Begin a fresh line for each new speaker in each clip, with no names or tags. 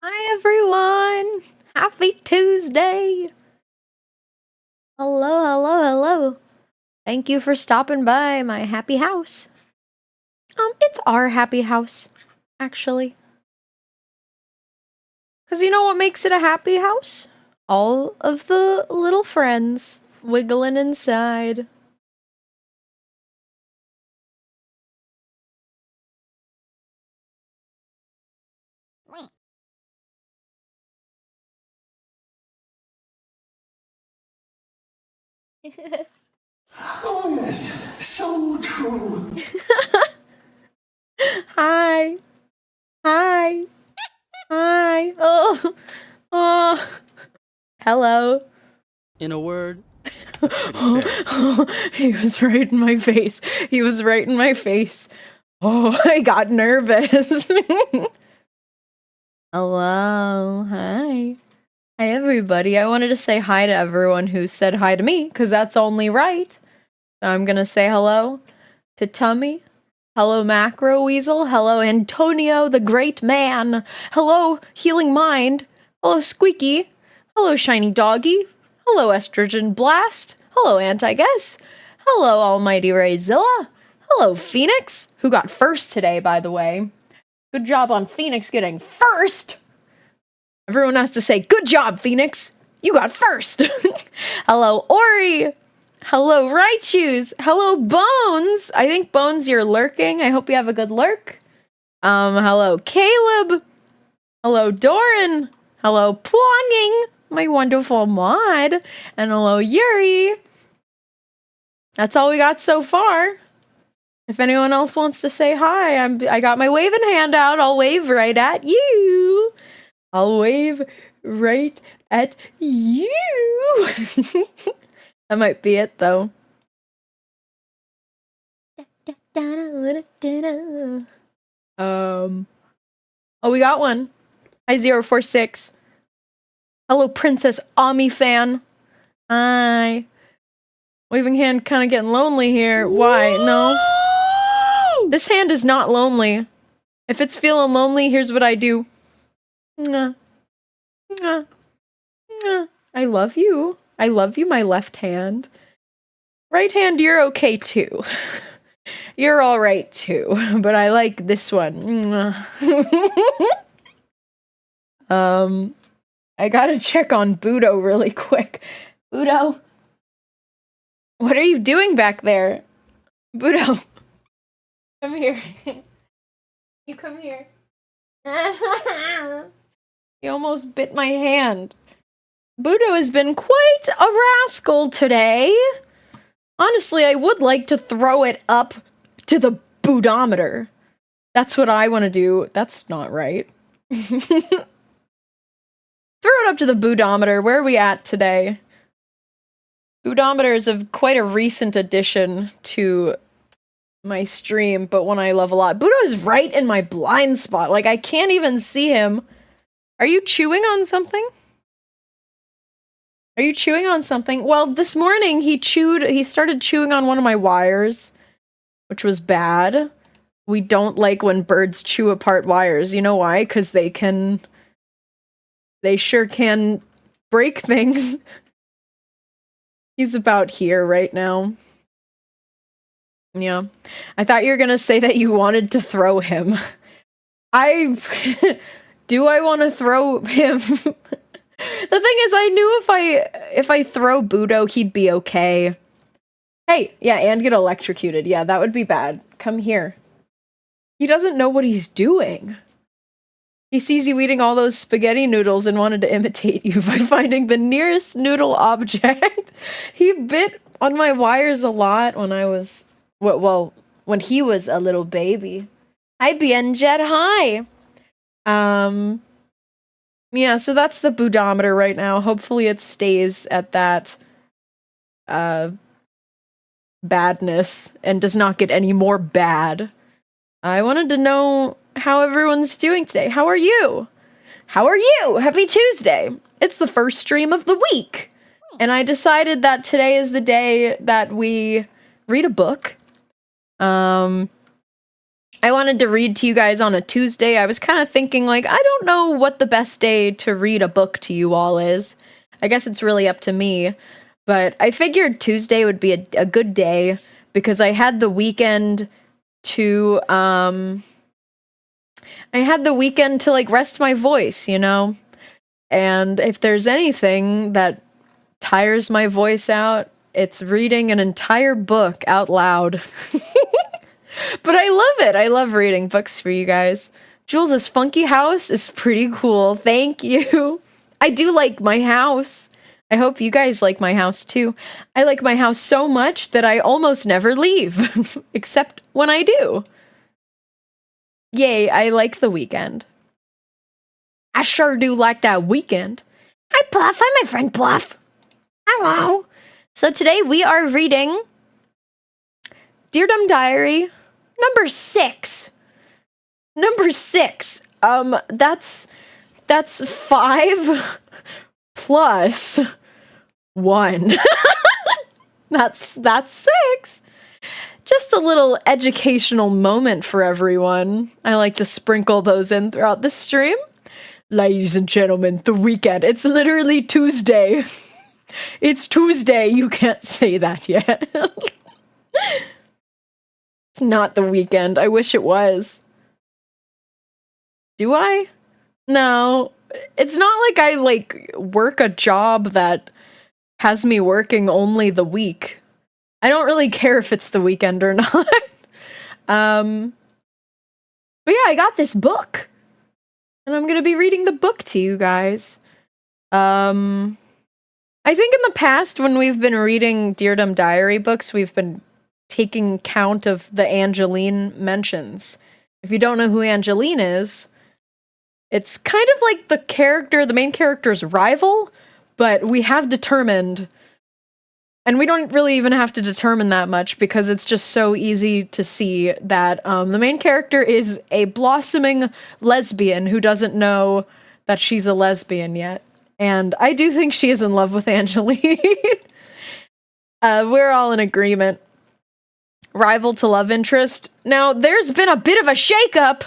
Hi everyone! Happy Tuesday! Hello, hello, hello. Thank you for stopping by my happy house. It's our happy house, actually. Cause you know what makes it a happy house? All of the little friends wiggling inside.
Oh, yes, so true.
Hi. Hi. Hi. Oh. Hello.
In a word, that's pretty sad.
He was right in my face. He was right in my face. Oh, I got nervous. Hello. Hi. Hi, everybody. I wanted to say hi to everyone who said hi to me, because that's only right. I'm gonna say hello to Tummy. Hello, Macro Weasel. Hello, Antonio, the great man. Hello, Healing Mind. Hello, Squeaky. Hello, Shiny Doggy. Hello, Estrogen Blast. Hello, Anti-Guess. Hello, Almighty Rayzilla. Hello, Phoenix, who got first today, by the way. Good job on Phoenix getting first! Everyone has to say, good job, Phoenix! You got first! Hello, Ori! Hello, Raichus! Hello, Bones! I think, Bones, you're lurking. I hope you have a good lurk. Hello, Caleb! Hello, Doran! Hello, Plonging, my wonderful mod! And hello, Yuri! That's all we got so far. If anyone else wants to say hi, I got my waving hand out. I'll wave right at you. I'll wave right at you. That might be it, though. Oh, we got one. Hi, 046. Hello, Princess Ami fan. Hi. Waving hand kind of getting lonely here. Why? No. This hand is not lonely. If it's feeling lonely, here's what I do. Mwah. Mwah. Mwah. I love you. I love you, my left hand. Right hand, you're okay too. You're alright too, but I like this one. I gotta check on Budo really quick. Budo? What are you doing back there? Budo. Come here. You come here. He almost bit my hand. Budo has been quite a rascal today. Honestly, I would like to throw it up to the Budometer. That's what I want to do. That's not right. Throw it up to the Budometer. Where are we at today? Budometer is quite a recent addition to my stream, but one I love a lot. Budo is right in my blind spot. Like, I can't even see him. Are you chewing on something? Are you chewing on something? Well, this morning he started chewing on one of my wires, which was bad. We don't like when birds chew apart wires. You know why? Because they sure can break things. He's about here right now. Yeah. I thought you were gonna say that you wanted to throw him. Do I want to throw him? The thing is, I knew if I throw Budo, he'd be okay. Hey, yeah, and get electrocuted. Yeah, that would be bad. Come here. He doesn't know what he's doing. He sees you eating all those spaghetti noodles and wanted to imitate you by finding the nearest noodle object. He bit on my wires a lot when I was, well, when he was a little baby. Hi, Bienjet, hi! Yeah, so that's the Budometer right now. Hopefully it stays at that, badness and does not get any more bad. I wanted to know how everyone's doing today. How are you? How are you? Happy Tuesday! It's the first stream of the week! And I decided that today is the day that we read a book. I wanted to read to you guys on a Tuesday. I was kind of thinking, like, I don't know what the best day to read a book to you all is. I guess it's really up to me. But I figured Tuesday would be a good day because I had the weekend to, like, rest my voice, you know? And if there's anything that tires my voice out, it's reading an entire book out loud. But I love it. I love reading books for you guys. Jules' funky house is pretty cool. Thank you. I do like my house. I hope you guys like my house too. I like my house so much that I almost never leave, except when I do. Yay, I like the weekend. I sure do like that weekend. Hi, Puff. I'm my friend Puff. Hello. So today we are reading Deardum Diary number 6. Number 6. That's 5 plus 1. That's 6. Just a little educational moment for everyone. I like to sprinkle those in throughout the stream. Ladies and gentlemen, the weekend. It's literally Tuesday. It's Tuesday. You can't say that yet. It's not the weekend. I wish it was. Do I? No. It's not like I, like, work a job that has me working only the week. I don't really care if it's the weekend or not. But yeah, I got this book. And I'm gonna be reading the book to you guys. I think in the past, when we've been reading Deardum Diary books, we've been taking count of the Angeline mentions. If you don't know who Angeline is, it's kind of like the main character's rival, but we have determined, and we don't really even have to determine that much because it's just so easy to see that the main character is a blossoming lesbian who doesn't know that she's a lesbian yet. And I do think she is in love with Angeline. We're all in agreement. Rival to love interest. Now, there's been a bit of a shakeup.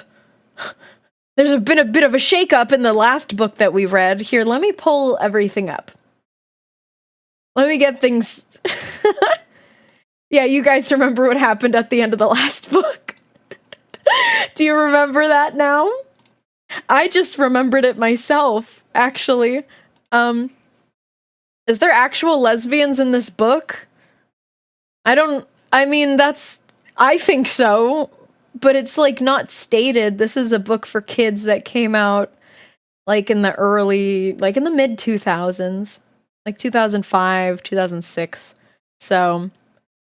There's been a bit of a shakeup in the last book that we read. Here, let me pull everything up. Let me get things... Yeah, you guys remember what happened at the end of the last book? Do you remember that now? I just remembered it myself, actually. Is there actual lesbians in this book? I think so, but it's, like, not stated. This is a book for kids that came out, like, in the mid-2000s. Like 2005, 2006. So,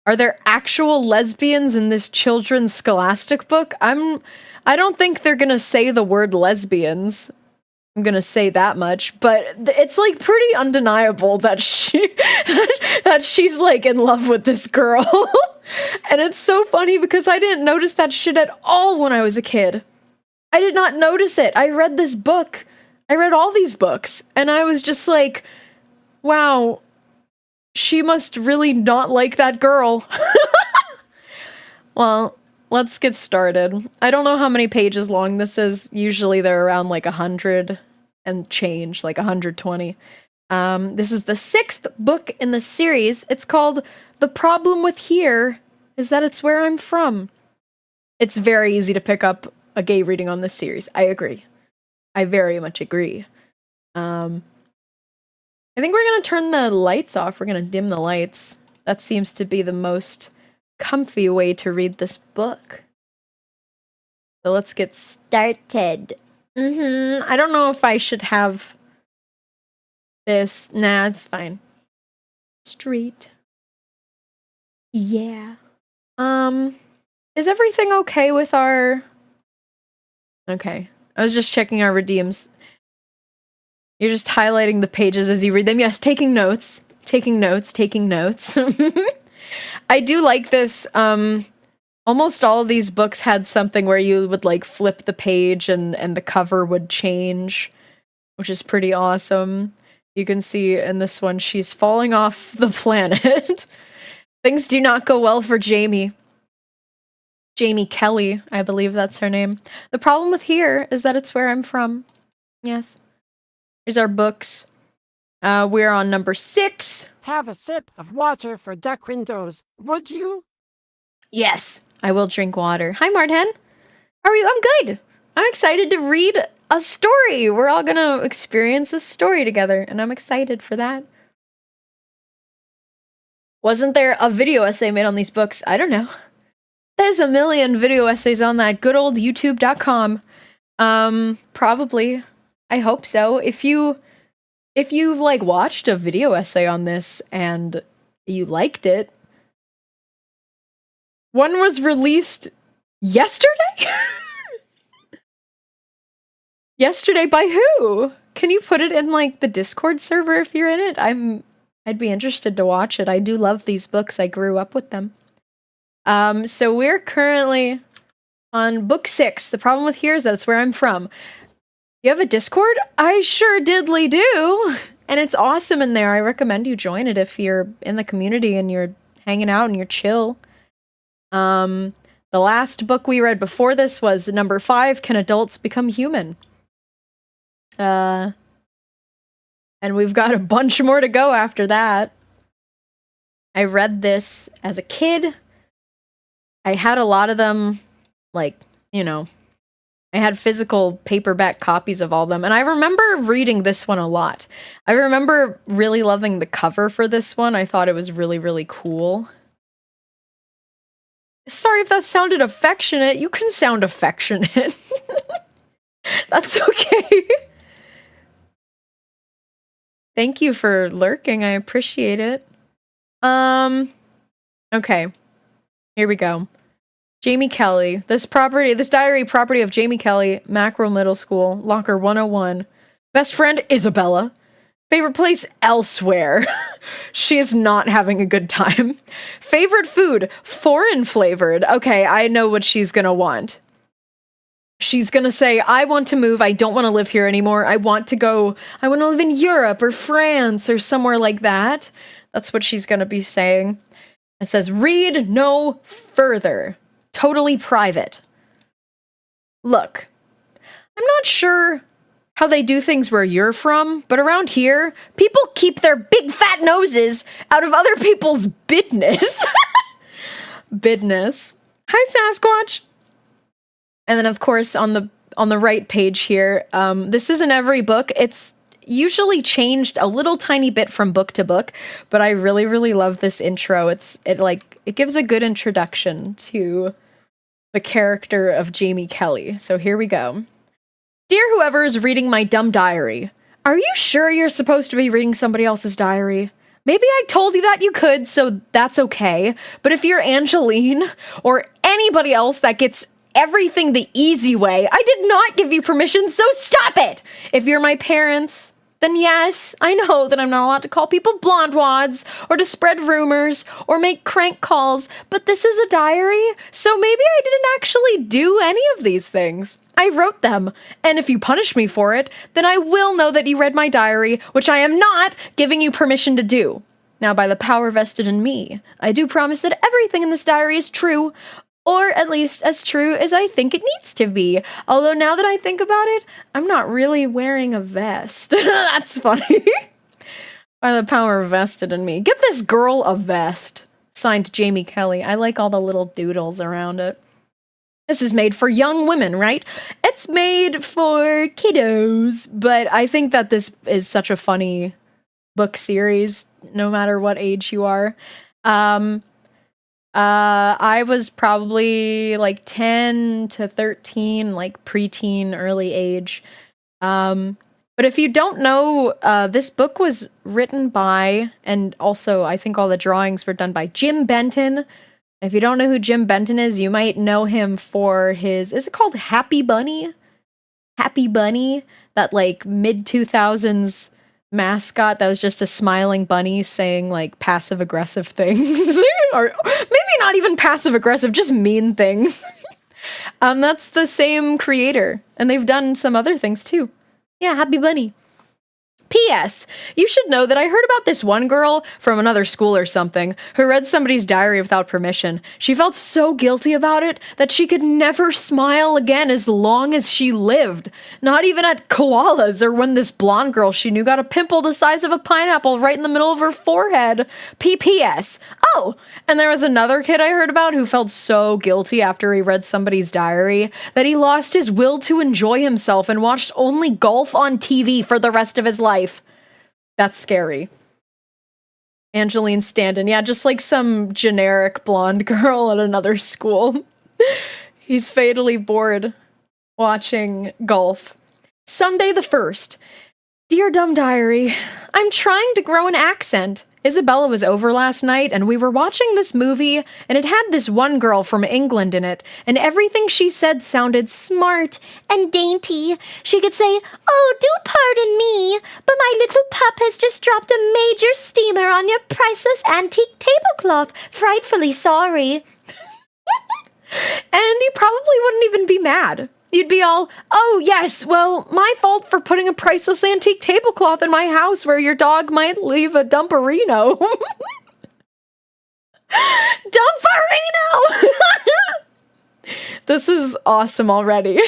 are there actual lesbians in this children's scholastic book? I don't think they're gonna say the word lesbians. I'm gonna say that much, but it's, like, pretty undeniable that she's, like, in love with this girl. And it's so funny because I didn't notice that shit at all when I was a kid. I did not notice it. I read this book. I read all these books, and I was just like, wow, she must really not like that girl. Well, let's get started. I don't know how many pages long this is. Usually they're around like 100 and change, like 120. This is the 6th book in the series. It's called The Problem with Here is That It's Where I'm From. It's very easy to pick up a gay reading on this series. I agree. I very much agree. I think we're going to turn the lights off. We're going to dim the lights. That seems to be the most comfy way to read this book. So let's get started. I don't know if I should have this. Nah, it's fine. Street. Yeah. Is everything okay with our... Okay. I was just checking our redeems. You're just highlighting the pages as you read them. Yes, taking notes. Taking notes. Taking notes. I do like this. Almost all of these books had something where you would, like, flip the page and the cover would change, which is pretty awesome. You can see in this one, she's falling off the planet. Things do not go well for Jamie. Jamie Kelly, I believe that's her name. The problem with here is that it's where I'm from. Yes. Here's our books. We're on number 6.
Have a sip of water for Duck Windows, would you?
Yes, I will drink water. Hi, Martin. How are you? I'm good. I'm excited to read a story. We're all gonna experience a story together, and I'm excited for that. Wasn't there a video essay made on these books? I don't know. There's a million video essays on that good old youtube.com. Probably. I hope so. If you've like watched a video essay on this and you liked it, one was released yesterday? Yesterday by who? Can you put it in like the Discord server if you're in it? I'd be interested to watch it. I do love these books. I grew up with them. So we're currently on book 6. The problem with here is that it's where I'm from. You have a Discord? I sure diddly do. And it's awesome in there. I recommend you join it if you're in the community and you're hanging out and you're chill. The last book we read before this was number 5, Can Adults Become Human? And we've got a bunch more to go after that. I read this as a kid. I had a lot of them, like, you know, I had physical paperback copies of all of them, and I remember reading this one a lot. I remember really loving the cover for this one. I thought it was really, really cool. Sorry if that sounded affectionate. You can sound affectionate. That's okay. Thank you for lurking. I appreciate it. Okay. Here we go. Jamie Kelly. This diary property of Jamie Kelly, Mackerel Middle School, Locker 101. Best friend, Isabella. Favorite place, elsewhere. She is not having a good time. Favorite food, foreign flavored. Okay, I know what she's gonna want. She's gonna say, I want to move. I don't want to live here anymore. I want to live in Europe or France or somewhere like that. That's what she's gonna be saying. It says, read no further. Totally private. Look, I'm not sure how they do things where you're from, but around here, people keep their big fat noses out of other people's business. Business. Hi, Sasquatch. And then, of course, on the right page here, this isn't every book. It's usually changed a little tiny bit from book to book, but I really, really love this intro. It gives a good introduction to the character of Jamie Kelly. So here we go. Dear whoever is reading my dumb diary, are you sure you're supposed to be reading somebody else's diary? Maybe I told you that you could, so that's okay. But if you're Angeline or anybody else that gets everything the easy way, I did not give you permission, so stop it! If you're my parents, then yes, I know that I'm not allowed to call people blonde wads, or to spread rumors, or make crank calls, but this is a diary, so maybe I didn't actually do any of these things. I wrote them, and if you punish me for it, then I will know that you read my diary, which I am not giving you permission to do. Now, by the power vested in me, I do promise that everything in this diary is true, or at least as true as I think it needs to be. Although now that I think about it, I'm not really wearing a vest. That's funny. By the power vested in me. Get this girl a vest. Signed Jamie Kelly. I like all the little doodles around it. This is made for young women, right? It's made for kiddos. But I think that this is such a funny book series, no matter what age you are. I was probably like 10 to 13, like preteen, early age. But if you don't know, this book was written by, and also I think all the drawings were done by Jim Benton. If you don't know who Jim Benton is, you might know him for is it called Happy Bunny? Happy Bunny? That like mid-2000s mascot that was just a smiling bunny saying like passive aggressive things. Or maybe not even passive aggressive, just mean things. That's the same creator, and they've done some other things too. Yeah, Happy Bunny. P.S. You should know that I heard about this one girl from another school or something who read somebody's diary without permission. She felt so guilty about it that she could never smile again as long as she lived. Not even at koalas or when this blonde girl she knew got a pimple the size of a pineapple right in the middle of her forehead. P.P.S. Oh, and there was another kid I heard about who felt so guilty after he read somebody's diary that he lost his will to enjoy himself and watched only golf on TV for the rest of his life. That's scary. Angeline Standen. Yeah, just like some generic blonde girl at another school. He's fatally bored watching golf. Sunday the 1st. Dear Dumb Diary, I'm trying to grow an accent. Isabella was over last night and we were watching this movie and it had this one girl from England in it and everything she said sounded smart and dainty. She could say, "Oh, do pardon me, but my little pup has just dropped a major steamer on your priceless antique tablecloth. Frightfully sorry." And you probably wouldn't even be mad. You'd be all, "Oh, yes, well, my fault for putting a priceless antique tablecloth in my house where your dog might leave a dumperino." Dumperino! This is awesome already.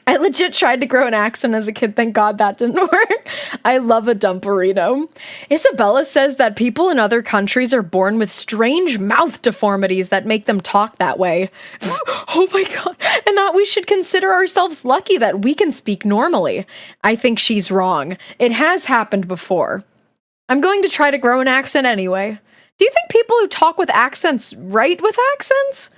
I legit tried to grow an accent as a kid. Thank God that didn't work. I love a dumperino. Isabella says that people in other countries are born with strange mouth deformities that make them talk that way. Oh my God. And that we should consider ourselves lucky that we can speak normally. I think she's wrong. It has happened before. I'm going to try to grow an accent anyway. Do you think people who talk with accents write with accents?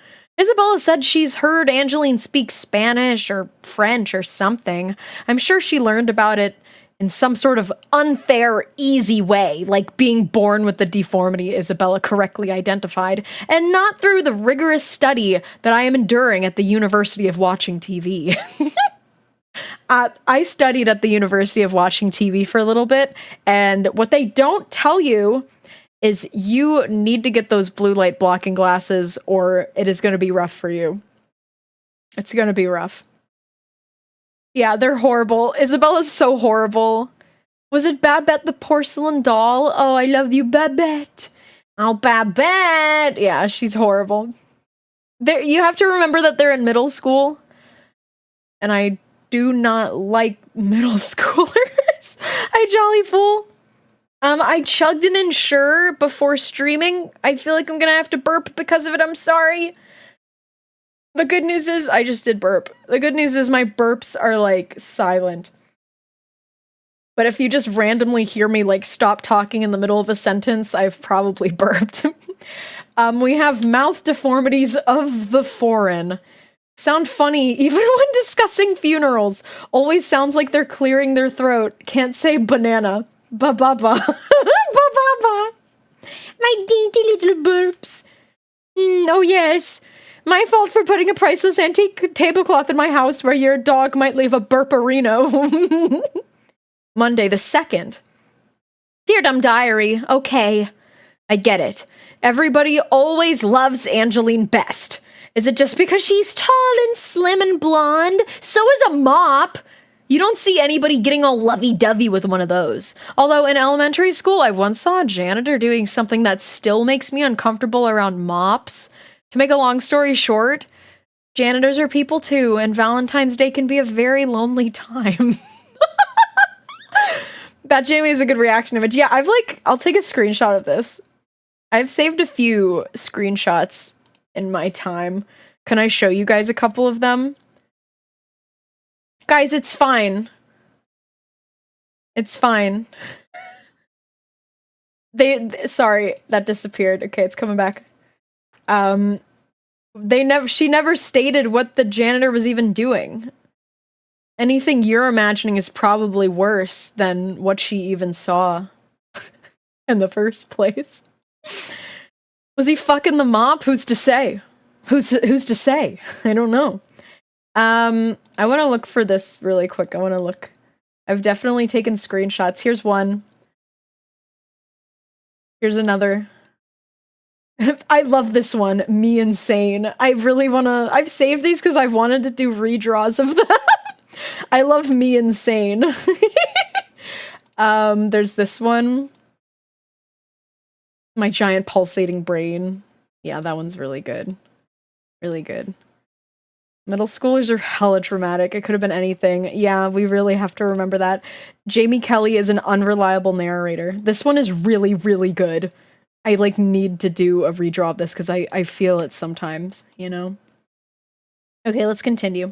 Isabella said she's heard Angeline speak Spanish or French or something. I'm sure she learned about it in some sort of unfair, easy way, like being born with the deformity Isabella correctly identified, and not through the rigorous study that I am enduring at the University of Watching TV. I studied at the University of Watching TV for a little bit, and what they don't tell you is you need to get those blue light blocking glasses or it is going to be rough for you. It's going to be rough. Yeah, they're horrible. Isabella's so horrible. Was it Babette the porcelain doll? Oh, I love you, Babette. Oh, Babette. Yeah, she's horrible. You have to remember that they're in middle school. And I do not like middle schoolers. I jolly fool. I chugged an Ensure before streaming. I feel like I'm gonna have to burp because of it. I'm sorry. The good news is I just did burp. The good news is my burps are like silent. But if you just randomly hear me like stop talking in the middle of a sentence, I've probably burped. We have mouth deformities of the foreign. Sound funny even when discussing funerals. Always sounds like they're clearing their throat. Can't say banana. Ba-ba-ba. Ba-ba-ba. My dainty little burps. Oh yes. My fault for putting a priceless antique tablecloth in my house where your dog might leave a burperino. Monday the 2nd. Dear Dumb Diary, okay. I get it. Everybody always loves Angeline best. Is it just because she's tall and slim and blonde? So is a mop. You don't see anybody getting all lovey-dovey with one of those. Although in elementary school, I once saw a janitor doing something that still makes me uncomfortable around mops. To make a long story short, janitors are people too, and Valentine's Day can be a very lonely time. That Jamie is a good reaction image. Yeah, I'll take a screenshot of this. I've saved a few screenshots in my time. Can I show you guys a couple of them? Guys, it's fine. It's fine. Sorry, that disappeared. Okay, it's coming back. She never stated what the janitor was even doing. Anything you're imagining is probably worse than what she even saw in the first place. Was he fucking the mop? Who's to say? Who's to say? I don't know. I want to look for this really quick. I've definitely taken screenshots. Here's one. Here's another. I love this one. Me Insane. I've saved these because I've wanted to do redraws of them. I love Me Insane. There's this one. My giant pulsating brain. Yeah, that one's really good. Really good. Middle schoolers are hella traumatic. It could have been anything. Yeah, we really have to remember that. Jamie Kelly is an unreliable narrator. This one is really, really good. I, like, need to do a redraw of this because I feel it sometimes, you know? Okay, let's continue.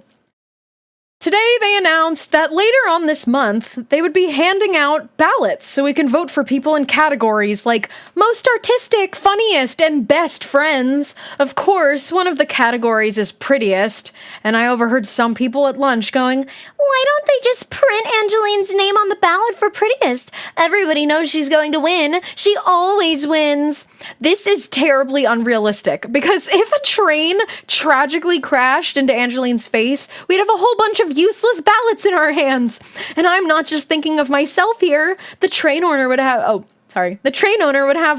Today, they announced that later on this month, they would be handing out ballots so we can vote for people in categories like most artistic, funniest, and best friends. Of course, one of the categories is prettiest, and I overheard some people at lunch going, "Why don't they just print Angeline's name on the ballot for prettiest? Everybody knows she's going to win. She always wins." This is terribly unrealistic, because if a train tragically crashed into Angeline's face, we'd have a whole bunch of useless ballots in our hands. And I'm not just thinking of myself here. The train owner would have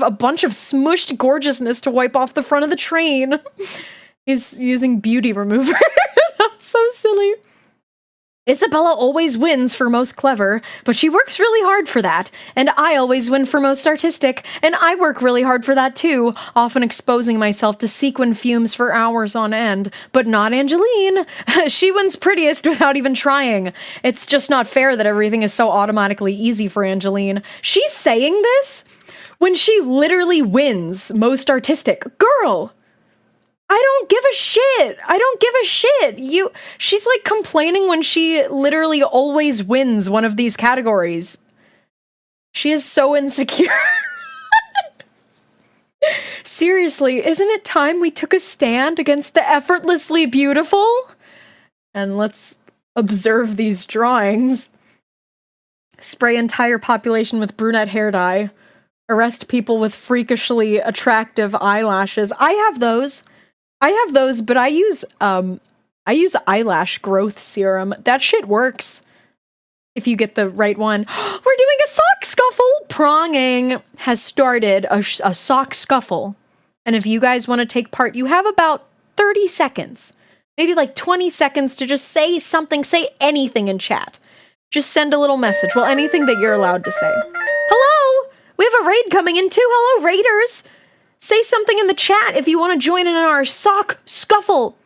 a bunch of smushed gorgeousness to wipe off the front of the train. He's using beauty remover. That's so silly. Isabella always wins for most clever, but she works really hard for that. And I always win for most artistic, and I work really hard for that too, often exposing myself to sequin fumes for hours on end. But not Angeline. She wins prettiest without even trying. It's just not fair that everything is so automatically easy for Angeline. She's saying this when she literally wins most artistic. Girl! I don't give a shit. I don't give a shit. She's like complaining when she literally always wins one of these categories. She is so insecure. Seriously, isn't it time we took a stand against the effortlessly beautiful? And let's observe these drawings. Spray entire population with brunette hair dye. Arrest people with freakishly attractive eyelashes. I have those, but I use eyelash growth serum. That shit works. If you get the right one. We're doing a sock scuffle! Pronging has started a sock scuffle. And if you guys want to take part, you have about 30 seconds. Maybe like 20 seconds to just say something, say anything in chat. Just send a little message. Well, anything that you're allowed to say. Hello! We have a raid coming in too. Hello, raiders! Say something in the chat if you want to join in our sock scuffle.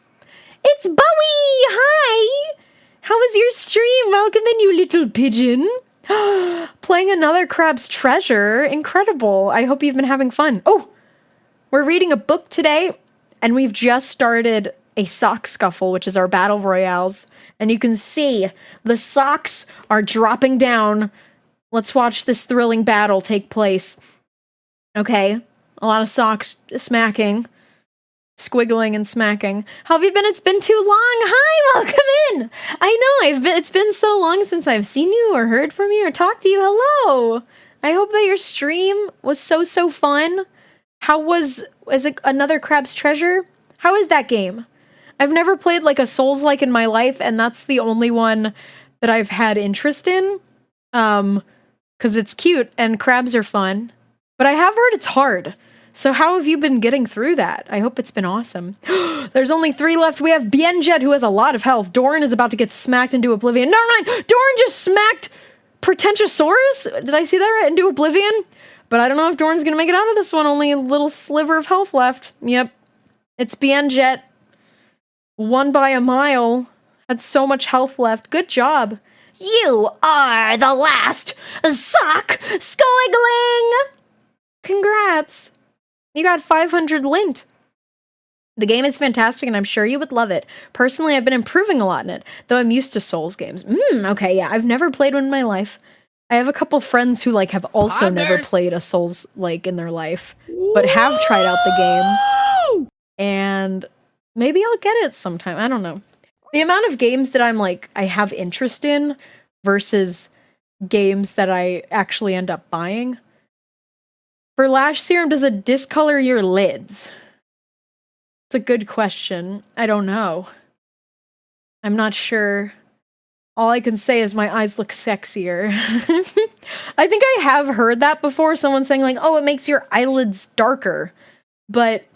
It's Bowie! Hi! How was your stream? Welcome in, you little pigeon. Playing another Crab's Treasure. Incredible. I hope you've been having fun. Oh! We're reading a book today, and we've just started a sock scuffle, which is our battle royales. And you can see the socks are dropping down. Let's watch this thrilling battle take place. Okay. A lot of socks smacking, squiggling and smacking. How have you been? It's been too long. Hi, welcome in. I know it's been so long since I've seen you or heard from you or talked to you. Hello. I hope that your stream was so fun. How was it another Crab's Treasure? How is that game? I've never played like a Souls-like in my life, and that's the only one that I've had interest in. 'Cause it's cute and crabs are fun. But I have heard it's hard. So how have you been getting through that? I hope it's been awesome. There's only 3 left. We have Bienjet, who has a lot of health. Doran is about to get smacked into oblivion. Never mind! Doran just smacked Pretentiosaurus? Did I see that right? Into oblivion? But I don't know if Doran's gonna make it out of this one. Only a little sliver of health left. Yep. It's Bienjet. Won by a mile. Had so much health left. Good job. You are the last sock squiggling! Congrats. You got 500 lint. The game is fantastic, and I'm sure you would love it. Personally, I've been improving a lot in it, though I'm used to Souls games. Okay, yeah, I've never played one in my life. I have a couple friends who, like, have also never played a Souls, like, in their life, but have tried out the game. And maybe I'll get it sometime. I don't know. The amount of games that I'm, like, I have interest in versus games that I actually end up buying. For Lash Serum, does it discolor your lids? It's a good question. I don't know. I'm not sure. All I can say is my eyes look sexier. I think I have heard that before. Someone saying like, oh, it makes your eyelids darker. But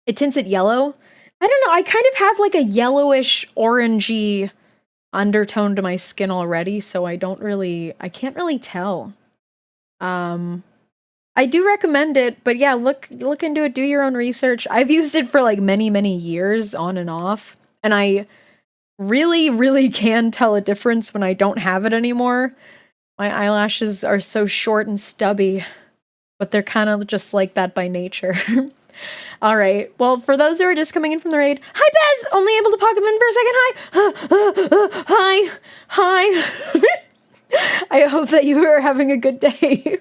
it tints it yellow. I don't know. I kind of have like a yellowish, orangey undertone to my skin already, so I can't really tell. I do recommend it, but yeah, look into it, do your own research. I've used it for like many, many years on and off, and I really can tell a difference when I don't have it anymore. My eyelashes are so short and stubby, but they're kind of just like that by nature. All right. Well, for those who are just coming in from the raid, hi Bez! Only able to pop him in for a second. Hi. Hi. I hope that you are having a good day.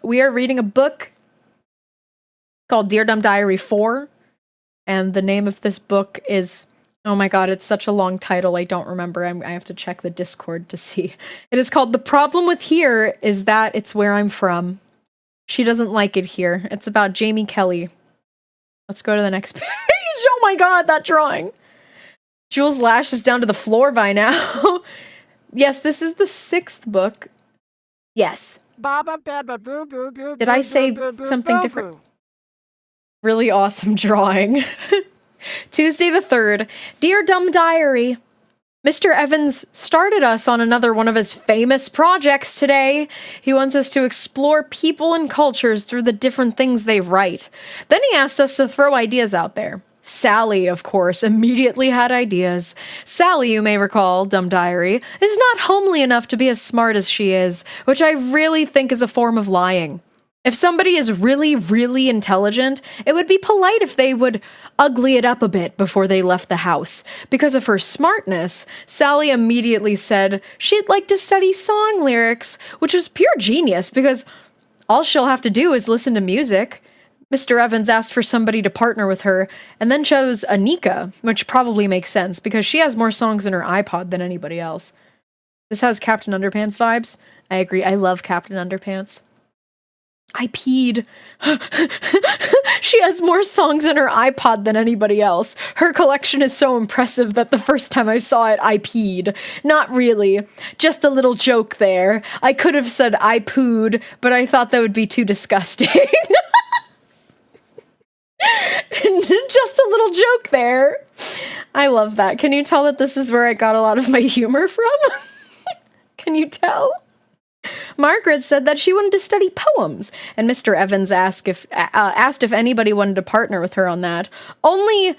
We are reading a book called Dear Dumb Diary 4, and the name of this book is, oh my god, it's such a long title, I don't remember. I have to check the Discord to see. It is called The Problem with Here is That It's Where I'm From. She doesn't like it here. It's about Jamie Kelly. Let's go to the next page. Oh my god, that drawing. Jules' lash is down to the floor by now. Yes, this is the 6th book. Yes. Did I say something different? Really awesome drawing. Tuesday the 3rd. Dear Dumb Diary, Mr. Evans started us on another one of his famous projects today. He wants us to explore people and cultures through the different things they write. Then he asked us to throw ideas out there. Sally, of course, immediately had ideas. Sally, you may recall, Dumb Diary, is not homely enough to be as smart as she is, which I really think is a form of lying. If somebody is really intelligent, it would be polite if they would ugly it up a bit before they left the house. Because of her smartness, Sally immediately said she'd like to study song lyrics, which was pure genius because all she'll have to do is listen to music. Mr. Evans asked for somebody to partner with her, and then chose Anika, which probably makes sense because she has more songs in her iPod than anybody else. This has Captain Underpants vibes. I agree, I love Captain Underpants. I peed. She has more songs in her iPod than anybody else. Her collection is so impressive that the first time I saw it, I peed. Not really. Just a little joke there. I could have said I pooed, but I thought that would be too disgusting. Just a little joke there. I love that. Can you tell that this is where I got a lot of my humor from? Can you tell? Margaret said that she wanted to study poems, and Mr. Evans asked if anybody wanted to partner with her on that. Only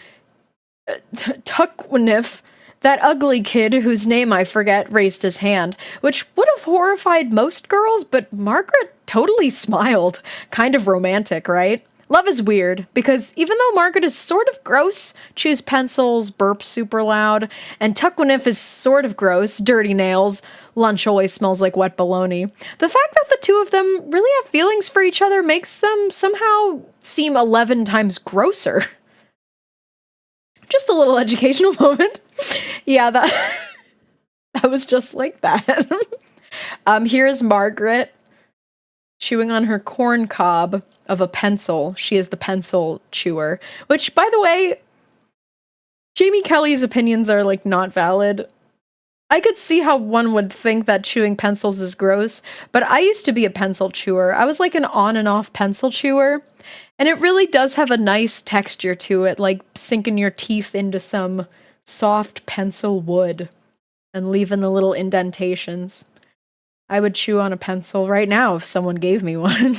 Tuckwinif, that ugly kid whose name I forget, raised his hand, which would have horrified most girls, but Margaret totally smiled. Kind of romantic, right? Love is weird, because even though Margaret is sort of gross, chews pencils, burps super loud, and Tuckwinif is sort of gross, dirty nails, lunch always smells like wet bologna, the fact that the two of them really have feelings for each other makes them somehow seem 11 times grosser. Just a little educational moment. Yeah, that was just like that. Here's Margaret chewing on her corn cob of a pencil. She is the pencil chewer, which, by the way, Jamie Kelly's opinions are, like, not valid. I could see how one would think that chewing pencils is gross, but I used to be a pencil chewer. I was like an on and off pencil chewer, and it really does have a nice texture to it, like sinking your teeth into some soft pencil wood and leaving the little indentations. I would chew on a pencil right now if someone gave me one.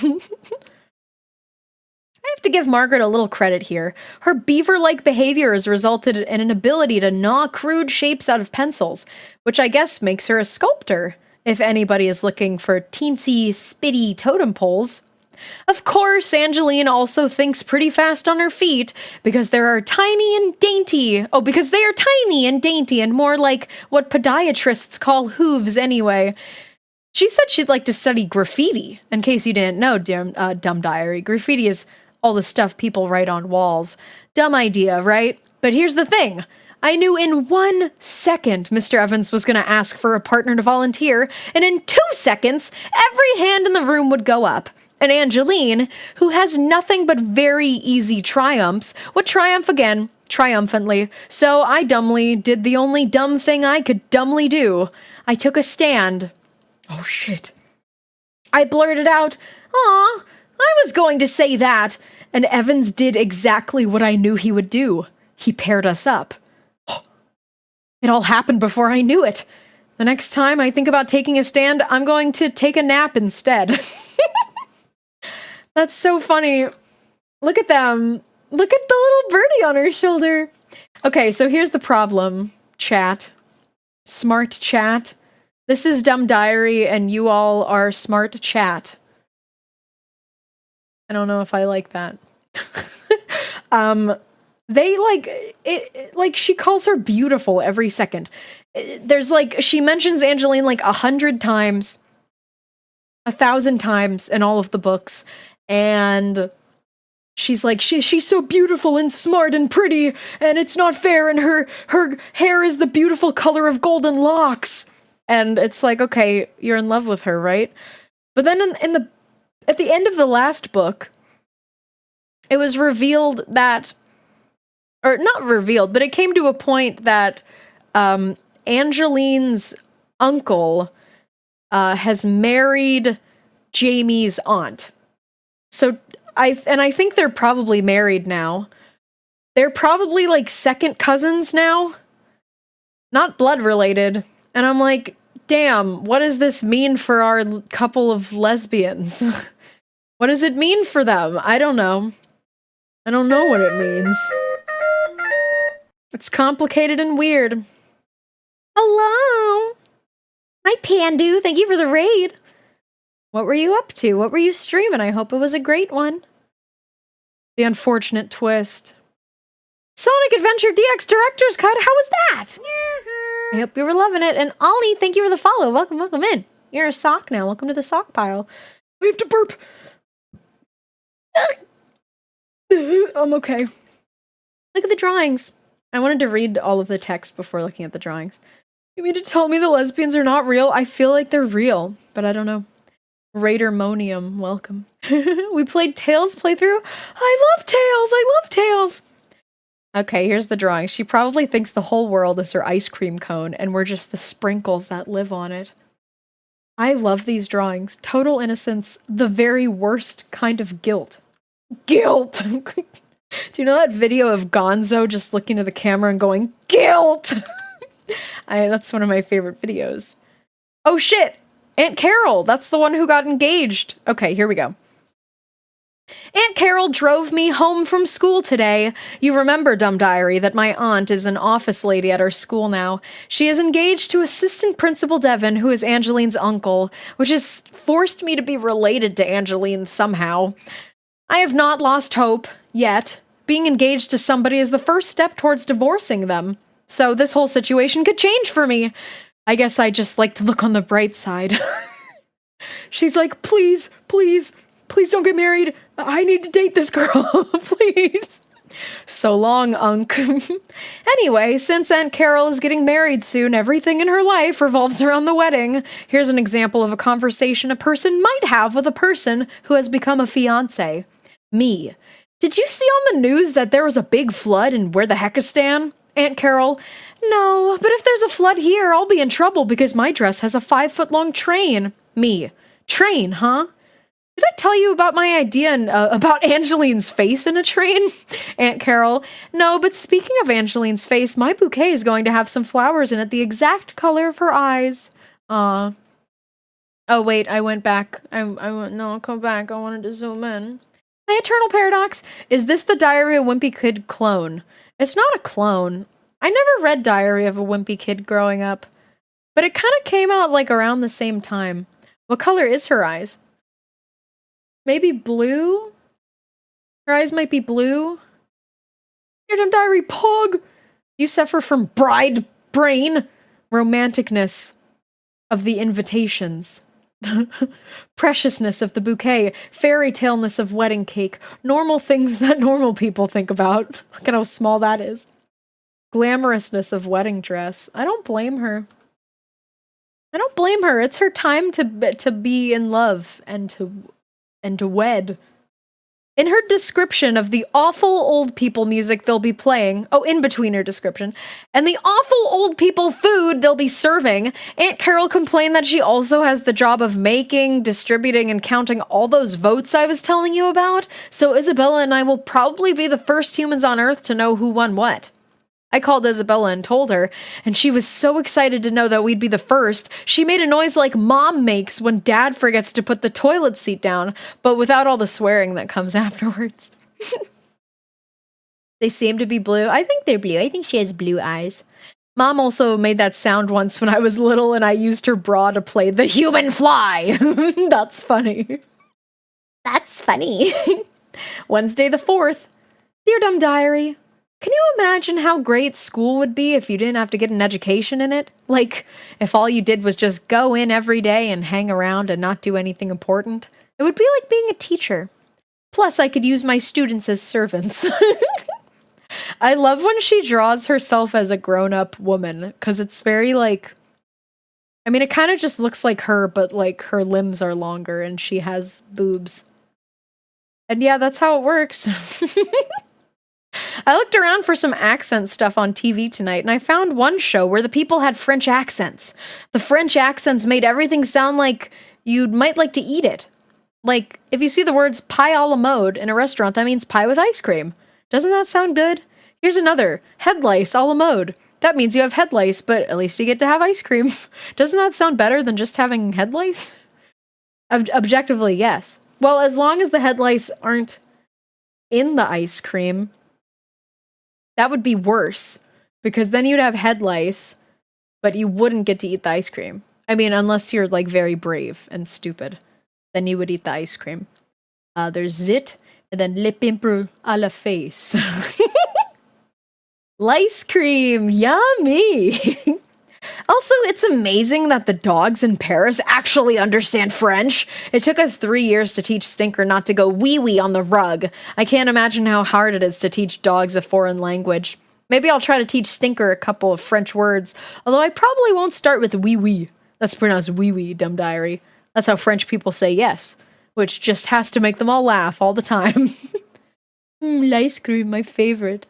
I have to give Margaret a little credit here. Her beaver-like behavior has resulted in an ability to gnaw crude shapes out of pencils, which I guess makes her a sculptor, if anybody is looking for teensy, spitty totem poles. Of course, Angeline also thinks pretty fast on her feet, because they are tiny and dainty, and more like what podiatrists call hooves anyway. She said she'd like to study graffiti, in case you didn't know, Dumb Diary. Graffiti is all the stuff people write on walls. Dumb idea, right? But here's the thing. I knew in 1 second Mr. Evans was going to ask for a partner to volunteer, and in 2 seconds, every hand in the room would go up. And Angeline, who has nothing but very easy triumphs, would triumph again, triumphantly. So I dumbly did the only dumb thing I could dumbly do. I took a stand. Oh shit. I blurted out, "Aw, I was going to say that," and Evans did exactly what I knew he would do. He paired us up. It all happened before I knew it. The next time I think about taking a stand, I'm going to take a nap instead. That's so funny. Look at them. Look at the little birdie on her shoulder. Okay, so here's the problem, chat. Smart chat. This is Dumb Diary, and you all are smart chat. I don't know if I like that. They like it, like she calls her beautiful every second. There's like, she mentions Angeline like 100 times, 1,000 times in all of the books, and she's like, she's so beautiful and smart and pretty, and it's not fair, and her hair is the beautiful color of golden locks. And it's like, okay, you're in love with her, right? But then at the end of the last book, it was revealed that, or not revealed, but it came to a point that Angeline's uncle has married Jamie's aunt. So I think they're probably married now. They're probably like second cousins now, not blood related. And I'm like, damn, what does this mean for our couple of lesbians? What does it mean for them? I don't know. I don't know what it means. It's complicated and weird. Hello! Hi, Pandu. Thank you for the raid. What were you up to? What were you streaming? I hope it was a great one. The unfortunate twist. Sonic Adventure DX Director's Cut? How was that? I hope you were loving it. And Ollie, thank you for the follow. Welcome, welcome in. You're a sock now. Welcome to the sock pile. We have to burp. I'm okay. Look at the drawings. I wanted to read all of the text before looking at the drawings. You mean to tell me the lesbians are not real? I feel like they're real, but I don't know. Raidermonium, welcome. We played Tails playthrough. I love Tails. I love Tails. Okay, here's the drawing. She probably thinks the whole world is her ice cream cone, and we're just the sprinkles that live on it. I love these drawings. Total innocence, the very worst kind of guilt. Guilt! Do you know that video of Gonzo just looking to the camera and going, guilt? That's one of my favorite videos. Oh shit! Aunt Carol! That's the one who got engaged. Okay, here we go. Aunt Carol drove me home from school today. You remember, Dumb Diary, that my aunt is an office lady at our school now. She is engaged to Assistant Principal Devon, who is Angeline's uncle, which has forced me to be related to Angeline somehow. I have not lost hope, yet. Being engaged to somebody is the first step towards divorcing them. So this whole situation could change for me. I guess I just like to look on the bright side. She's like, please, please, please don't get married. I need to date this girl, please. So long, Unc. Anyway, since Aunt Carol is getting married soon, everything in her life revolves around the wedding. Here's an example of a conversation a person might have with a person who has become a fiancé. Me. Did you see on the news that there was a big flood in Where the Heckistan? Aunt Carol. No, but if there's a flood here, I'll be in trouble because my dress has a 5-foot-long train. Me. Train, huh? Did I tell you about my idea about Angeline's face in a train? Aunt Carol. No, but speaking of Angeline's face, my bouquet is going to have some flowers in it, the exact color of her eyes. Aw. Oh, wait, I went back. No, I'll come back. I wanted to zoom in. Hi, Eternal Paradox. Is this the Diary of a Wimpy Kid clone? It's not a clone. I never read Diary of a Wimpy Kid growing up, but it kind of came out like around the same time. What color is her eyes? Maybe blue? Her eyes might be blue. Your Dumb Diary Pog! You suffer from bride brain. Romanticness of the invitations. Preciousness of the bouquet. Fairy taleness of wedding cake. Normal things that normal people think about. Look at how small that is. Glamorousness of wedding dress. I don't blame her. I don't blame her. It's her time to be in love and to wed. In her description of the awful old people music they'll be playing, in between her description, and the awful old people food they'll be serving, Aunt Carol complained that she also has the job of making, distributing, and counting all those votes I was telling you about, so Isabella and I will probably be the first humans on Earth to know who won what. I called Isabella and told her, and she was so excited to know that we'd be the first. She made a noise like mom makes when dad forgets to put the toilet seat down, but without all the swearing that comes afterwards. They seem to be blue. I think they're blue. I think she has blue eyes. Mom also made that sound once when I was little and I used her bra to play the human fly. That's funny. That's funny. Wednesday the 4th. Dear Dumb Diary, can you imagine how great school would be if you didn't have to get an education in it? Like, if all you did was just go in every day and hang around and not do anything important? It would be like being a teacher. Plus, I could use my students as servants. I love when she draws herself as a grown-up woman, because it's very, like... I mean, it kind of just looks like her, but, like, her limbs are longer and she has boobs. And yeah, that's how it works. I looked around for some accent stuff on TV tonight, and I found one show where the people had French accents. The French accents made everything sound like you might like to eat it. Like, if you see the words pie a la mode in a restaurant, that means pie with ice cream. Doesn't that sound good? Here's another. Head lice a la mode. That means you have head lice, but at least you get to have ice cream. Doesn't that sound better than just having head lice? Objectively, yes. Well, as long as the head lice aren't in the ice cream, that would be worse, because then you'd have head lice, but you wouldn't get to eat the ice cream. I mean, unless you're, like, very brave and stupid, then you would eat the ice cream. There's zit, and then le pimple à la face. Lice cream, yummy! Also, it's amazing that the dogs in Paris actually understand French. It took us 3 years to teach Stinker not to go wee-wee on the rug. I can't imagine how hard it is to teach dogs a foreign language. Maybe I'll try to teach Stinker a couple of French words, although I probably won't start with wee-wee. That's pronounced wee-wee, Dumb Diary. That's how French people say yes, which just has to make them all laugh all the time. Ice cream, my favorite.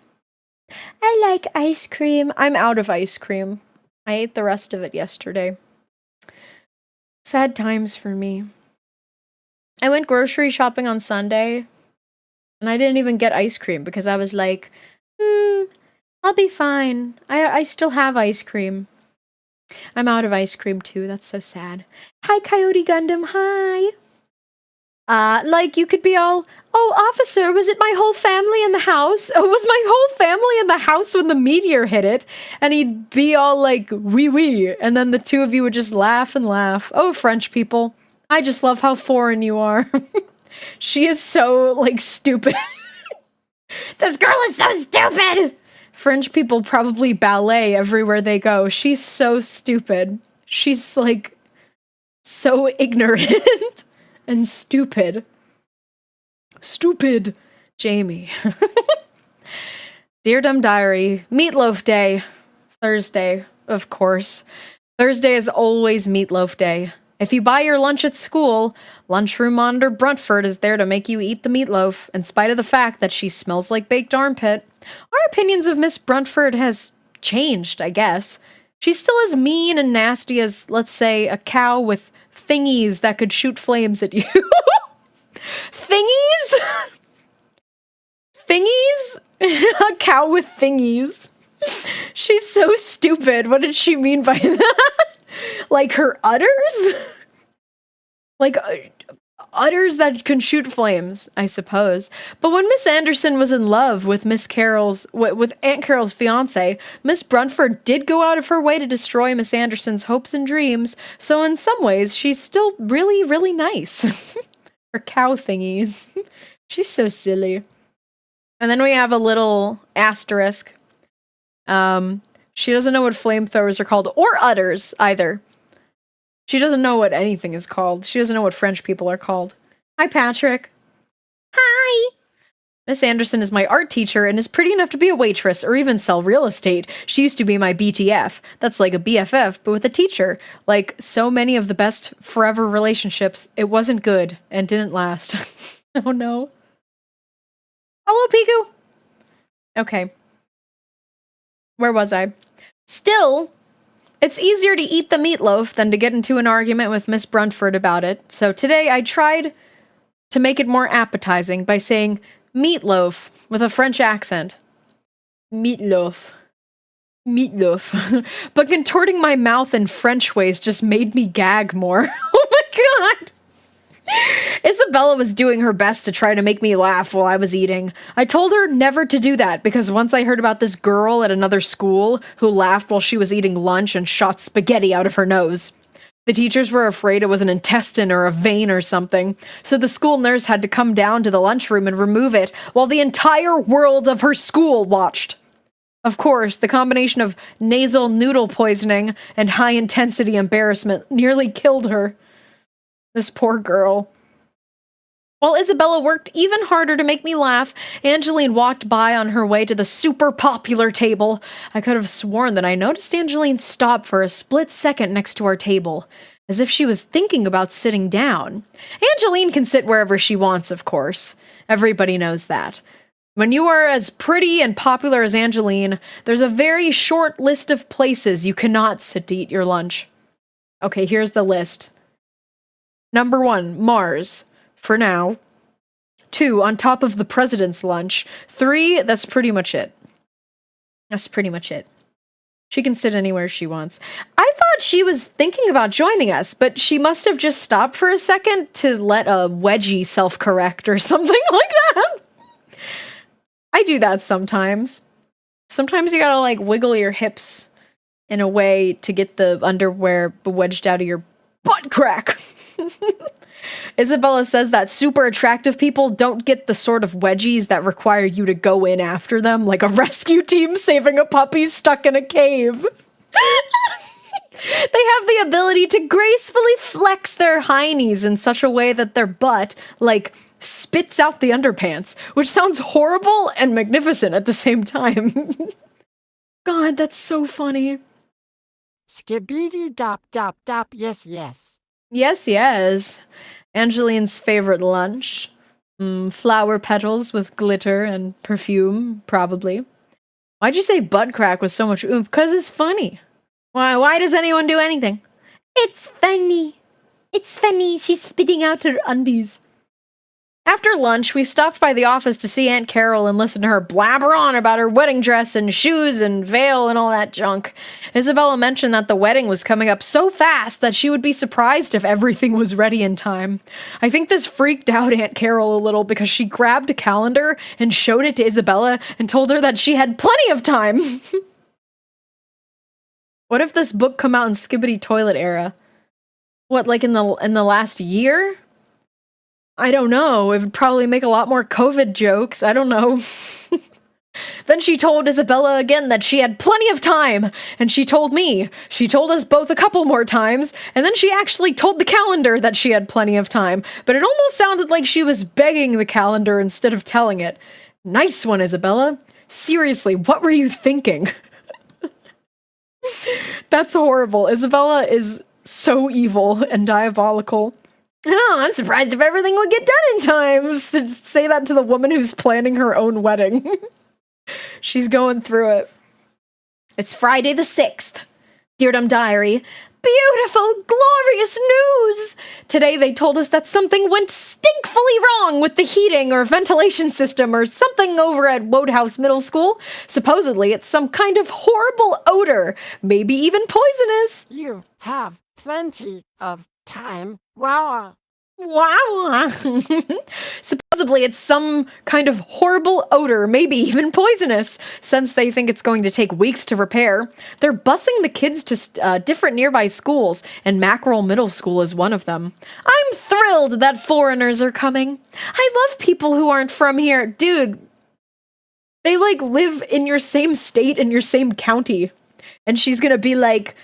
I like ice cream. I'm out of ice cream. I ate the rest of it yesterday. Sad times for me. I went grocery shopping on Sunday, and I didn't even get ice cream because I was like, I'll be fine. I still have ice cream. I'm out of ice cream too. That's so sad. Hi, Coyote Gundam. Hi. Like, you could be all, oh, officer, was it my whole family in the house? Oh, was my whole family in the house when the meteor hit it? And he'd be all like, wee wee. And then the two of you would just laugh and laugh. Oh, French people. I just love how foreign you are. She is so, like, stupid. This girl is so stupid! French people probably ballet everywhere they go. She's so stupid. She's, like, so ignorant. And stupid. Stupid Jamie. Dear Dumb Diary, Meatloaf Day. Thursday, of course. Thursday is always Meatloaf Day. If you buy your lunch at school, lunchroom monitor Bruntford is there to make you eat the meatloaf, in spite of the fact that she smells like baked armpit. Our opinions of Miss Bruntford has changed, I guess. She's still as mean and nasty as, let's say, a cow with thingies that could shoot flames at you. Thingies? Thingies? A cow with thingies. She's so stupid. What did she mean by that? Like her udders? Like udders that can shoot flames, I suppose. But when Miss Anderson was in love with with Aunt Carol's fiance, Miss Bruntford did go out of her way to destroy Miss Anderson's hopes and dreams, so in some ways, she's still really, really nice. Her cow thingies. She's so silly. And then we have a little asterisk. She doesn't know what flamethrowers are called, or udders, either. She doesn't know what anything is called. She doesn't know what French people are called. Hi, Patrick. Hi! Miss Anderson is my art teacher and is pretty enough to be a waitress or even sell real estate. She used to be my BTF. That's like a BFF, but with a teacher. Like so many of the best forever relationships, it wasn't good and didn't last. Oh no. Hello, Piku! Okay. Where was I? Still, it's easier to eat the meatloaf than to get into an argument with Miss Bruntford about it, so today I tried to make it more appetizing by saying meatloaf with a French accent. Meatloaf. Meatloaf. But contorting my mouth in French ways just made me gag more. Oh my god! Isabella was doing her best to try to make me laugh while I was eating. I told her never to do that because once I heard about this girl at another school who laughed while she was eating lunch and shot spaghetti out of her nose. The teachers were afraid it was an intestine or a vein or something, so the school nurse had to come down to the lunchroom and remove it while the entire world of her school watched. Of course, the combination of nasal noodle poisoning and high-intensity embarrassment nearly killed her. This poor girl. While Isabella worked even harder to make me laugh, Angeline walked by on her way to the super popular table. I could have sworn that I noticed Angeline stop for a split second next to our table, as if she was thinking about sitting down. Angeline can sit wherever she wants, of course. Everybody knows that. When you are as pretty and popular as Angeline, there's a very short list of places you cannot sit to eat your lunch. Okay, here's the list. Number 1, Mars. For now. 2, on top of the president's lunch. 3, that's pretty much it. That's pretty much it. She can sit anywhere she wants. I thought she was thinking about joining us, but she must have just stopped for a second to let a wedgie self-correct or something like that. I do that sometimes. Sometimes you gotta, like, wiggle your hips in a way to get the underwear wedged out of your butt crack. Isabella says that super attractive people don't get the sort of wedgies that require you to go in after them, like a rescue team saving a puppy stuck in a cave. They have the ability to gracefully flex their heinies in such a way that their butt, like, spits out the underpants, which sounds horrible and magnificent at the same time. God, that's so funny.
Skibidi dop dop dop, yes, yes.
Yes, yes. Angeline's favorite lunch. Flower petals with glitter and perfume, probably. Why'd you say butt crack with so much oomph? Because it's funny. Why does anyone do anything? It's funny. It's funny. She's spitting out her undies. After lunch, we stopped by the office to see Aunt Carol and listen to her blabber on about her wedding dress and shoes and veil and all that junk. Isabella mentioned that the wedding was coming up so fast that she would be surprised if everything was ready in time. I think this freaked out Aunt Carol a little because she grabbed a calendar and showed it to Isabella and told her that she had plenty of time. What if this book come out in Skibidi Toilet era? What, like in the last year? I don't know. It would probably make a lot more COVID jokes. I don't know. Then she told Isabella again that she had plenty of time, and she told me. She told us both a couple more times, and then she actually told the calendar that she had plenty of time, but it almost sounded like she was begging the calendar instead of telling it. Nice one, Isabella. Seriously, what were you thinking? That's horrible. Isabella is so evil and diabolical. Oh, I'm surprised if everything would get done in time. Say that to the woman who's planning her own wedding. She's going through it. It's Friday the 6th. Dear Dumb Diary, beautiful, glorious news! Today they told us that something went stinkfully wrong with the heating or ventilation system or something over at Wodehouse Middle School. Supposedly it's some kind of horrible odor, maybe even poisonous.
You have plenty of time. Wow.
Wow. Supposedly it's some kind of horrible odor, maybe even poisonous, since they think it's going to take weeks to repair. They're busing the kids to different nearby schools, and Mackerel Middle School is one of them. I'm thrilled that foreigners are coming. I love people who aren't from here. Dude, they like live in your same state and your same county. And she's gonna be like,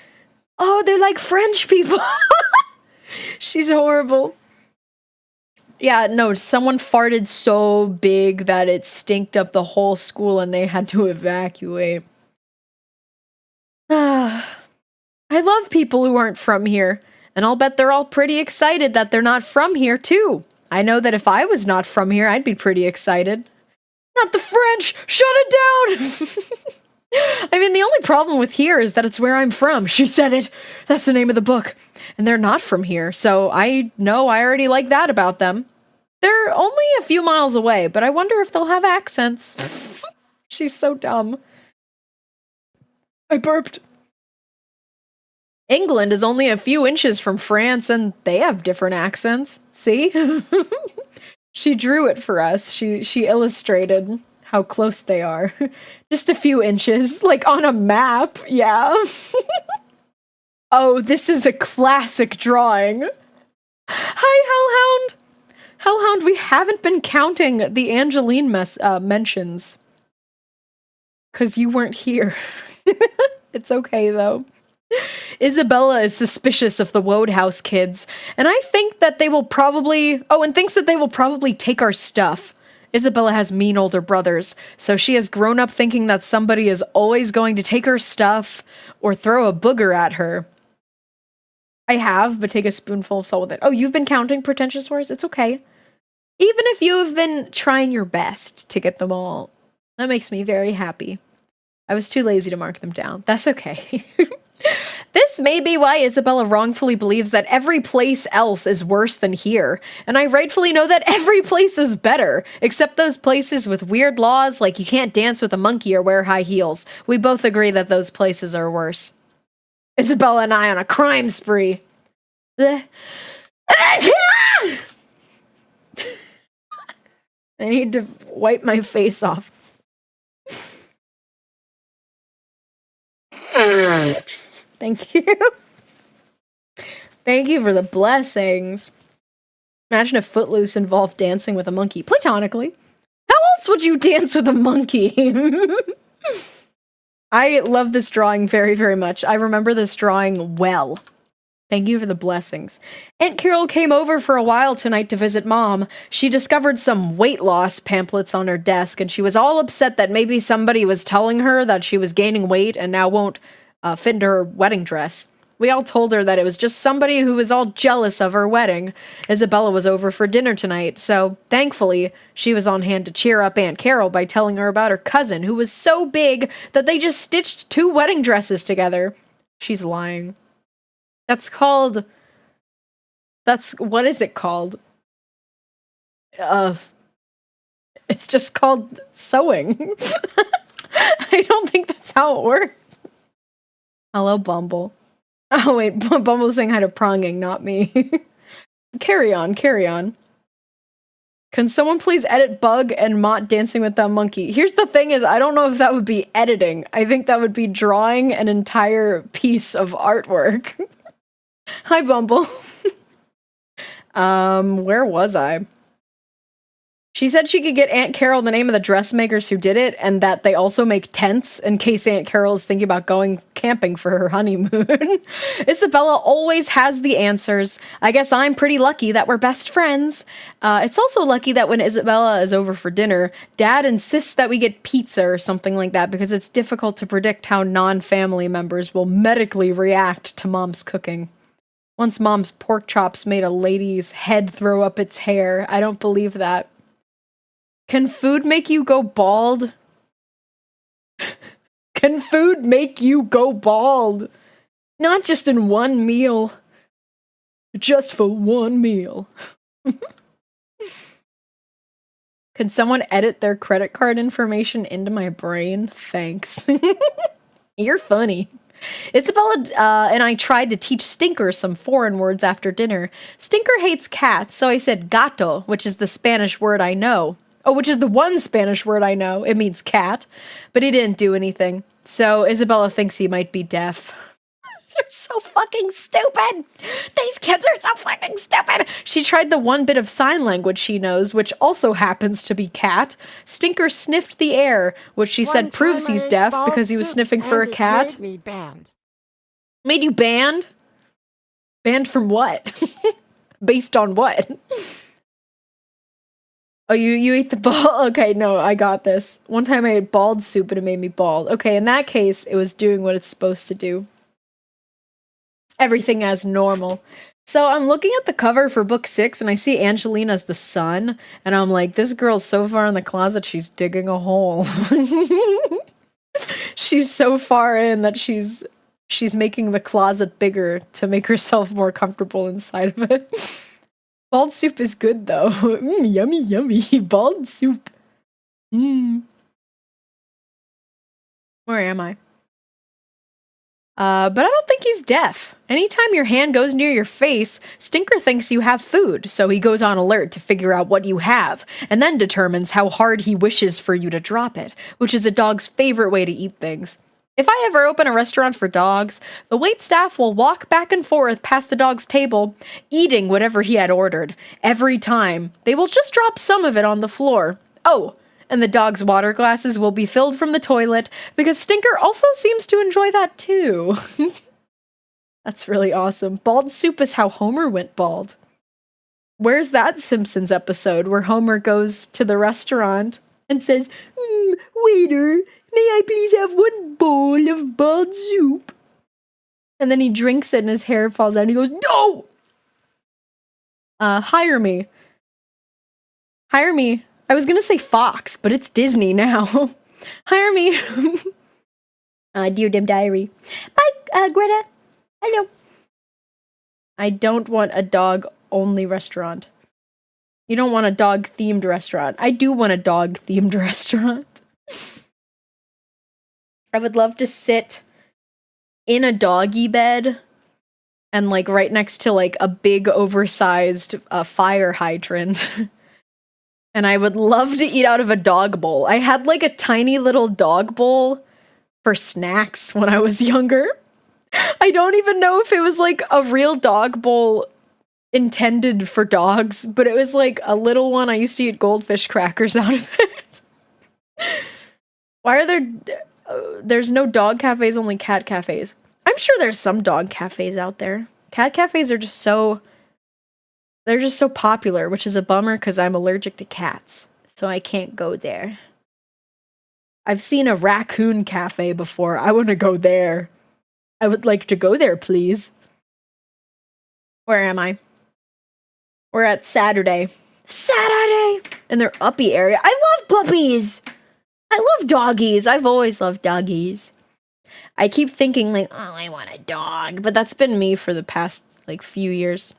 oh, they're like French people. She's horrible. Yeah, no, someone farted so big that it stinked up the whole school and they had to evacuate. I love people who aren't from here, and I'll bet they're all pretty excited that they're not from here, too. I know that if I was not from here, I'd be pretty excited. Not the French! Shut it down! I mean, the only problem with here is that it's where I'm from. She said it. That's the name of the book. And they're not from here, so I know I already like that about them. They're only a few miles away, but I wonder if they'll have accents. She's so dumb. I burped. England is only a few inches from France, and they have different accents. See? She drew it for us. She illustrated how close they are. Just a few inches, like on a map. Yeah. Oh, this is a classic drawing. Hi, Hellhound. Hellhound, we haven't been counting the Angeline mentions. Because you weren't here. It's okay, though. Isabella is suspicious of the Wodehouse kids, and I think that they will probably... Oh, and thinks that they will probably take our stuff. Isabella has mean older brothers, so she has grown up thinking that somebody is always going to take her stuff or throw a booger at her. I have, but take a spoonful of salt with it. Oh, you've been counting pretentious words? It's okay. Even if you have been trying your best to get them all, that makes me very happy. I was too lazy to mark them down. That's okay. This may be why Isabella wrongfully believes that every place else is worse than here, and I rightfully know that every place is better, except those places with weird laws like you can't dance with a monkey or wear high heels. We both agree that those places are worse. Isabella and I on a crime spree. I need to wipe my face off. Thank you. Thank you for the blessings. Imagine if Footloose involved dancing with a monkey. Platonically. How else would you dance with a monkey? I love this drawing very, very much. I remember this drawing well. Thank you for the blessings. Aunt Carol came over for a while tonight to visit Mom. She discovered some weight loss pamphlets on her desk, and she was all upset that maybe somebody was telling her that she was gaining weight and now won't fit into her wedding dress. We all told her that it was just somebody who was all jealous of her wedding. Isabella was over for dinner tonight, so thankfully she was on hand to cheer up Aunt Carol by telling her about her cousin, who was so big that they just stitched 2 wedding dresses together. She's lying. What is it called? It's just called sewing. I don't think that's how it works. Hello, Bumble. Oh, wait, Bumble's saying hi to Pronging, not me. Carry on, carry on. Can someone please edit Bug and Mott dancing with that monkey? Here's the thing is, I don't know if that would be editing. I think that would be drawing an entire piece of artwork. Hi, Bumble. Where was I? She said she could get Aunt Carol the name of the dressmakers who did it, and that they also make tents in case Aunt Carol is thinking about going camping for her honeymoon. Isabella always has the answers. I guess I'm pretty lucky that we're best friends. It's also lucky that when Isabella is over for dinner, Dad insists that we get pizza or something like that because it's difficult to predict how non-family members will medically react to Mom's cooking. Once Mom's pork chops made a lady's head throw up its hair. I don't believe that. Can food make you go bald? Can food make you go bald? Not just in one meal. Just for one meal. Can someone edit their credit card information into my brain? Thanks. You're funny. Isabella and I tried to teach Stinker some foreign words after dinner. Stinker hates cats, so I said gato, which is the Spanish word I know. Oh, which is the one Spanish word I know. It means cat, but he didn't do anything. So Isabella thinks he might be deaf. They're so fucking stupid. These kids are so fucking stupid. She tried the one bit of sign language she knows, which also happens to be cat. Stinker sniffed the air, which she said proves he's deaf because he was sniffing for a cat.
Made me banned.
Made you banned? Banned from what? Based on what? Oh, you ate the ball? Okay, no, I got this. One time I ate bald soup and it made me bald. Okay, in that case, it was doing what it's supposed to do. Everything as normal. So I'm looking at the cover for book 6 and I see Angelina as the sun. And I'm like, this girl's so far in the closet, she's digging a hole. She's so far in that she's making the closet bigger to make herself more comfortable inside of it. Bald soup is good, though. Yummy, yummy. Bald soup. Where am I? But I don't think he's deaf. Anytime your hand goes near your face, Stinker thinks you have food, so he goes on alert to figure out what you have, and then determines how hard he wishes for you to drop it, which is a dog's favorite way to eat things. If I ever open a restaurant for dogs, the waitstaff will walk back and forth past the dog's table, eating whatever he had ordered. Every time, they will just drop some of it on the floor. Oh, and the dog's water glasses will be filled from the toilet, because Stinker also seems to enjoy that too. That's really awesome. Bald soup is how Homer went bald. Where's that Simpsons episode where Homer goes to the restaurant and says, "Waiter, may I please have one bowl of bald soup?" And then he drinks it and his hair falls out and he goes, "No!" Hire me. Hire me. I was gonna say Fox, but it's Disney now. Hire me. Dear Dim Diary. Bye, Greta. Hello. I don't want a dog-only restaurant. You don't want a dog-themed restaurant. I do want a dog-themed restaurant. I would love to sit in a doggy bed and like right next to like a big oversized fire hydrant. And I would love to eat out of a dog bowl. I had like a tiny little dog bowl for snacks when I was younger. I don't even know if it was like a real dog bowl intended for dogs, but it was like a little one. I used to eat goldfish crackers out of it. Why are there's no dog cafes, only cat cafes? I'm sure there's some dog cafes out there. Cat cafes are just so... They're just so popular, which is a bummer because I'm allergic to cats, so I can't go there. I've seen a raccoon cafe before. I want to go there. I would like to go there, please. Where am I? We're at Saturday. Saturday! In their uppy area. I love puppies! I love doggies. I've always loved doggies. I keep thinking like, oh, I want a dog, but that's been me for the past like few years.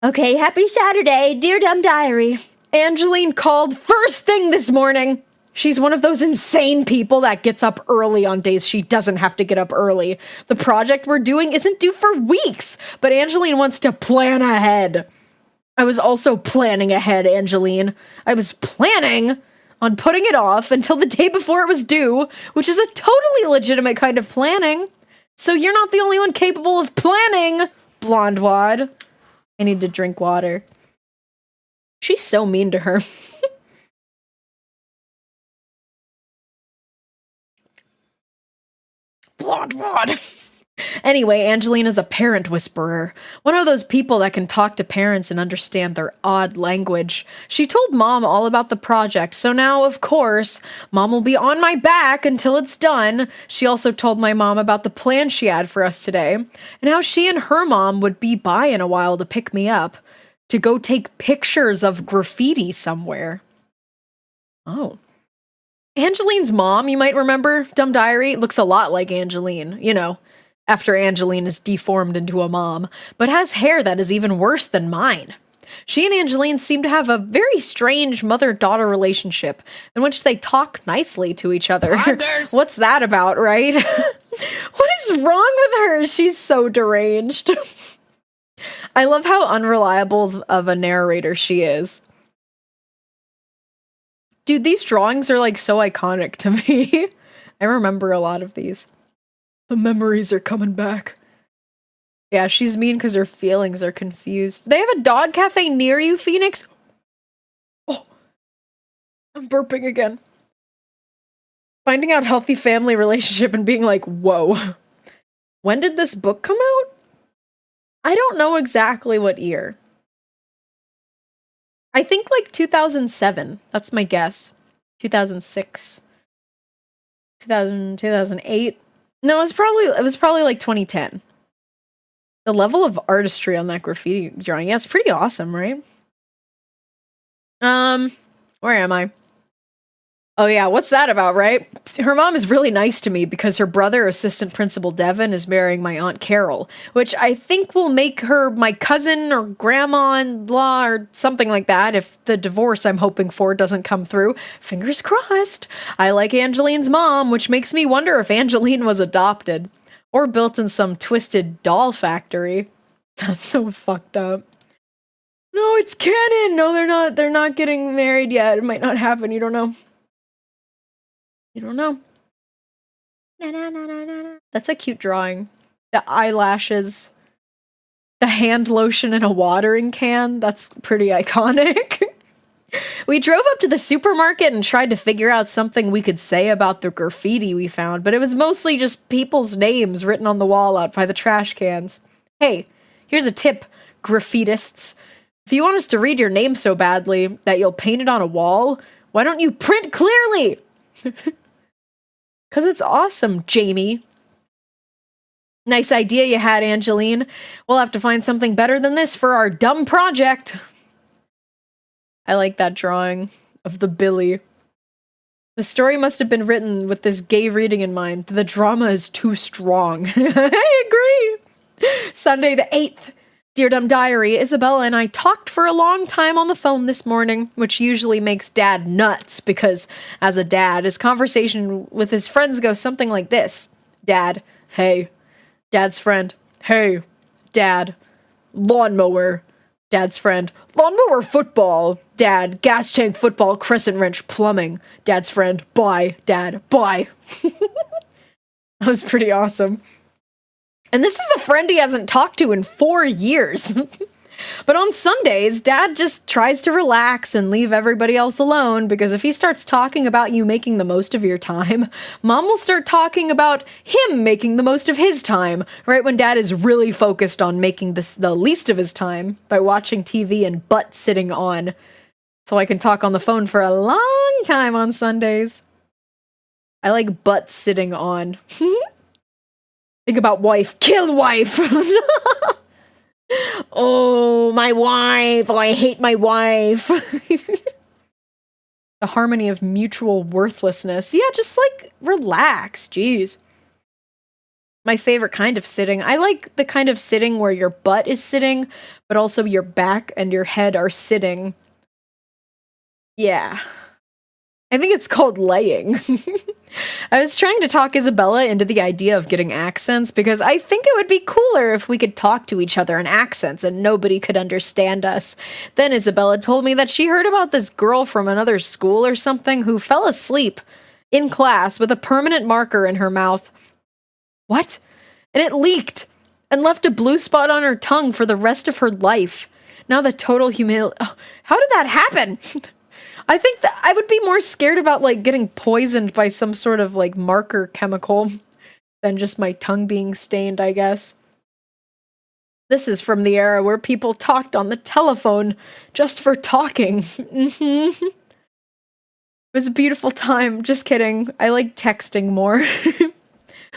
Okay, happy Saturday, Dear Dumb Diary. Angeline called first thing this morning. She's one of those insane people that gets up early on days she doesn't have to get up early. The project we're doing isn't due for weeks, but Angeline wants to plan ahead. I was also planning ahead, Angeline. I was planning on putting it off until the day before it was due, which is a totally legitimate kind of planning. So you're not the only one capable of planning, Blonde Wad. I need to drink water. She's so mean to her. Blonde Wad. Anyway, Angelina's a parent whisperer. One of those people that can talk to parents and understand their odd language. She told Mom all about the project, so now, of course, Mom will be on my back until it's done. She also told my mom about the plan she had for us today, and how she and her mom would be by in a while to pick me up, to go take pictures of graffiti somewhere. Oh. Angeline's mom, you might remember, Dumb Diary, looks a lot like Angeline, you know, after Angeline is deformed into a mom, but has hair that is even worse than mine. She and Angeline seem to have a very strange mother-daughter relationship in which they talk nicely to each other. What's that about, right? What is wrong with her? She's so deranged. I love how unreliable of a narrator she is. Dude, these drawings are like so iconic to me. I remember a lot of these. The memories are coming back. Yeah, she's mean because her feelings are confused. They have a dog cafe near you, Phoenix? Oh, I'm burping again. Finding out healthy family relationship and being like, whoa. When did this book come out? I don't know exactly what year. I think like 2007. That's my guess. 2006. 2008. No, it was probably like 2010. The level of artistry on that graffiti drawing, yeah, it's pretty awesome, right? Where am I? Oh yeah, what's that about, right? Her mom is really nice to me because her brother, Assistant Principal Devin, is marrying my Aunt Carol, which I think will make her my cousin or grandma-in-law or something like that if the divorce I'm hoping for doesn't come through. Fingers crossed. I like Angeline's mom, which makes me wonder if Angeline was adopted. Or built in some twisted doll factory. That's so fucked up. No, it's canon! No, they're not. They're not getting married yet. It might not happen. You don't know. You don't know. That's a cute drawing. The eyelashes. The hand lotion in a watering can. That's pretty iconic. We drove up to the supermarket and tried to figure out something we could say about the graffiti we found, but it was mostly just people's names written on the wall out by the trash cans. Hey, here's a tip, graffitists. If you want us to read your name so badly that you'll paint it on a wall, why don't you print clearly? Because it's awesome, Jamie. Nice idea you had, Angeline. We'll have to find something better than this for our dumb project. I like that drawing of the Billy. The story must have been written with this gay reading in mind. The drama is too strong. I agree. Sunday the 8th. Dear Dumb Diary, Isabella and I talked for a long time on the phone this morning, which usually makes Dad nuts because, as a dad, his conversation with his friends goes something like this. Dad, hey. Dad's friend, hey. Dad, lawnmower. Dad's friend, lawnmower football. Dad, gas tank football, crescent wrench, plumbing. Dad's friend, bye. Dad, bye. That was pretty awesome. And this is a friend he hasn't talked to in 4 years. But on Sundays, Dad just tries to relax and leave everybody else alone, because if he starts talking about you making the most of your time, Mom will start talking about him making the most of his time, right when Dad is really focused on making the least of his time by watching TV and butt sitting on. So I can talk on the phone for a long time on Sundays. I like butt sitting on. Think about wife. Kill wife! Oh, my wife. Oh, I hate my wife. The harmony of mutual worthlessness. Yeah, just like relax. Jeez. My favorite kind of sitting. I like the kind of sitting where your butt is sitting, but also your back and your head are sitting. Yeah. I think it's called laying. I was trying to talk Isabella into the idea of getting accents because I think it would be cooler if we could talk to each other in accents and nobody could understand us. Then Isabella told me that she heard about this girl from another school or something who fell asleep in class with a permanent marker in her mouth. What? And it leaked and left a blue spot on her tongue for the rest of her life. Now the total how did that happen? I think that I would be more scared about, like, getting poisoned by some sort of, like, marker chemical than just my tongue being stained, I guess. This is from the era where people talked on the telephone just for talking. It was a beautiful time. Just kidding. I like texting more.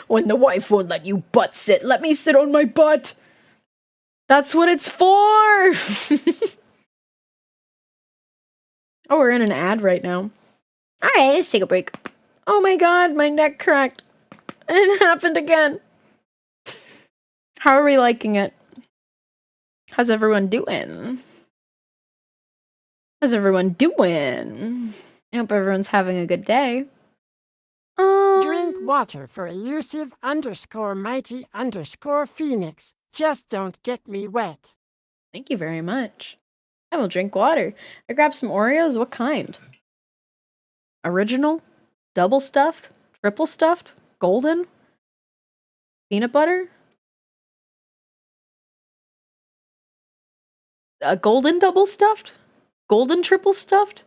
When the wife won't let you butt sit, let me sit on my butt. That's what it's for. Oh, we're in an ad right now. All right, let's take a break. Oh my god, my neck cracked. It happened again. How are we liking it? How's everyone doing? How's everyone doing? I hope everyone's having a good day.
Drink water for elusive_mighty_phoenix. Just don't get me wet.
Thank you very much. I will drink water. I grabbed some Oreos. What kind? Original? Double stuffed? Triple stuffed? Golden? Peanut butter? A golden double stuffed? Golden triple stuffed?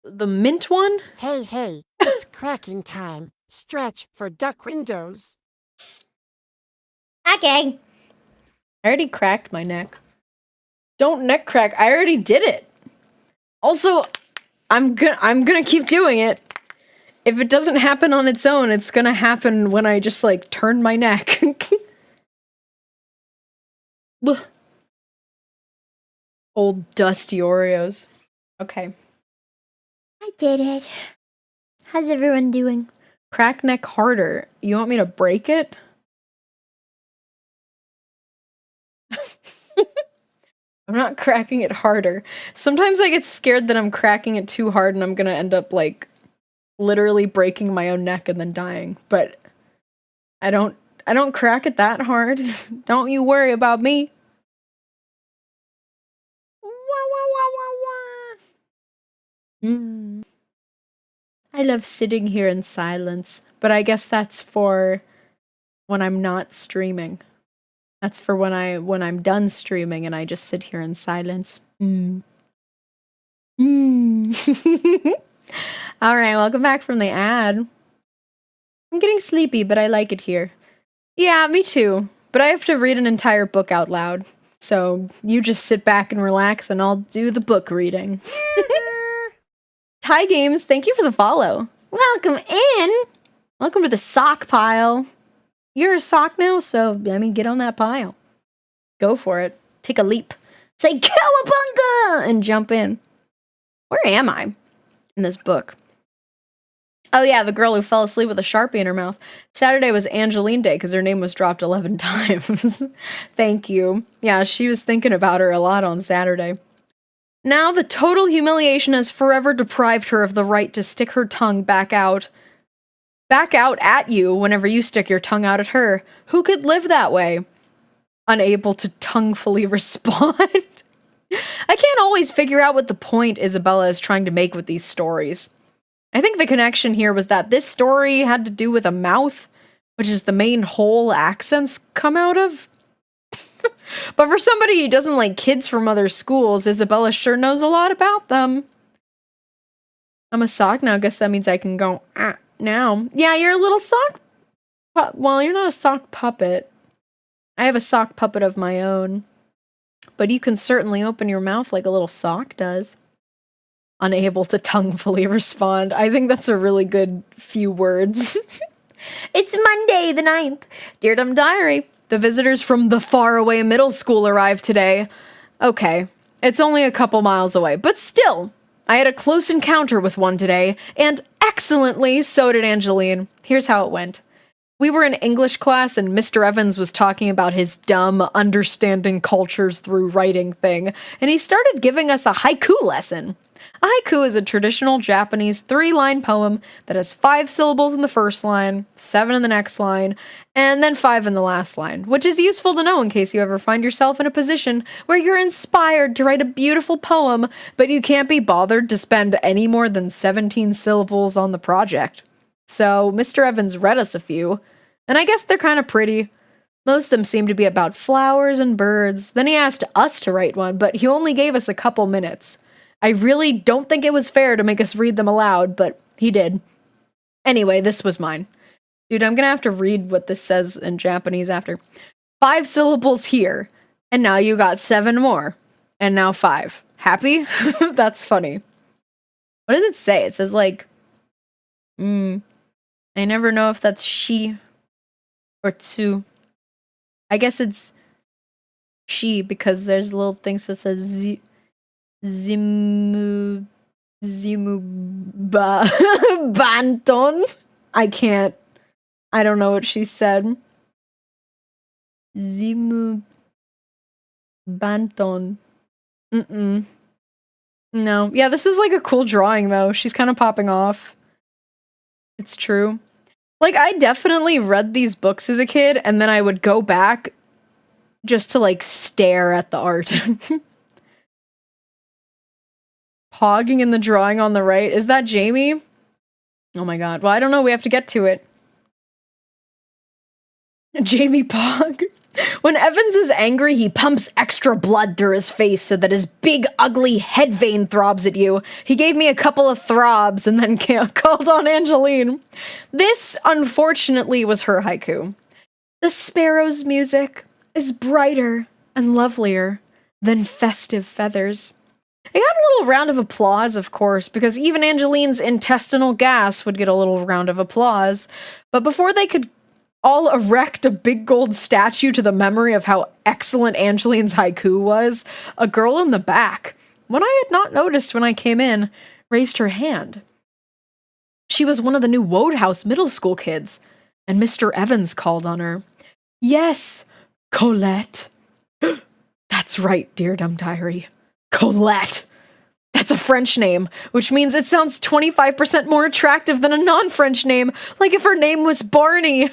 The mint one?
Hey, it's cracking time. Stretch for duck windows.
Okay. I already cracked my neck. Don't neck crack. I already did it. Also, I'm gonna keep doing it. If it doesn't happen on its own, it's gonna happen when I just, like, turn my neck. Old dusty Oreos. Okay. I did it. How's everyone doing? Crack neck harder. You want me to break it? I'm not cracking it harder. Sometimes I get scared that I'm cracking it too hard and I'm gonna end up, like, literally breaking my own neck and then dying. But I don't crack it that hard. Don't you worry about me. Wah, wah, wah, wah, wah. I love sitting here in silence, but I guess that's for when I'm not streaming. That's for when I'm done streaming and I just sit here in silence. All right, welcome back from the ad. I'm getting sleepy, but I like it here. Yeah, me too. But I have to read an entire book out loud. So you just sit back and relax and I'll do the book reading. Ty Games, thank you for the follow. Welcome in. Welcome to the sock pile. You're a sock now, so, I mean, get on that pile. Go for it. Take a leap. Say, Cowabunga! And jump in. Where am I in this book? Oh yeah, the girl who fell asleep with a Sharpie in her mouth. Saturday was Angeline Day because her name was dropped 11 times. Thank you. Yeah, she was thinking about her a lot on Saturday. Now the total humiliation has forever deprived her of the right to stick her tongue back out at you whenever you stick your tongue out at her. Who could live that way? Unable to tonguefully respond. I can't always figure out what the point Isabella is trying to make with these stories. I think the connection here was that this story had to do with a mouth, which is the main hole accents come out of. But for somebody who doesn't like kids from other schools, Isabella sure knows a lot about them. I'm a sock now. Guess that means I can go now. Yeah, you're a little sock. Well, you're not a sock puppet. I have a sock puppet of my own. But you can certainly open your mouth like a little sock does. Unable to tonguefully respond. I think that's a really good few words. It's Monday the 9th. Dear Dumb Diary, the visitors from the faraway middle school arrived today. Okay, it's only a couple miles away, but still, I had a close encounter with one today, and excellently, so did Angeline. Here's how it went. We were in English class and Mr. Evans was talking about his dumb understanding cultures through writing thing, and he started giving us a haiku lesson. A haiku is a traditional Japanese 3-line poem that has 5 syllables in the first line, 7 in the next line, and then 5 in the last line, which is useful to know in case you ever find yourself in a position where you're inspired to write a beautiful poem, but you can't be bothered to spend any more than 17 syllables on the project. So Mr. Evans read us a few, and I guess they're kind of pretty. Most of them seem to be about flowers and birds. Then he asked us to write one, but he only gave us a couple minutes. I really don't think it was fair to make us read them aloud, but he did. Anyway, this was mine. Dude, I'm gonna have to read what this says in Japanese after. 5 syllables here, and now you got 7 more. And now 5. Happy? That's funny. What does it say? It says like, I never know if that's she or tsu. I guess it's she because there's little things that says Zimu Banton. I don't know what she said. Zimu Banton. No. Yeah, this is like a cool drawing though. She's kind of popping off. It's true. Like, I definitely read these books as a kid, and then I would go back just to, like, stare at the art. Pogging in the drawing on the right. Is that Jamie? Oh my god. Well, I don't know. We have to get to it. Jamie Pog. When Evans is angry, he pumps extra blood through his face so that his big, ugly head vein throbs at you. He gave me a couple of throbs and then called on Angeline. This, unfortunately, was her haiku. The sparrow's music is brighter and lovelier than festive feathers. I got a little round of applause, of course, because even Angeline's intestinal gas would get a little round of applause. But before they could all erect a big gold statue to the memory of how excellent Angeline's haiku was, a girl in the back, one I had not noticed when I came in, raised her hand. She was one of the new Wodehouse middle school kids, and Mr. Evans called on her. Yes, Colette. That's right, dear Dumb Diary. Colette. That's a French name, which means it sounds 25% more attractive than a non-French name, like if her name was Barney.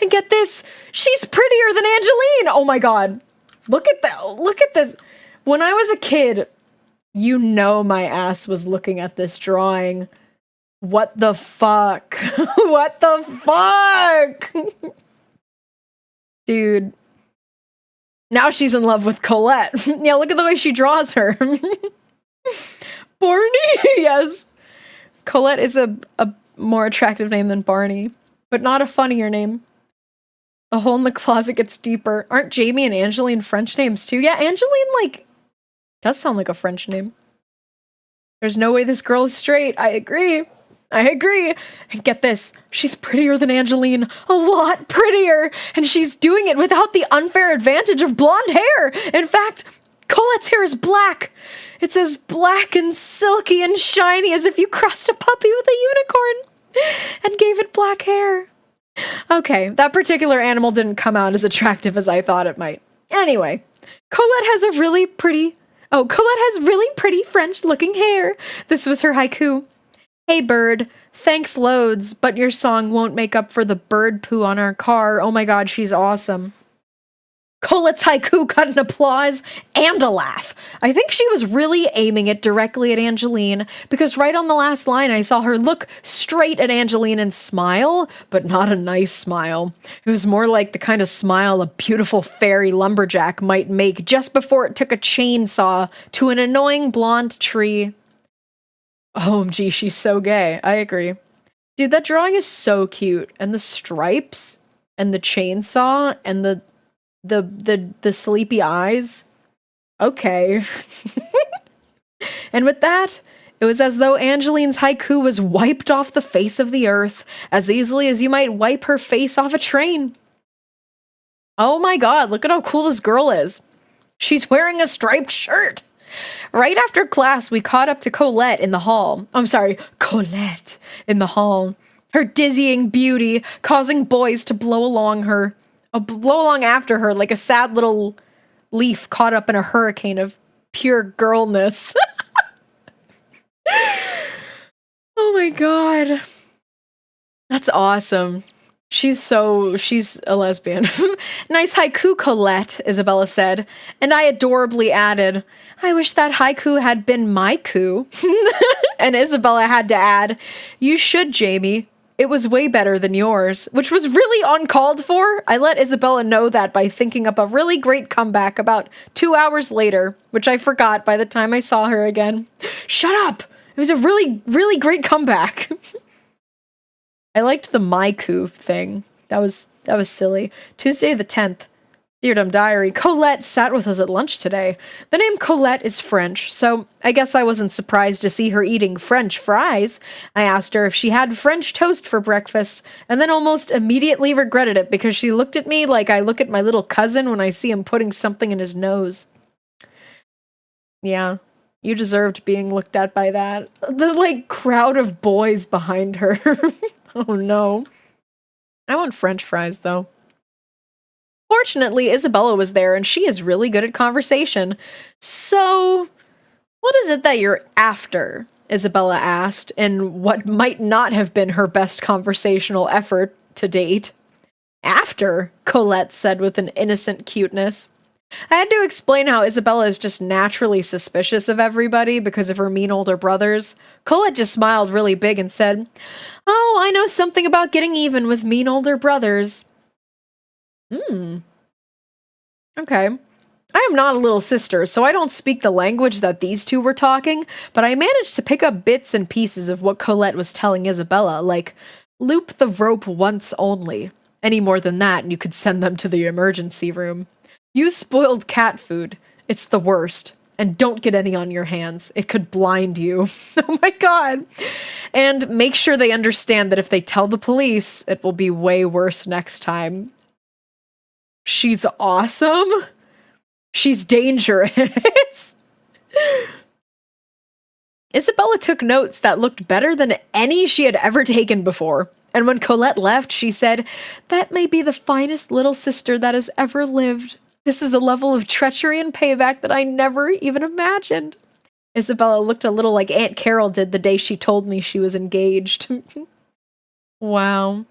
And get this, she's prettier than Angeline. Oh my god. Look at that. Look at this. When I was a kid, you know my ass was looking at this drawing. What the fuck? What the fuck? Dude. Now she's in love with Colette. Yeah, look at the way she draws her. Barney? Yes. Colette is a more attractive name than Barney, but not a funnier name. The hole in the closet gets deeper. Aren't Jamie and Angeline French names too? Yeah, Angeline, like, does sound like a French name. There's no way this girl is straight. I agree. I agree. And get this, she's prettier than Angeline. A lot prettier. And she's doing it without the unfair advantage of blonde hair. In fact, Colette's hair is black. It's as black and silky and shiny as if you crossed a puppy with a unicorn and gave it black hair. Okay, that particular animal didn't come out as attractive as I thought it might. Anyway, Colette has really pretty French-looking hair. This was her haiku. Hey bird, thanks loads, but your song won't make up for the bird poo on our car. Oh my god, she's awesome. Colette's haiku got an applause and a laugh. I think she was really aiming it directly at Angeline, because right on the last line I saw her look straight at Angeline and smile, but not a nice smile. It was more like the kind of smile a beautiful fairy lumberjack might make just before it took a chainsaw to an annoying blonde tree. OMG, she's so gay. I agree. Dude, that drawing is so cute. And the stripes and the chainsaw and the sleepy eyes. Okay. And with that, it was as though Angeline's haiku was wiped off the face of the earth as easily as you might wipe her face off a train. Oh my god, look at how cool this girl is. She's wearing a striped shirt. Right after class, we caught up to Colette in the hall. I'm sorry, Colette in the hall. Her dizzying beauty causing boys to blow along after her like a sad little leaf caught up in a hurricane of pure girlness. Oh my god. That's awesome. She's a lesbian. Nice haiku, Colette, Isabella said, and I adorably added, I wish that haiku had been my coup. And Isabella had to add, you should, Jamie. It was way better than yours, which was really uncalled for. I let Isabella know that by thinking up a really great comeback about 2 hours later, which I forgot by the time I saw her again. Shut up! It was a really, really great comeback. I liked the my coup thing. That was silly. Tuesday the 10th. Dear Dumb Diary, Colette sat with us at lunch today. The name Colette is French, so I guess I wasn't surprised to see her eating French fries. I asked her if she had French toast for breakfast, and then almost immediately regretted it because she looked at me like I look at my little cousin when I see him putting something in his nose. Yeah, you deserved being looked at by that. The, like, crowd of boys behind her. Oh no. I want French fries, though. Fortunately, Isabella was there, and she is really good at conversation. So, what is it that you're after? Isabella asked, in what might not have been her best conversational effort to date. After, Colette said with an innocent cuteness. I had to explain how Isabella is just naturally suspicious of everybody because of her mean older brothers. Colette just smiled really big and said, oh, I know something about getting even with mean older brothers. Okay. I am not a little sister, so I don't speak the language that these two were talking, but I managed to pick up bits and pieces of what Colette was telling Isabella, like, loop the rope once only. Any more than that, and you could send them to the emergency room. Use spoiled cat food. It's the worst. And don't get any on your hands. It could blind you. Oh my god. And make sure they understand that if they tell the police, it will be way worse next time. She's awesome. She's dangerous. Isabella took notes that looked better than any she had ever taken before. And when Colette left, she said, that may be the finest little sister that has ever lived. This is a level of treachery and payback that I never even imagined. Isabella looked a little like Aunt Carol did the day she told me she was engaged. Wow.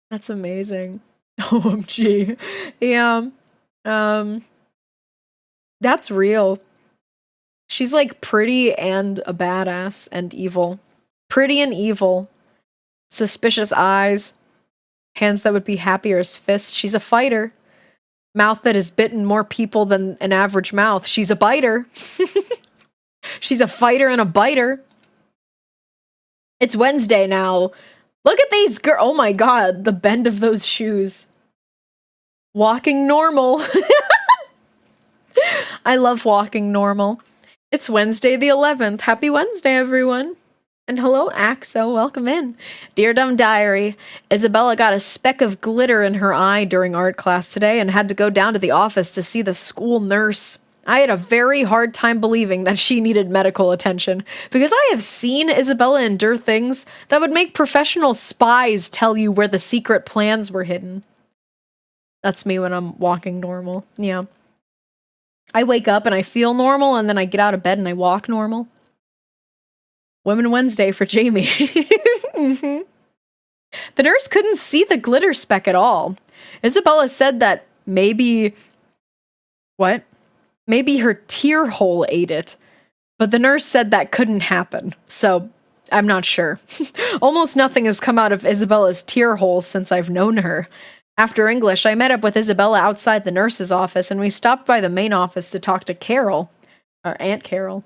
That's amazing. OMG. Yeah. That's real. She's like pretty and a badass and evil. Pretty and evil. Suspicious eyes. Hands that would be happier as fists. She's a fighter. Mouth that has bitten more people than an average mouth. She's a biter. She's a fighter and a biter. It's Wednesday now. Look at these girls. Oh my god, the bend of those shoes. Walking normal. I love walking normal. It's Wednesday the 11th. Happy Wednesday, everyone. And hello, Axo. Welcome in. Dear Dumb Diary, Isabella got a speck of glitter in her eye during art class today and had to go down to the office to see the school nurse. I had a very hard time believing that she needed medical attention, because I have seen Isabella endure things that would make professional spies tell you where the secret plans were hidden. That's me when I'm walking normal. Yeah. I wake up and I feel normal, and then I get out of bed and I walk normal. Women Wednesday for Jamie. Mm-hmm. The nurse couldn't see the glitter speck at all. Isabella said that maybe... What? Maybe her tear hole ate it. But the nurse said that couldn't happen, so I'm not sure. Almost nothing has come out of Isabella's tear holes since I've known her. After English, I met up with Isabella outside the nurse's office, and we stopped by the main office to talk to Carol, or Aunt Carol.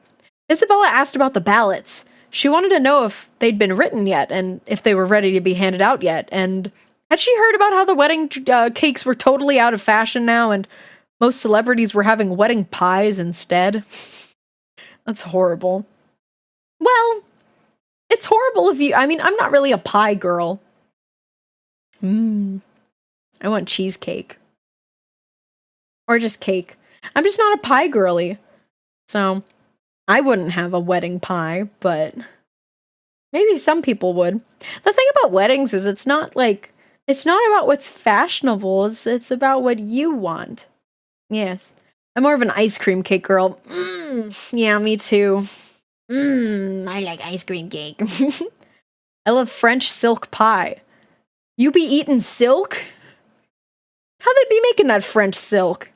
Isabella asked about the ballots. She wanted to know if they'd been written yet, and if they were ready to be handed out yet, and had she heard about how the wedding cakes were totally out of fashion now, and most celebrities were having wedding pies instead? That's horrible. Well, it's horrible if you... I mean, I'm not really a pie girl. I want cheesecake. Or just cake. I'm just not a pie girly. So, I wouldn't have a wedding pie, but maybe some people would. The thing about weddings is it's not about what's fashionable, it's about what you want. Yes. I'm more of an ice cream cake girl. Yeah, me too. I like ice cream cake. I love French silk pie. You be eating silk? How they be making that French silk?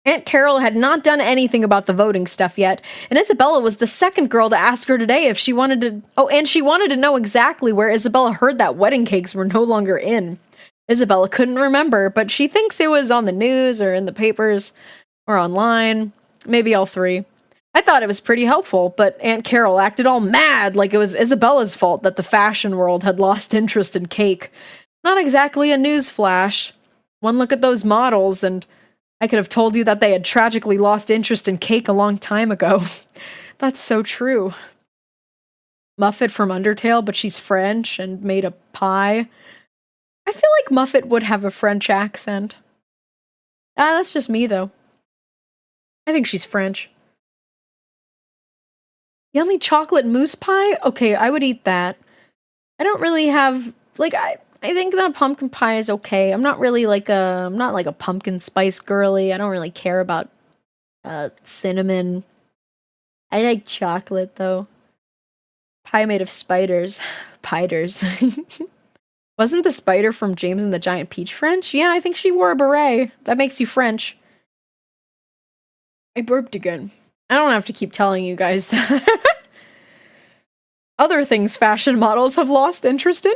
Aunt Carol had not done anything about the voting stuff yet, and Isabella was the second girl to ask her today if she wanted to... Oh, and she wanted to know exactly where Isabella heard that wedding cakes were no longer in. Isabella couldn't remember, but she thinks it was on the news or in the papers or online. Maybe all three. I thought it was pretty helpful, but Aunt Carol acted all mad like it was Isabella's fault that the fashion world had lost interest in cake. Not exactly a news flash. One look at those models and I could have told you that they had tragically lost interest in cake a long time ago. That's so true. Muffet from Undertale, but she's French and made a pie. I feel like Muffet would have a French accent. That's just me, though. I think she's French. Yummy chocolate mousse pie? Okay, I would eat that. I don't really have... I think that pumpkin pie is okay. I'm not really I'm not like a pumpkin spice girly. I don't really care about cinnamon. I like chocolate, though. Pie made of spiders. Piders. Wasn't the spider from James and the Giant Peach French? Yeah, I think she wore a beret. That makes you French. I burped again. I don't have to keep telling you guys that. Other things fashion models have lost interest in.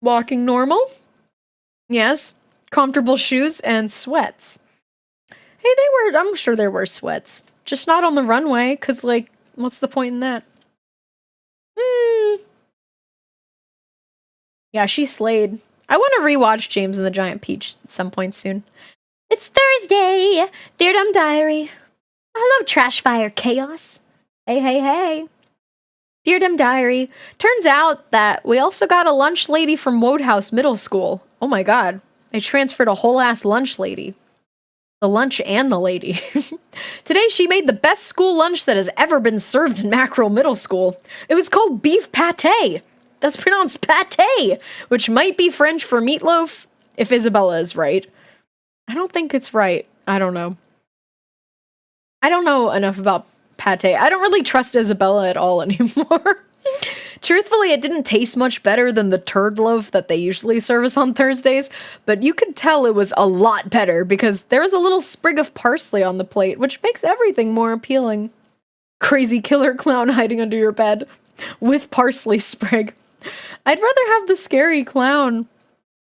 Walking normal. Yes. Comfortable shoes and sweats. Hey, I'm sure there were sweats. Just not on the runway, because, what's the point in that? Yeah, she slayed. I want to rewatch James and the Giant Peach at some point soon. It's Thursday! Dear Dumb Diary. I love Trash Fire Chaos. Hey, hey, hey. Dear Dumb Diary. Turns out that we also got a lunch lady from Wodehouse Middle School. Oh my god. They transferred a whole ass lunch lady. The lunch and the lady. Today she made the best school lunch that has ever been served in Mackerel Middle School. It was called beef pate. That's pronounced pate, which might be French for meatloaf, if Isabella is right. I don't think it's right. I don't know. I don't know enough about pate. I don't really trust Isabella at all anymore. Truthfully, it didn't taste much better than the turd loaf that they usually serve us on Thursdays, but you could tell it was a lot better because there was a little sprig of parsley on the plate, which makes everything more appealing. Crazy killer clown hiding under your bed with parsley sprig. I'd rather have the scary clown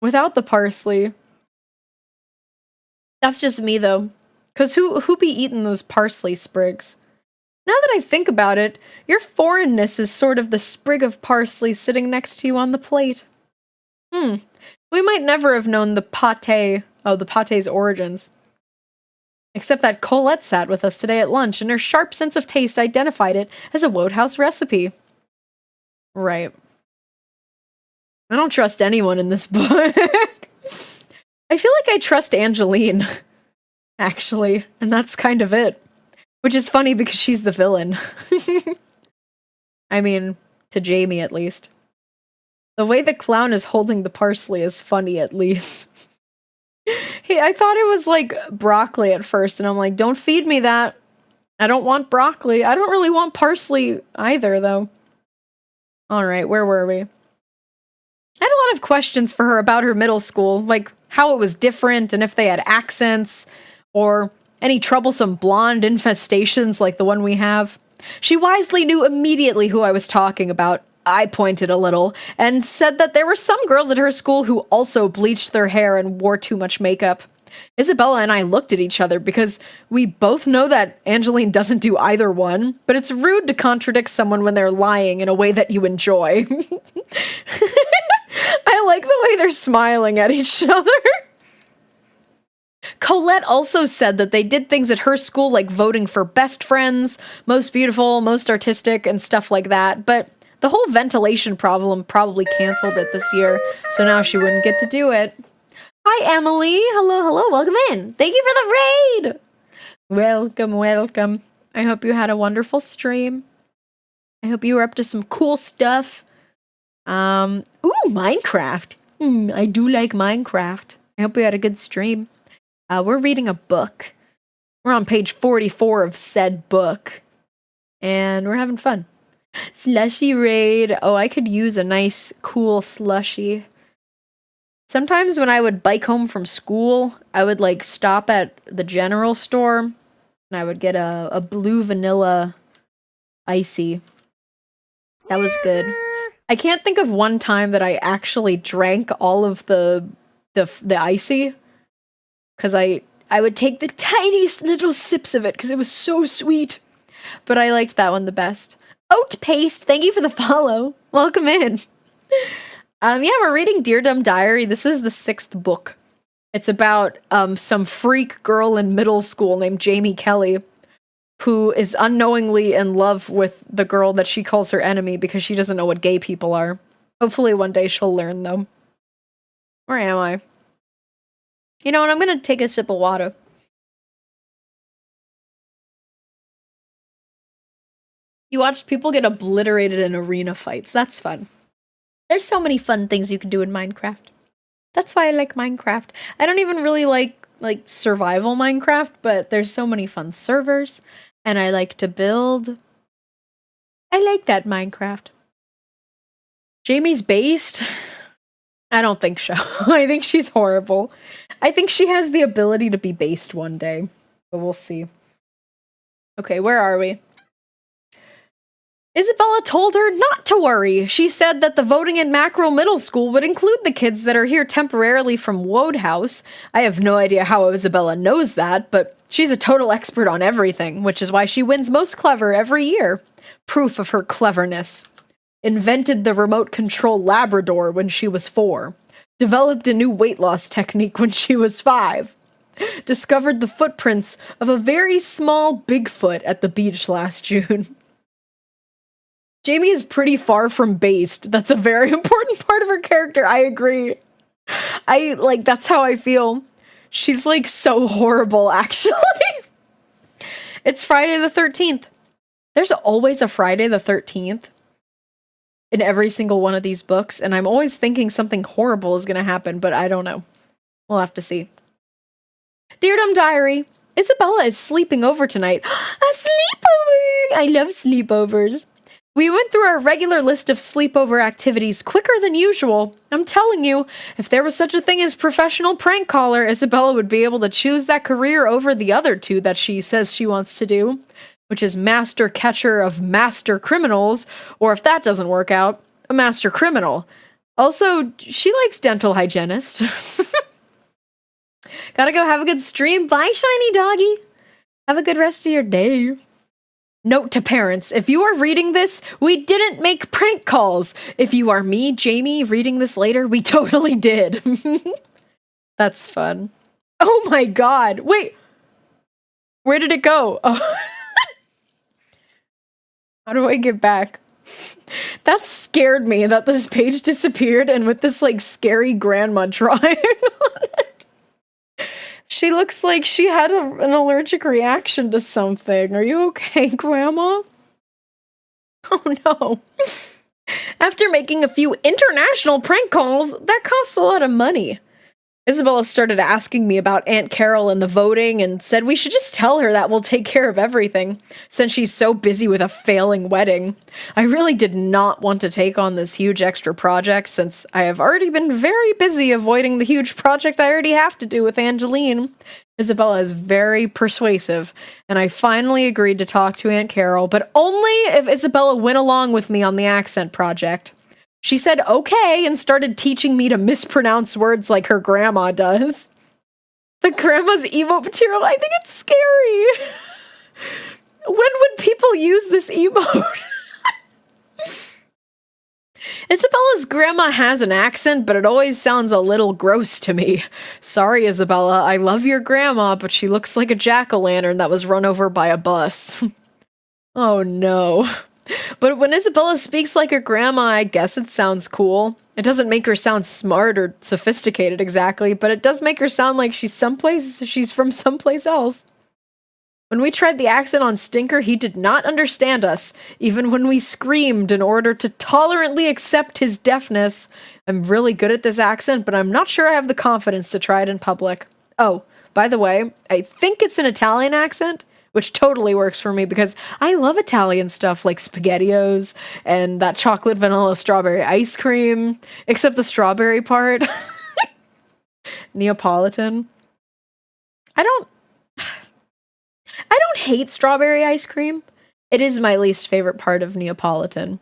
without the parsley. That's just me, though. Because who be eating those parsley sprigs? Now that I think about it, your foreignness is sort of the sprig of parsley sitting next to you on the plate. We might never have known the pate's origins. Except that Colette sat with us today at lunch, and her sharp sense of taste identified it as a Wodehouse recipe. Right. I don't trust anyone in this book. I feel like I trust Angeline, actually, and that's kind of it. Which is funny because she's the villain. I mean, to Jamie at least. The way the clown is holding the parsley is funny at least. Hey, I thought it was like broccoli at first, and I'm like, don't feed me that. I don't want broccoli. I don't really want parsley either, though. Alright, where were we? I had a lot of questions for her about her middle school, like how it was different and if they had accents, or any troublesome blonde infestations like the one we have. She wisely knew immediately who I was talking about. I pointed a little, and said that there were some girls at her school who also bleached their hair and wore too much makeup. Isabella and I looked at each other because we both know that Angeline doesn't do either one, but it's rude to contradict someone when they're lying in a way that you enjoy. I like the way they're smiling at each other. Colette also said that they did things at her school like voting for best friends, most beautiful, most artistic, and stuff like that, but the whole ventilation problem probably canceled it this year, so now she wouldn't get to do it. Hi, Emily. Hello, welcome in. Thank you for the raid. Welcome. I hope you had a wonderful stream. I hope you were up to some cool stuff. Ooh, Minecraft. I do like Minecraft. I hope you had a good stream. We're reading a book. We're on page 44 of said book. And we're having fun. Slushy raid. Oh, I could use a nice, cool slushy. Sometimes when I would bike home from school, I would like stop at the general store and I would get a blue vanilla icy. That was good. I can't think of one time that I actually drank all of the icy, because I would take the tiniest little sips of it because it was so sweet. But I liked that one the best. Oat Paste, thank you for the follow. Welcome in. Yeah, we're reading Dear Dumb Diary. This is the 6th book. It's about some freak girl in middle school named Jamie Kelly, who is unknowingly in love with the girl that she calls her enemy because she doesn't know what gay people are. Hopefully one day she'll learn, though. Where am I? You know what, I'm gonna take a sip of water. You watched people get obliterated in arena fights. That's fun. There's so many fun things you can do in Minecraft. That's why I like Minecraft. I don't even really like survival Minecraft, but there's so many fun servers, and I like to build. I like that Minecraft. Jamie's based? I don't think so. I think she's horrible. I think she has the ability to be based one day, but we'll see. Okay, where are we? Isabella told her not to worry. She said that the voting in Mackerel Middle School would include the kids that are here temporarily from Wodehouse. I have no idea how Isabella knows that, but she's a total expert on everything, which is why she wins Most Clever every year. Proof of her cleverness. Invented the remote control Labrador when she was 4. Developed a new weight loss technique when she was 5. Discovered the footprints of a very small Bigfoot at the beach last June. Jamie is pretty far from based. That's a very important part of her character. I agree. That's how I feel. She's so horrible, actually. It's Friday the 13th. There's always a Friday the 13th in every single one of these books, and I'm always thinking something horrible is gonna happen, but I don't know. We'll have to see. Dear Dumb Diary, Isabella is sleeping over tonight. A sleepover! I love sleepovers. We went through our regular list of sleepover activities quicker than usual. I'm telling you, if there was such a thing as professional prank caller, Isabella would be able to choose that career over the other two that she says she wants to do, which is master catcher of master criminals, or if that doesn't work out, a master criminal. Also, she likes dental hygienist. Gotta go have a good stream. Bye, shiny doggy. Have a good rest of your day. Note to parents, if you are reading this, we didn't make prank calls. If you are me, Jamie, reading this later, we totally did. That's fun. Oh my god. Wait. Where did it go? Oh. How do I get back? That scared me that this page disappeared and with this like scary grandma drawing on it. She looks like she had an allergic reaction to something. Are you okay, Grandma? Oh no. After making a few international prank calls, that costs a lot of money. Isabella started asking me about Aunt Carol and the voting and said we should just tell her that we'll take care of everything, since she's so busy with a failing wedding. I really did not want to take on this huge extra project, since I have already been very busy avoiding the huge project I already have to do with Angeline. Isabella is very persuasive, and I finally agreed to talk to Aunt Carol, but only if Isabella went along with me on the accent project. She said okay and started teaching me to mispronounce words like her grandma does. The grandma's emote material, I think it's scary. When would people use this emote? Isabella's grandma has an accent, but it always sounds a little gross to me. Sorry, Isabella, I love your grandma, but she looks like a jack-o'-lantern that was run over by a bus. Oh no. But when Isabella speaks like her grandma, I guess it sounds cool. It doesn't make her sound smart or sophisticated exactly, but it does make her sound like she's from someplace else. When we tried the accent on Stinker, he did not understand us, even when we screamed in order to tolerantly accept his deafness. I'm really good at this accent, but I'm not sure I have the confidence to try it in public. Oh, by the way, I think it's an Italian accent, which totally works for me because I love Italian stuff like SpaghettiOs and that chocolate vanilla strawberry ice cream, except the strawberry part. Neapolitan. I don't hate strawberry ice cream. It is my least favorite part of Neapolitan.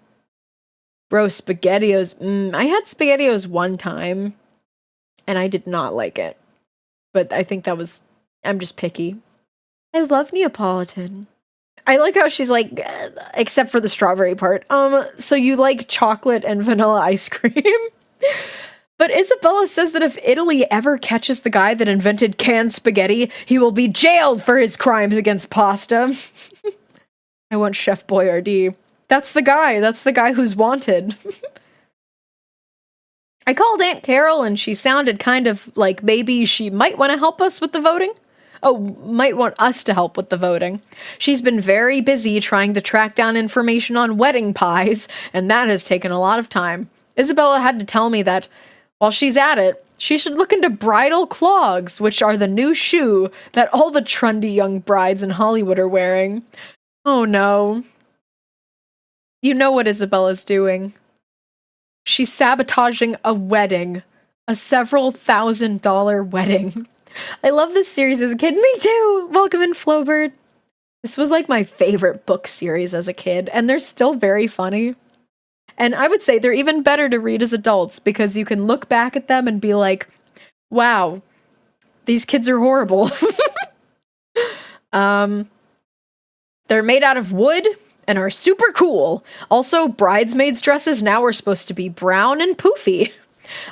Bro, SpaghettiOs. I had SpaghettiOs one time and I did not like it. But I think I'm just picky. I love Neapolitan. I like how she's like, except for the strawberry part. So you like chocolate and vanilla ice cream? But Isabella says that if Italy ever catches the guy that invented canned spaghetti, he will be jailed for his crimes against pasta. I want Chef Boyardee. That's the guy who's wanted. I called Aunt Carol and she sounded kind of like maybe she might want to help us with the voting. Oh, might want us to help with the voting. She's been very busy trying to track down information on wedding pies, and that has taken a lot of time. Isabella had to tell me that while she's at it, she should look into bridal clogs, which are the new shoe that all the trendy young brides in Hollywood are wearing. Oh no. You know what Isabella's doing. She's sabotaging a wedding. A several $1,000 wedding. I love this series as a kid. Me too! Welcome in, Flowbird. This was like my favorite book series as a kid, and they're still very funny. And I would say they're even better to read as adults because you can look back at them and be like, wow, these kids are horrible. They're made out of wood and are super cool. Also, bridesmaids' dresses now are supposed to be brown and poofy.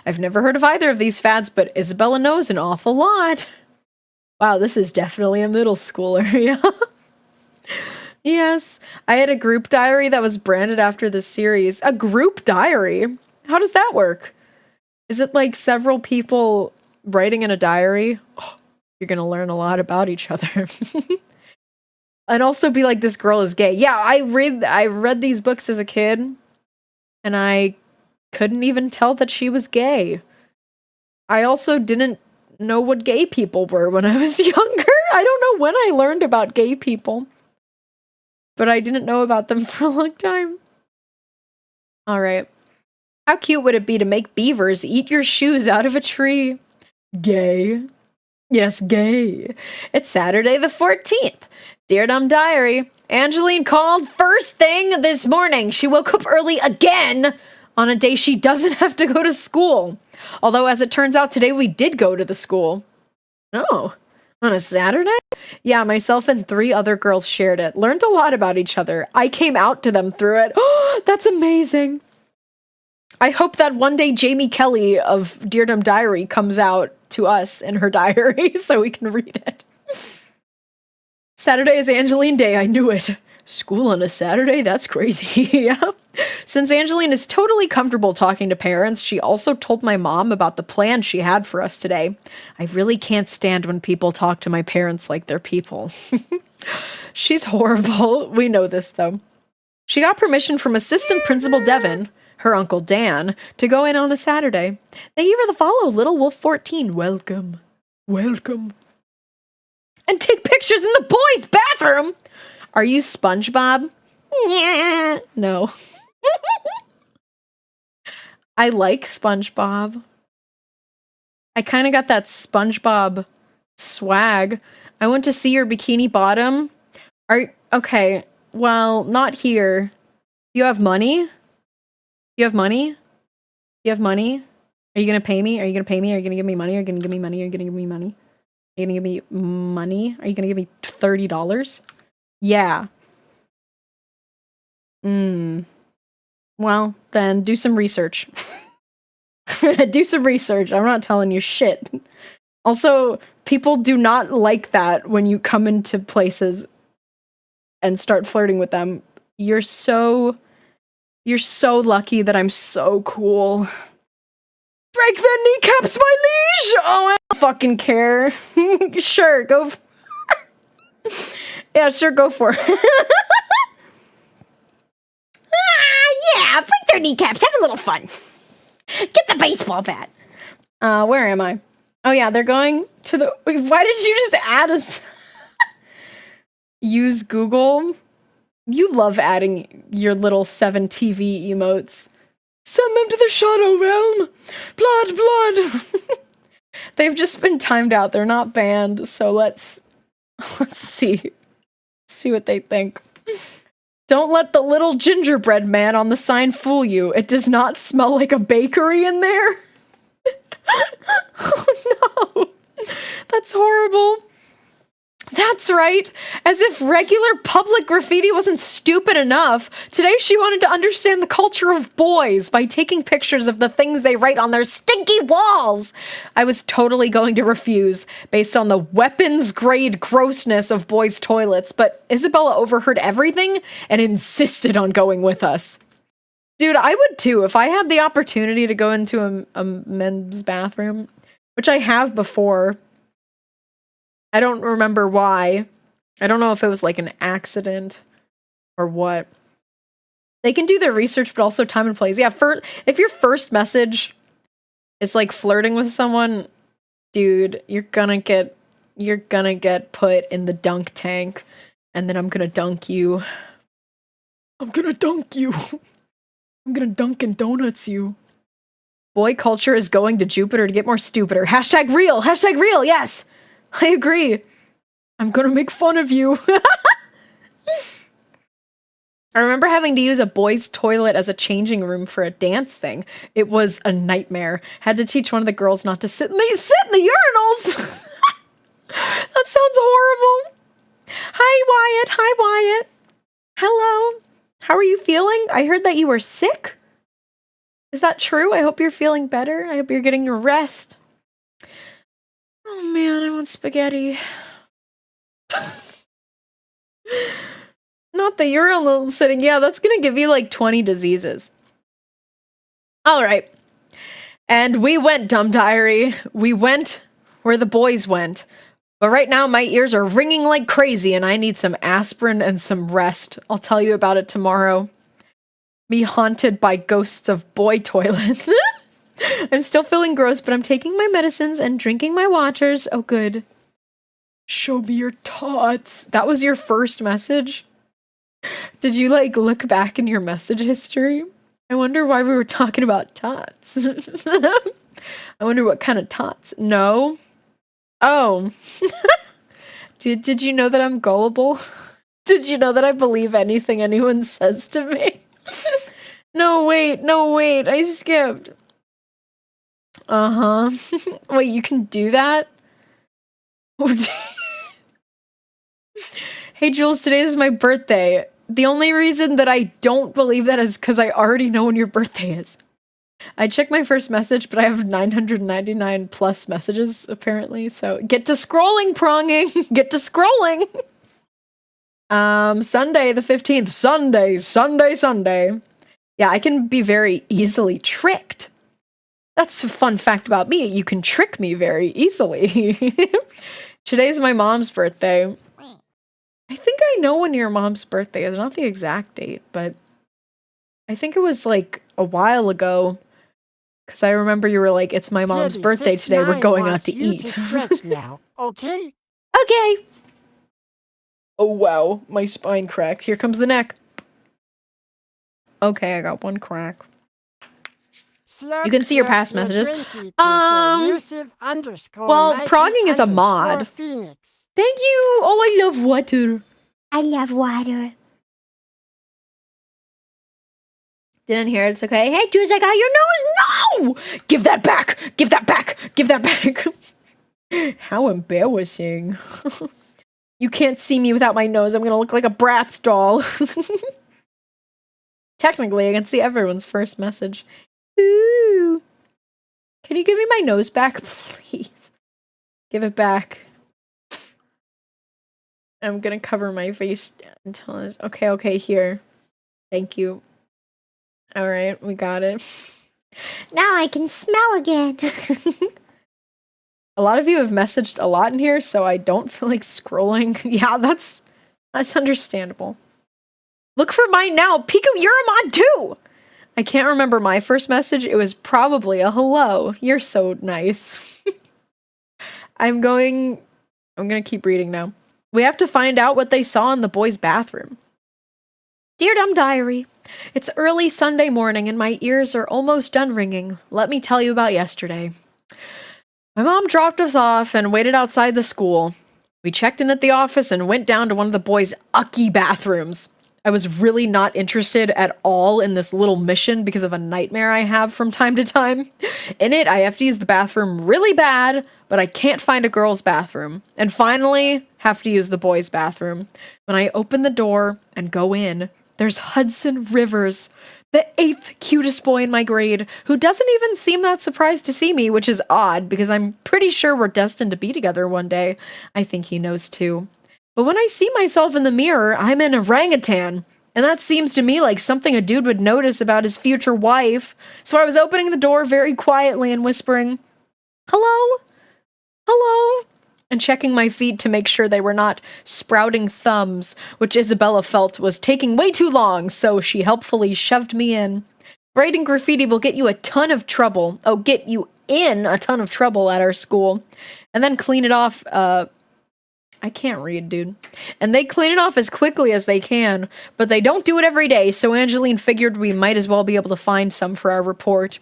I've never heard of either of these fads, but Isabella knows an awful lot. Wow, this is definitely a middle schooler, yeah. Yes, I had a group diary that was branded after this series. A group diary? How does that work? Is it like several people writing in a diary? Oh, you're gonna learn a lot about each other. And also be like, this girl is gay. Yeah, I read these books as a kid, and I couldn't even tell that she was gay. I also didn't know what gay people were when I was younger. I don't know when I learned about gay people. But I didn't know about them for a long time. All right. How cute would it be to make beavers eat your shoes out of a tree? Gay. Yes, gay. It's Saturday the 14th. Dear Dumb Diary, Angeline called first thing this morning. She woke up early again on a day she doesn't have to go to school. Although, as it turns out, today we did go to the school. Oh, on a Saturday? Yeah, myself and 3 other girls shared it. Learned a lot about each other. I came out to them through it. Oh, that's amazing. I hope that one day Jamie Kelly of Dear Dumb Diary comes out to us in her diary so we can read it. Saturday is Angeline Day. I knew it. School on a Saturday? That's crazy. Yeah. Since Angeline is totally comfortable talking to parents, she also told my mom about the plan she had for us today. I really can't stand when people talk to my parents like they're people. She's horrible. We know this, though. She got permission from Assistant Principal Devin, her Uncle Dan, to go in on a Saturday. Thank you for the follow, Little Wolf 14. Welcome. Welcome. And take pictures in the boys' bathroom! Are you SpongeBob? Yeah. No. I like SpongeBob. I kind of got that SpongeBob swag. I went to see your Bikini Bottom. Okay, well, not here. You have money? You have money? You have money? Are you gonna pay me? Are you gonna pay me? Are you gonna give me money? Are you gonna give me money? Are you gonna give me money? Are you gonna give me money? Are you gonna give me $30? Yeah. Well, then do some research. Do some research. I'm not telling you shit. Also, people do not like that when you come into places and start flirting with them. You're so lucky that I'm so cool. Break their kneecaps, my liege! Oh, I don't fucking care. Sure, go yeah, sure, go for it. Yeah, break their kneecaps, have a little fun. Get the baseball bat. Where am I? Oh yeah, they're going to the... Wait, why did you just add us? Use Google? You love adding your little 7 TV emotes. Send them to the Shadow Realm! Blood, blood! They've just been timed out. They're not banned, so let's see. See what they think. Don't let the little gingerbread man on the sign fool you. It does not smell like a bakery in there. Oh no. That's horrible. That's right. As if regular public graffiti wasn't stupid enough, today she wanted to understand the culture of boys by taking pictures of the things they write on their stinky walls. I was totally going to refuse, based on the weapons-grade grossness of boys' toilets, but Isabella overheard everything and insisted on going with us. Dude, I would too. If I had the opportunity to go into a men's bathroom, which I have before. I don't remember why. I don't know if it was like an accident or what. They can do their research, but also time and place. Yeah, if your first message is like flirting with someone, dude, you're gonna get put in the dunk tank, and then I'm gonna dunk you. I'm gonna dunk you. I'm gonna Dunkin' Donuts you. Boy culture is going to Jupiter to get more stupider. Hashtag real. Hashtag real. Yes. I agree. I'm gonna make fun of you. I remember having to use a boys' toilet as a changing room for a dance thing. It was a nightmare. Had to teach one of the girls not to sit in the urinals. That sounds horrible. Hi, Wyatt. Hi, Wyatt. Hello. How are you feeling? I heard that you were sick. Is that true? I hope you're feeling better. I hope you're getting your rest. Oh man, I want spaghetti. Not the urinal sitting. Yeah, that's gonna give you like 20 diseases. Alright. And we went, Dumb Diary. We went where the boys went. But right now my ears are ringing like crazy and I need some aspirin and some rest. I'll tell you about it tomorrow. Me haunted by ghosts of boy toilets. I'm still feeling gross, but I'm taking my medicines and drinking my waters. Oh, good. Show me your tots. That was your first message? Did you, like, look back in your message history? I wonder why we were talking about tots. I wonder what kind of tots. No. Oh. Did you know that I'm gullible? Did you know that I believe anything anyone says to me? No, wait, I skipped. Uh-huh. Wait, you can do that? Hey, Jules, today is my birthday. The only reason that I don't believe that is because I already know when your birthday is. I checked my first message, but I have 999 plus messages, apparently, so get to scrolling, pronging! Get to scrolling! Sunday the 15th. Sunday. Yeah, I can be very easily tricked. That's a fun fact about me. You can trick me very easily. Today's my mom's birthday. I think I know when your mom's birthday is. Not the exact date, but I think it was like a while ago. Because I remember you were like, it's my mom's birthday today. We're going out to eat.
To stretch now, okay?
Okay. Oh, wow. My spine cracked. Here comes the neck. Okay, I got one crack.
Slurp,
You can see your
slurp,
past
your
messages.
drinky poo elusive underscore
Well,
Mikey
progging is a
underscore
mod.
Phoenix.
Thank you. Oh, I love water.
I love water.
Didn't hear it. It's okay. Hey, Juice, I got your nose. No! Give that back. Give that back. Give that back. How embarrassing. You can't see me without my nose. I'm going to look like a Bratz doll. Technically, I can see everyone's first message. Ooh. Can you give me my nose back, please? Give it back. I'm gonna cover my face until it's... Okay, here. Thank you. Alright, we got it.
Now I can smell again.
A lot of you have messaged a lot in here, so I don't feel like scrolling. Yeah, that's understandable. Look for mine now. Pico, you're a mod too! I can't remember my first message. It was probably a hello. You're so nice. I'm gonna keep reading now. We have to find out what they saw in the boys' bathroom. Dear Dumb Diary, it's early Sunday morning and my ears are almost done ringing. Let me tell you about yesterday. My mom dropped us off and waited outside the school. We checked in at the office and went down to one of the boys' ucky bathrooms. I was really not interested at all in this little mission because of a nightmare I have from time to time. In it, I have to use the bathroom really bad, but I can't find a girl's bathroom. And finally, have to use the boys' bathroom. When I open the door and go in, there's Hudson Rivers, the 8th cutest boy in my grade, who doesn't even seem that surprised to see me, which is odd because I'm pretty sure we're destined to be together one day. I think he knows too. But when I see myself in the mirror, I'm an orangutan. And that seems to me like something a dude would notice about his future wife. So I was opening the door very quietly and whispering, "Hello? Hello?" and checking my feet to make sure they were not sprouting thumbs, which Isabella felt was taking way too long, so she helpfully shoved me in. Writing graffiti will get you a ton of trouble. Oh, get you in a ton of trouble at our school. And then clean it off, I can't read, dude. And they clean it off as quickly as they can, but they don't do it every day, so Angeline figured we might as well be able to find some for our report.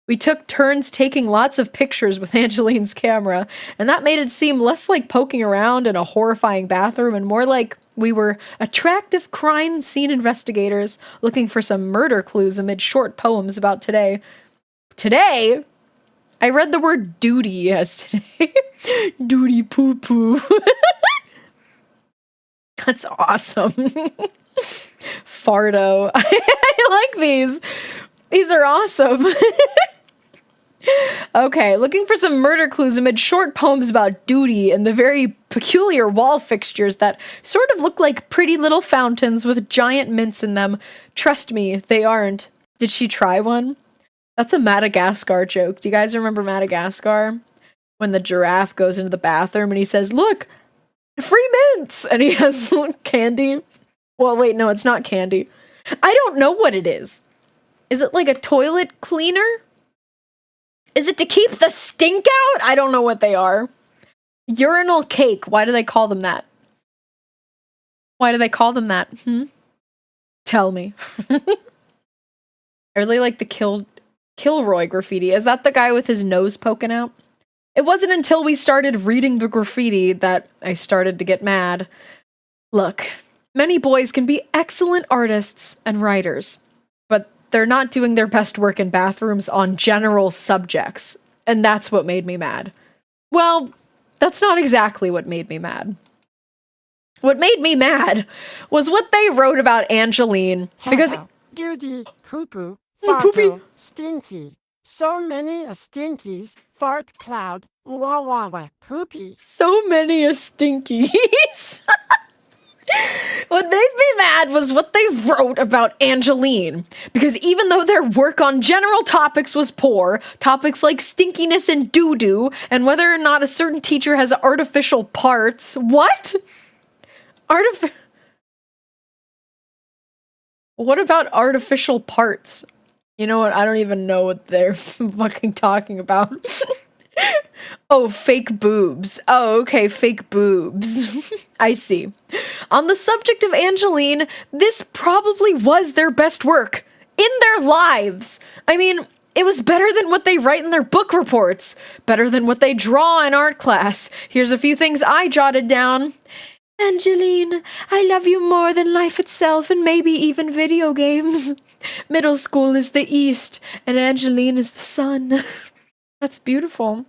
We took turns taking lots of pictures with Angeline's camera, and that made it seem less like poking around in a horrifying bathroom and more like we were attractive crime scene investigators looking for some murder clues amid short poems about today. Today? I read the word duty yesterday. Duty poo poo. That's awesome. Fardo. I like these. These are awesome. Okay, looking for some murder clues amid short poems about duty and the very peculiar wall fixtures that sort of look like pretty little fountains with giant mints in them. Trust me, they aren't. Did she try one? That's a Madagascar joke. Do you guys remember Madagascar? When the giraffe goes into the bathroom and he says, "Look, free mints!" And he has candy. Well, wait, no, it's not candy. I don't know what it is. Is it like a toilet cleaner? Is it to keep the stink out? I don't know what they are. Urinal cake. Why do they call them that? Why do they call them that? Tell me. I really like the Kilroy graffiti. Is that the guy with his nose poking out? It wasn't until we started reading the graffiti that I started to get mad. Look, many boys can be excellent artists and writers, but they're not doing their best work in bathrooms on general subjects, and that's what made me mad. Well, that's not exactly what made me mad. What made me mad was what they wrote about Angeline, because
Duty, poo-poo,
Poopy.
farto, stinky. So many a stinkies, fart cloud, wah wah wah, poopy.
so many a stinkies. What made me mad was what they wrote about Angeline. Because even though their work on general topics was poor, topics like stinkiness and doo-doo, and whether or not a certain teacher has artificial parts. What? What about artificial parts? You know what? I don't even know what they're fucking talking about. Oh, fake boobs. Oh, okay, fake boobs. I see. On the subject of Angeline, this probably was their best work in their lives. I mean, it was better than what they write in their book reports, better than what they draw in art class. Here's a few things I jotted down. Angeline, I love you more than life itself and maybe even video games. Middle school is the east, and Angeline is the sun. That's beautiful.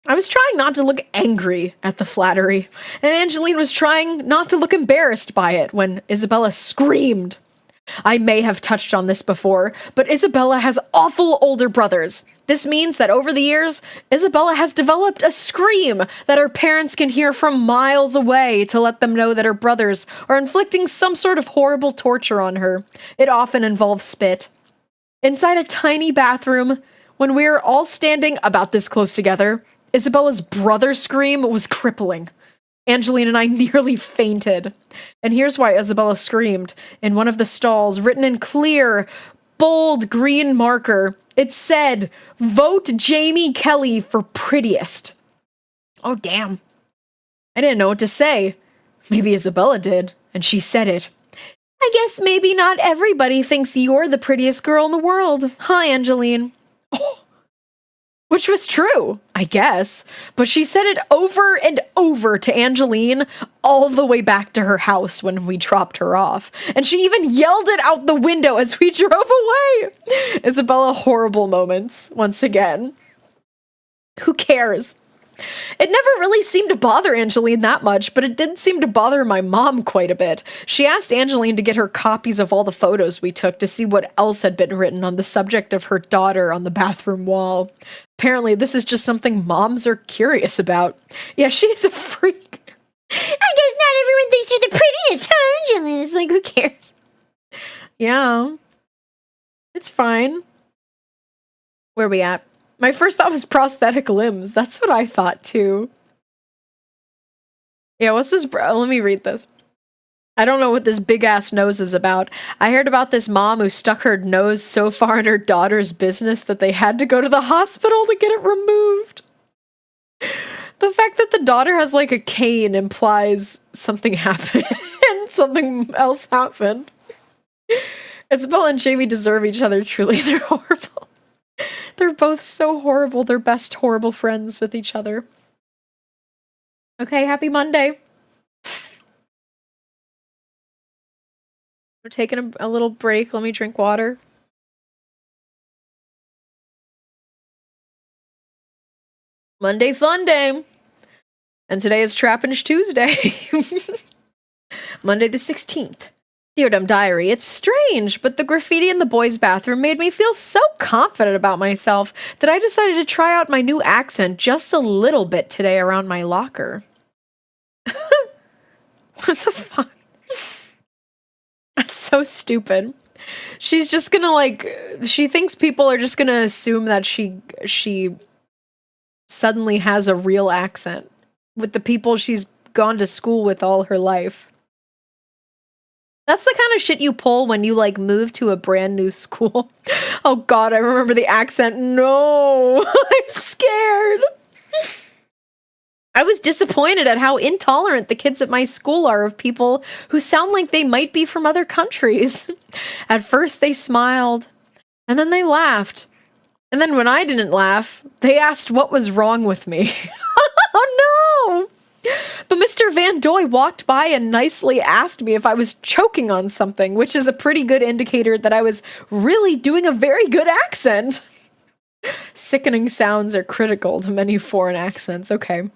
I was trying not to look angry at the flattery, and Angeline was trying not to look embarrassed by it when Isabella screamed. I may have touched on this before, but Isabella has awful older brothers. This means that over the years, Isabella has developed a scream that her parents can hear from miles away to let them know that her brothers are inflicting some sort of horrible torture on her. It often involves spit. Inside a tiny bathroom, when we were all standing about this close together, Isabella's brother's scream was crippling. Angeline and I nearly fainted. And here's why Isabella screamed. In one of the stalls, written in clear, bold green marker, it said, "Vote Jamie Kelly for prettiest." Oh, damn. I didn't know what to say. Maybe Isabella did, and she said it. I guess maybe not everybody thinks you're the prettiest girl in the world. Hi, Angeline. Oh. Which was true, I guess, but she said it over and over to Angeline all the way back to her house when we dropped her off, and she even yelled it out the window as we drove away. Isabella, horrible moments, once again. Who cares? It never really seemed to bother Angeline that much, but it did seem to bother my mom quite a bit. She asked Angeline to get her copies of all the photos we took to see what else had been written on the subject of her daughter on the bathroom wall. Apparently, this is just something moms are curious about. Yeah, she is a freak.
I guess not everyone thinks you're the prettiest, huh, Angeline? It's like, who cares?
Yeah. It's fine. Where are we at? My first thought was prosthetic limbs. That's what I thought, too. Yeah, what's this? Let me read this. I don't know what this big-ass nose is about. I heard about this mom who stuck her nose so far in her daughter's business that they had to go to the hospital to get it removed. The fact that the daughter has, like, a cane implies something happened and something else happened. Isabel and Jamie deserve each other, truly. They're horrible. They're both so horrible. They're best horrible friends with each other. Okay, happy Monday. We're taking a little break. Let me drink water. Monday fun day. And today is Trapinch Tuesday. Monday the 16th. Dear Dumb Diary, it's strange, but the graffiti in the boys' bathroom made me feel so confident about myself that I decided to try out my new accent just a little bit today around my locker. What the fuck? That's so stupid. She's just gonna, like, she thinks people are just gonna assume that she suddenly has a real accent with the people she's gone to school with all her life. That's the kind of shit you pull when you, like, move to a brand new school. Oh god, I remember the accent. No, I'm scared. I was disappointed at how intolerant the kids at my school are of people who sound like they might be from other countries. At first they smiled, And then they laughed. And then when I didn't laugh, they asked what was wrong with me. Oh no! But Mr. Van Doy walked by and nicely asked me if I was choking on something, which is a pretty good indicator that I was really doing a very good accent. Sickening sounds are critical to many foreign accents. Okay.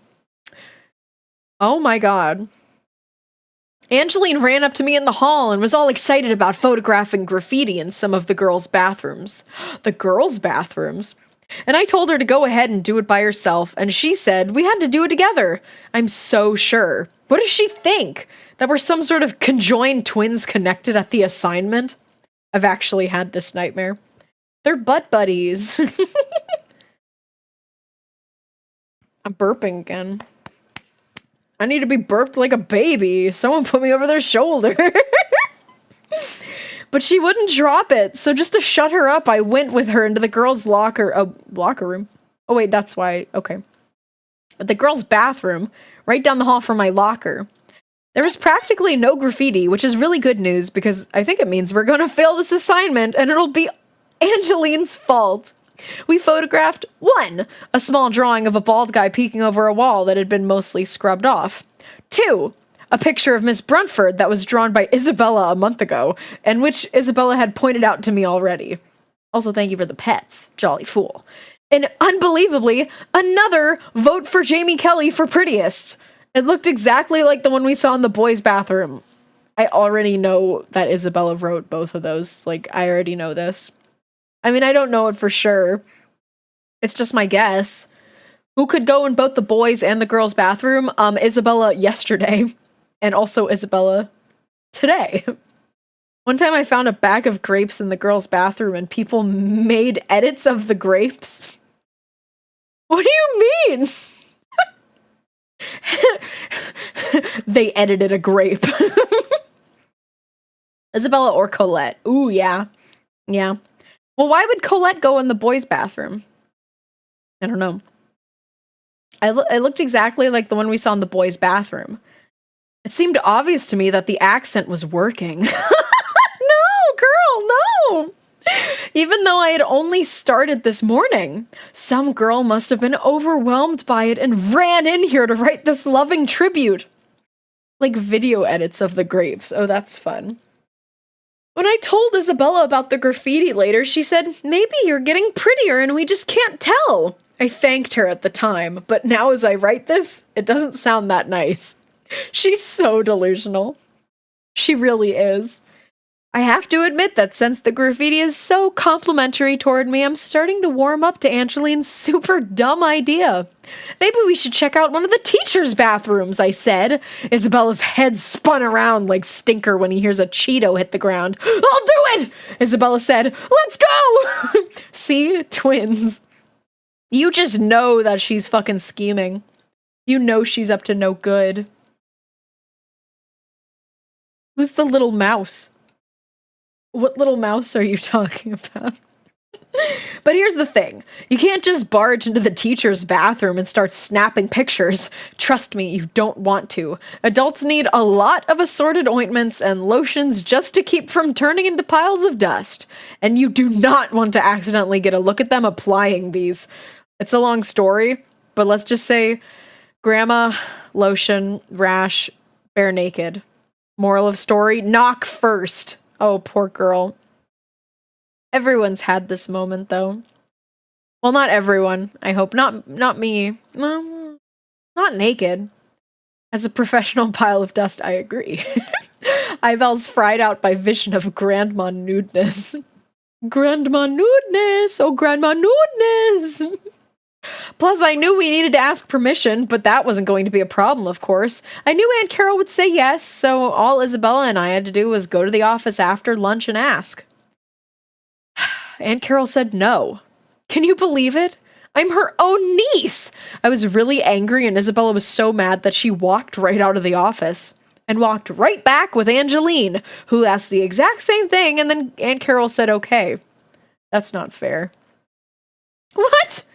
Oh my god. Angeline ran up to me in the hall and was all excited about photographing graffiti in some of the girls' bathrooms. The girls' bathrooms? And I told her to go ahead and do it by herself, and she said we had to do it together. I'm so sure. What does she think? That we're some sort of conjoined twins connected at the assignment? I've actually had this nightmare. They're butt buddies. I'm burping again. I need to be burped like a baby. Someone put me over their shoulder. But she wouldn't drop it, so just to shut her up, I went with her into the girls' locker room. Oh wait, that's why, okay. The girls' bathroom, right down the hall from my locker. There was practically no graffiti, which is really good news because I think it means we're gonna fail this assignment and it'll be Angeline's fault. We photographed 1, a small drawing of a bald guy peeking over a wall that had been mostly scrubbed off. 2, a picture of Miss Bruntford that was drawn by Isabella a month ago, and which Isabella had pointed out to me already. Also, thank you for the pets, jolly fool. And unbelievably, another vote for Jamie Kelly for prettiest. It looked exactly like the one we saw in the boys' bathroom. I already know that Isabella wrote both of those. Like, I already know this. I mean, I don't know it for sure. It's just my guess. Who could go in both the boys' and the girls' bathroom? Isabella yesterday. And also Isabella today. One time I found a bag of grapes in the girls' bathroom and people made edits of the grapes. What do you mean? They edited a grape. Isabella or Colette. Ooh, yeah. Yeah. Well, why would Colette go in the boys' bathroom? I don't know. It looked exactly like the one we saw in the boys' bathroom. It seemed obvious to me that the accent was working. No, girl, no! Even though I had only started this morning, some girl must have been overwhelmed by it and ran in here to write this loving tribute. Like video edits of the grapes. Oh, that's fun. When I told Isabella about the graffiti later, she said, maybe you're getting prettier and we just can't tell. I thanked her at the time, but now as I write this, it doesn't sound that nice. She's so delusional. She really is. I have to admit that since the graffiti is so complimentary toward me, I'm starting to warm up to Angeline's super dumb idea. Maybe we should check out one of the teachers' bathrooms, I said. Isabella's head spun around like Stinker when he hears a Cheeto hit the ground. I'll do it! Isabella said, let's go! See? Twins. You just know that she's fucking scheming. You know she's up to no good. Who's the little mouse? What little mouse are you talking about? But here's the thing. You can't just barge into the teacher's bathroom and start snapping pictures. Trust me, you don't want to. Adults need a lot of assorted ointments and lotions just to keep from turning into piles of dust. And you do not want to accidentally get a look at them applying these. It's a long story, but let's just say grandma, lotion, rash, bare naked. Moral of story, knock first. Oh, poor girl. Everyone's had this moment, though. Well, not everyone, I hope. Not me. Well, not naked. As a professional pile of dust, I agree. Eyeballs fried out by vision of grandma nudeness. Grandma nudeness! Oh, grandma nudeness! Plus, I knew we needed to ask permission, but that wasn't going to be a problem, of course. I knew Aunt Carol would say yes, so all Isabella and I had to do was go to the office after lunch and ask. Aunt Carol said no. Can you believe it? I'm her own niece! I was really angry, and Isabella was so mad that she walked right out of the office. And walked right back with Angeline, who asked the exact same thing, and then Aunt Carol said okay. That's not fair. What?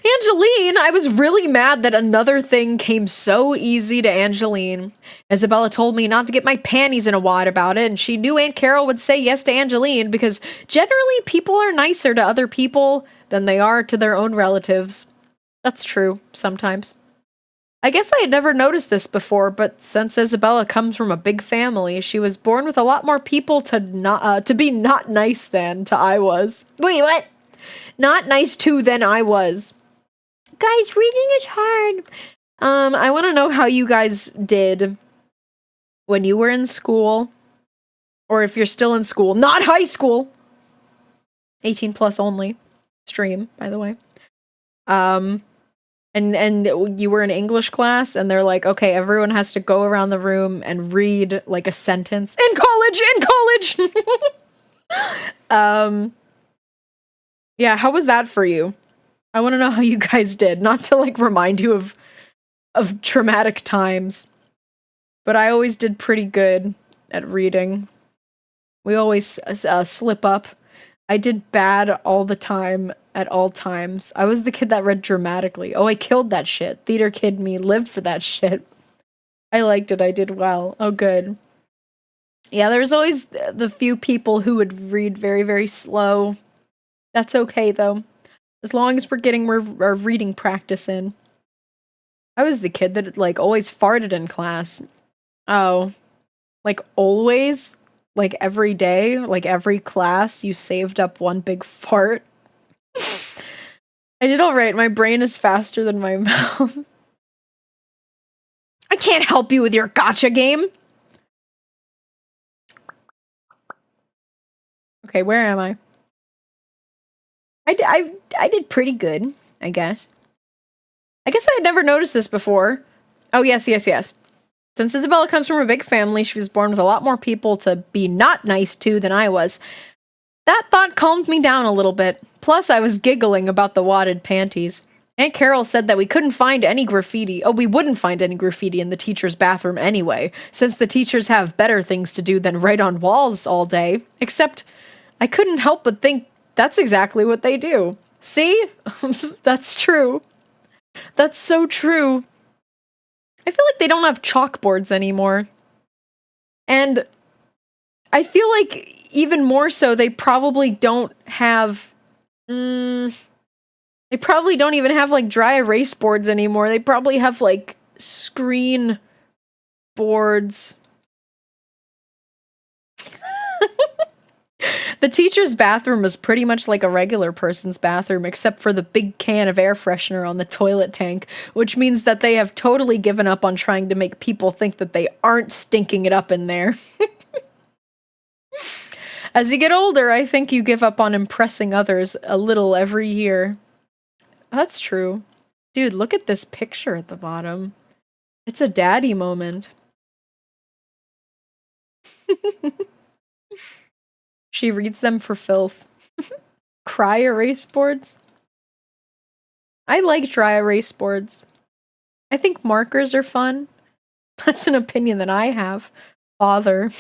Angeline, I was really mad that another thing came so easy to Angeline. Isabella told me not to get my panties in a wad about it, and she knew Aunt Carol would say yes to Angeline because generally people are nicer to other people than they are to their own relatives. That's true, sometimes. I guess I had never noticed this before, but since Isabella comes from a big family, she was born with a lot more people to be not nice than to I was. Wait, what? Not nice to than I was. Guys, reading is hard. I want to know how you guys did when you were in school, or if you're still in school, not high school. 18 plus only stream, by the way. And you were in English class, and they're like, okay, everyone has to go around the room and read like a sentence in college. Yeah, how was that for you? I want to know how you guys did, not to like remind you of traumatic times, but I always did pretty good at reading. We always slip up. I did bad all the time at all times. I was the kid that read dramatically. Oh, I killed that shit. Theater kid me lived for that shit. I liked it. I did well. Oh, good. Yeah, there's always the few people who would read very, very slow. That's okay, though. As long as we're getting our reading practice in. I was the kid that, like, always farted in class. Oh. Like, always? Like, every day? Like, every class, you saved up one big fart? I did alright. My brain is faster than my mouth. I can't help you with your gotcha game! Okay, where am I? I did pretty good, I guess. I guess I had never noticed this before. Oh, yes. Since Isabella comes from a big family, she was born with a lot more people to be not nice to than I was. That thought calmed me down a little bit. Plus, I was giggling about the wadded panties. Aunt Carol said that we couldn't find any graffiti. Oh, we wouldn't find any graffiti in the teacher's bathroom anyway, since the teachers have better things to do than write on walls all day. Except, I couldn't help but think that's exactly what they do. See? That's true. That's so true. I feel like they don't have chalkboards anymore. And I feel like even more so, they probably don't have... they probably don't even have, like, dry erase boards anymore. They probably have, like, screen boards. The teacher's bathroom was pretty much like a regular person's bathroom, except for the big can of air freshener on the toilet tank, which means that they have totally given up on trying to make people think that they aren't stinking it up in there. As you get older, I think you give up on impressing others a little every year. That's true. Dude, look at this picture at the bottom. It's a daddy moment. She reads them for filth. Cry erase boards? I like dry erase boards. I think markers are fun. That's an opinion that I have. Father.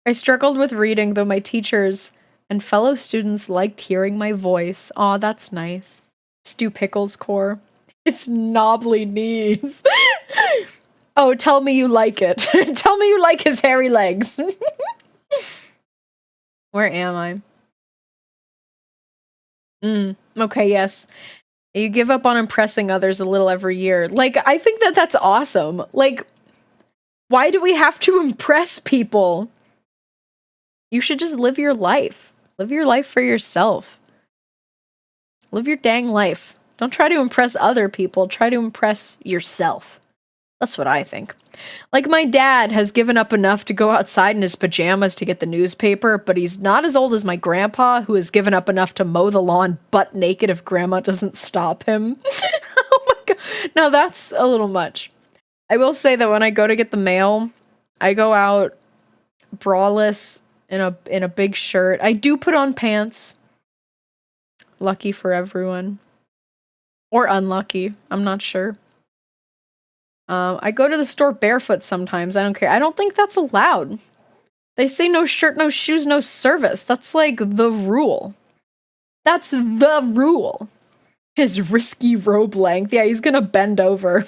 I struggled with reading, though my teachers and fellow students liked hearing my voice. Aw, that's nice. Stu Pickles core. It's knobbly knees. Oh, tell me you like it. Tell me you like his hairy legs. Where am I? Okay, yes. You give up on impressing others a little every year. Like, I think that that's awesome. Like, why do we have to impress people? You should just live your life. Live your life for yourself. Live your dang life. Don't try to impress other people. Try to impress yourself. That's what I think. Like, my dad has given up enough to go outside in his pajamas to get the newspaper, but he's not as old as my grandpa, who has given up enough to mow the lawn butt naked if grandma doesn't stop him. Oh my god. Now that's a little much. I will say that when I go to get the mail, I go out braless in a big shirt. I do put on pants. Lucky for everyone. Or unlucky. I'm not sure. I go to the store barefoot sometimes. I don't care. I don't think that's allowed. They say no shirt, no shoes, no service. That's like the rule. That's the rule. His risky robe length. Yeah, he's gonna bend over.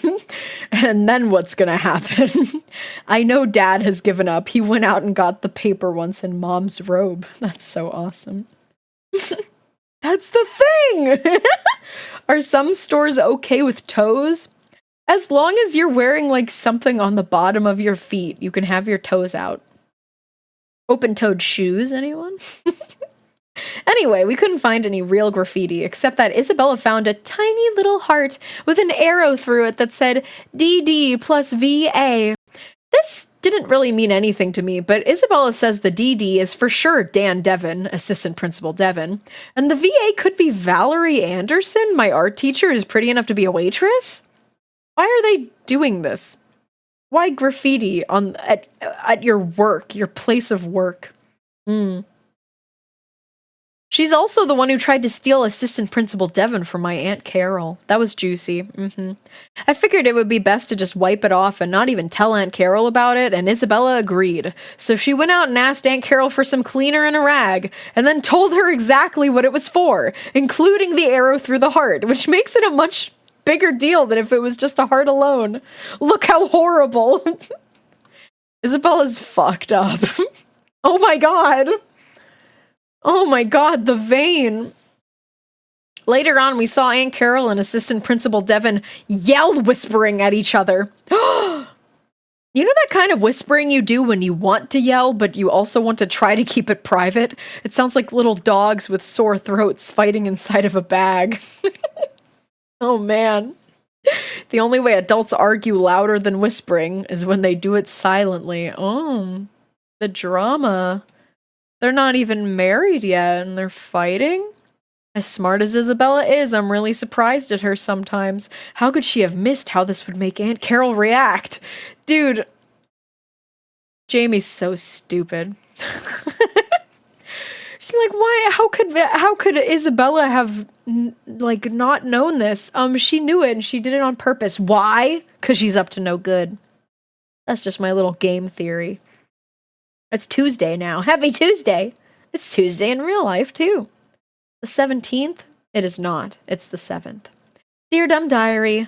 And then what's gonna happen? I know Dad has given up. He went out and got the paper once in Mom's robe. That's so awesome. That's the thing! Are some stores okay with toes? As long as you're wearing, like, something on the bottom of your feet, you can have your toes out. Open-toed shoes, anyone? Anyway, we couldn't find any real graffiti, except that Isabella found a tiny little heart with an arrow through it that said DD plus VA. This didn't really mean anything to me, but Isabella says the DD is for sure Dan Devon, Assistant Principal Devon, and the VA could be Valerie Anderson, my art teacher who's pretty enough to be a waitress? Why are they doing this? Why graffiti at your work, your place of work? She's also the one who tried to steal Assistant Principal Devon from my Aunt Carol. That was juicy. I figured it would be best to just wipe it off and not even tell Aunt Carol about it, and Isabella agreed. So she went out and asked Aunt Carol for some cleaner and a rag, and then told her exactly what it was for, including the arrow through the heart, which makes it a much bigger deal than if it was just a heart alone. Look how horrible. Isabella's fucked up. Oh my god. Oh my god, the vein. Later on, we saw Aunt Carol and Assistant Principal Devon yell whispering at each other. You know that kind of whispering you do when you want to yell, but you also want to try to keep it private? It sounds like little dogs with sore throats fighting inside of a bag. Oh man. The only way adults argue louder than whispering is when they do it silently. Oh, the drama. They're not even married yet, and they're fighting? As smart as Isabella is, I'm really surprised at her sometimes. How could she have missed how this would make Aunt Carol react? Dude, Jamie's so stupid. She's like, why? How could Isabella have, like, not known this? She knew it, and she did it on purpose. Why? Because she's up to no good. That's just my little game theory. It's Tuesday now. Happy Tuesday! It's Tuesday in real life, too. The 17th? It is not. It's the 7th. Dear Dumb Diary,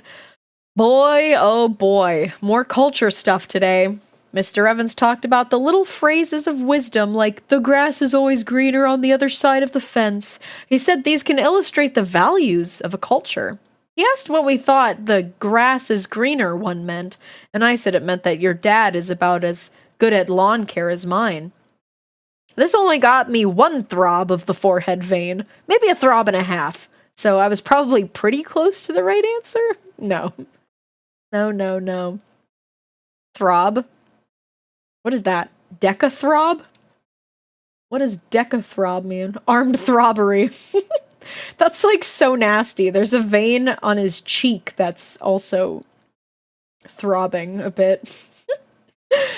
boy, oh boy, more culture stuff today. Mr. Evans talked about the little phrases of wisdom like, the grass is always greener on the other side of the fence. He said these can illustrate the values of a culture. He asked what we thought the grass is greener one meant, and I said it meant that your dad is about as good at lawn care as mine. This only got me one throb of the forehead vein, maybe a throb and a half, so I was probably pretty close to the right answer? No. No. Throb? What is that? Decathrob? What does decathrob mean? Armed throbbery. That's like so nasty. There's a vein on his cheek that's also throbbing a bit.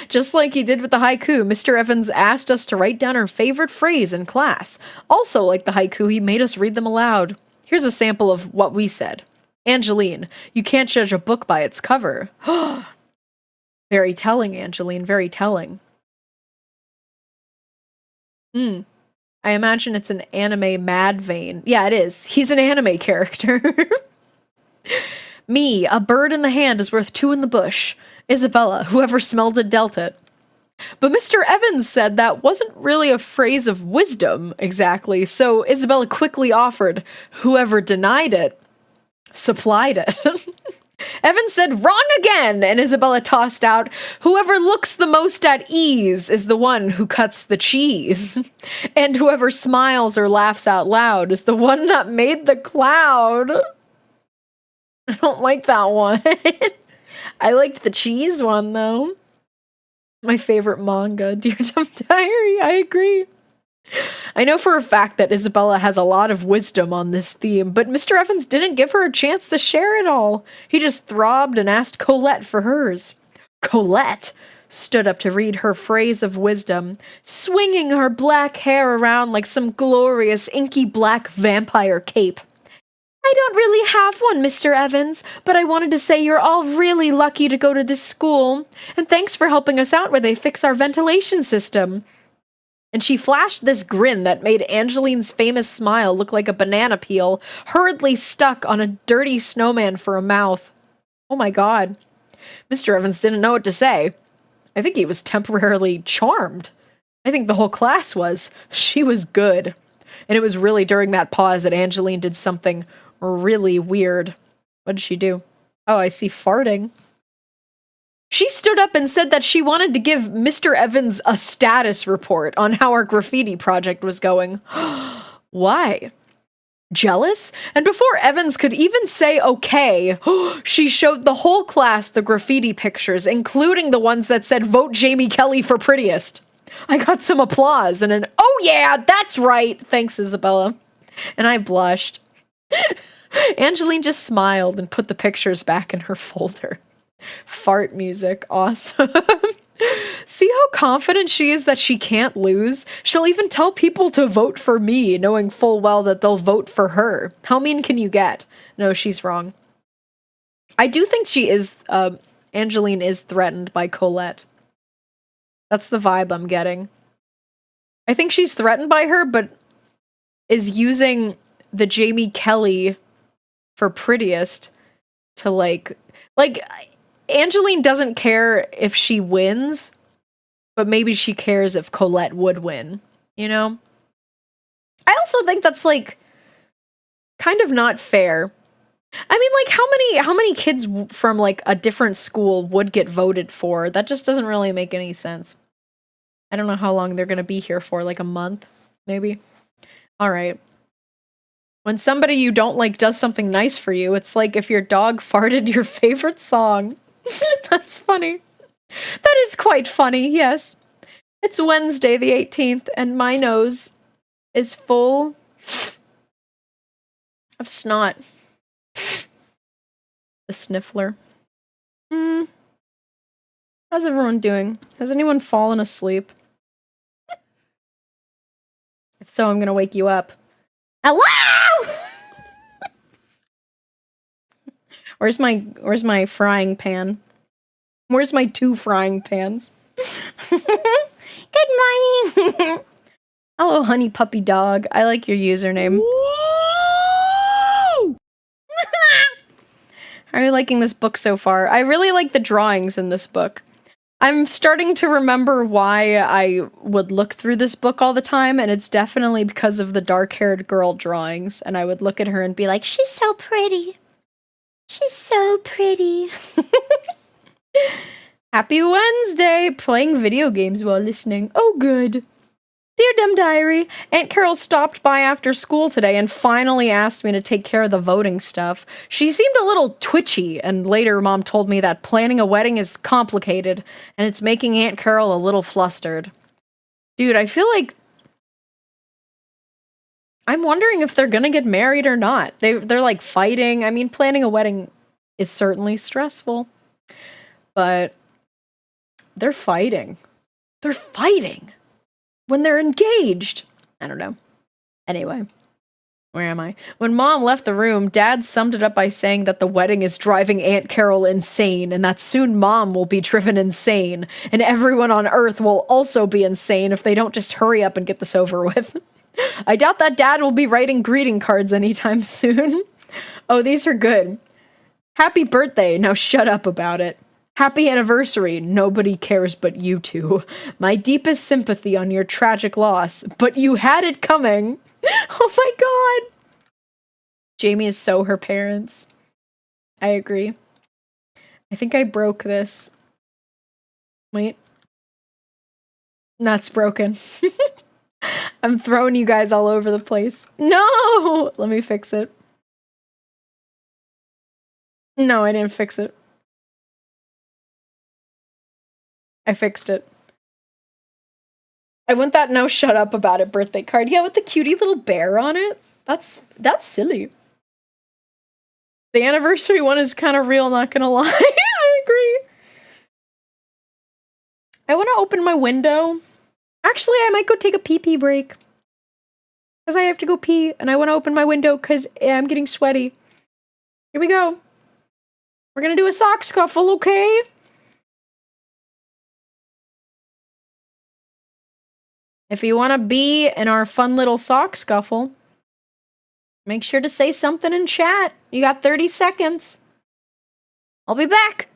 Just like he did with the haiku, Mr. Evans asked us to write down our favorite phrase in class. Also, like the haiku, he made us read them aloud. Here's a sample of what we said. Angeline, you can't judge a book by its cover. Very telling, Angeline, very telling. I imagine it's an anime mad vein. Yeah, it is. He's an anime character. Me, a bird in the hand is worth two in the bush. Isabella, whoever smelled it dealt it. But Mr. Evans said that wasn't really a phrase of wisdom, exactly, so Isabella quickly offered, whoever denied it, supplied it. Evans said, wrong again, and Isabella tossed out, whoever looks the most at ease is the one who cuts the cheese. And whoever smiles or laughs out loud is the one that made the cloud. I don't like that one. I liked the cheese one, though. My favorite manga, Dear Dumb Diary, I agree. I know for a fact that Isabella has a lot of wisdom on this theme, but Mr. Evans didn't give her a chance to share it all. He just throbbed and asked Colette for hers. Colette stood up to read her phrase of wisdom, swinging her black hair around like some glorious inky black vampire cape. I don't really have one, Mr. Evans, but I wanted to say you're all really lucky to go to this school, and thanks for helping us out where they fix our ventilation system. And she flashed this grin that made Angeline's famous smile look like a banana peel, hurriedly stuck on a dirty snowman for a mouth. Oh my god. Mr. Evans didn't know what to say. I think he was temporarily charmed. I think the whole class was. She was good. And it was really during that pause that Angeline did something really weird. What did she do? Oh, I see farting. She stood up and said that she wanted to give Mr. Evans a status report on how our graffiti project was going. Why? Jealous? And before Evans could even say okay, she showed the whole class the graffiti pictures, including the ones that said vote Jamie Kelly for prettiest. I got some applause and an oh yeah, that's right, thanks Isabella. And I blushed. Angeline just smiled and put the pictures back in her folder. Fart music, awesome. See how confident she is that she can't lose? She'll even tell people to vote for me, knowing full well that they'll vote for her. How mean can you get? No, she's wrong. I do think she is, Angeline is threatened by Colette. That's the vibe I'm getting. I think she's threatened by her, but is using the Jamie Kelly for prettiest to like Angeline doesn't care if she wins, but maybe she cares if Colette would win, you know? I also think that's like kind of not fair. I mean, like how many kids from like a different school would get voted for? That just doesn't really make any sense. I don't know how long they're going to be here for, like a month, maybe. All right. When somebody you don't like does something nice for you, it's like if your dog farted your favorite song. That's funny. That is quite funny, yes. It's Wednesday the 18th, and my nose is full of snot. The sniffler. How's everyone doing? Has anyone fallen asleep? If so, I'm gonna wake you up. Hello! Where's my frying pan? Where's my 2 frying pans?
Good morning.
Hello, honey puppy dog. I like your username. How are you liking this book so far? I really like the drawings in this book. I'm starting to remember why I would look through this book all the time, and it's definitely because of the dark-haired girl drawings, and I would look at her and be like, she's so pretty. She's so pretty. Happy Wednesday! Playing video games while listening. Oh, good. Dear Dumb Diary, Aunt Carol stopped by after school today and finally asked me to take care of the voting stuff. She seemed a little twitchy, and later Mom told me that planning a wedding is complicated, and it's making Aunt Carol a little flustered. Dude, I feel like I'm wondering if they're gonna get married or not. They're like fighting. I mean, planning a wedding is certainly stressful, but they're fighting. They're fighting when they're engaged. I don't know. Anyway, where am I? When Mom left the room, Dad summed it up by saying that the wedding is driving Aunt Carol insane, and that soon Mom will be driven insane, and everyone on Earth will also be insane if they don't just hurry up and get this over with. I doubt that Dad will be writing greeting cards anytime soon. Oh, these are good. Happy birthday. Now shut up about it. Happy anniversary. Nobody cares but you two. My deepest sympathy on your tragic loss, but you had it coming. Oh my god. Jamie is so her parents. I agree. I think I broke this. Wait. That's broken. I'm throwing you guys all over the place. No! Let me fix it. No, I didn't fix it. I fixed it. I want that no shut up about it birthday card. Yeah, with the cutie little bear on it. That's silly. The anniversary one is kind of real, not gonna lie. I agree. I want to open my window. Actually, I might go take a pee-pee break. Because I have to go pee, and I want to open my window because I'm getting sweaty. Here we go. We're gonna do a sock scuffle, okay? If you want to be in our fun little sock scuffle, make sure to say something in chat. You got 30 seconds. I'll be back.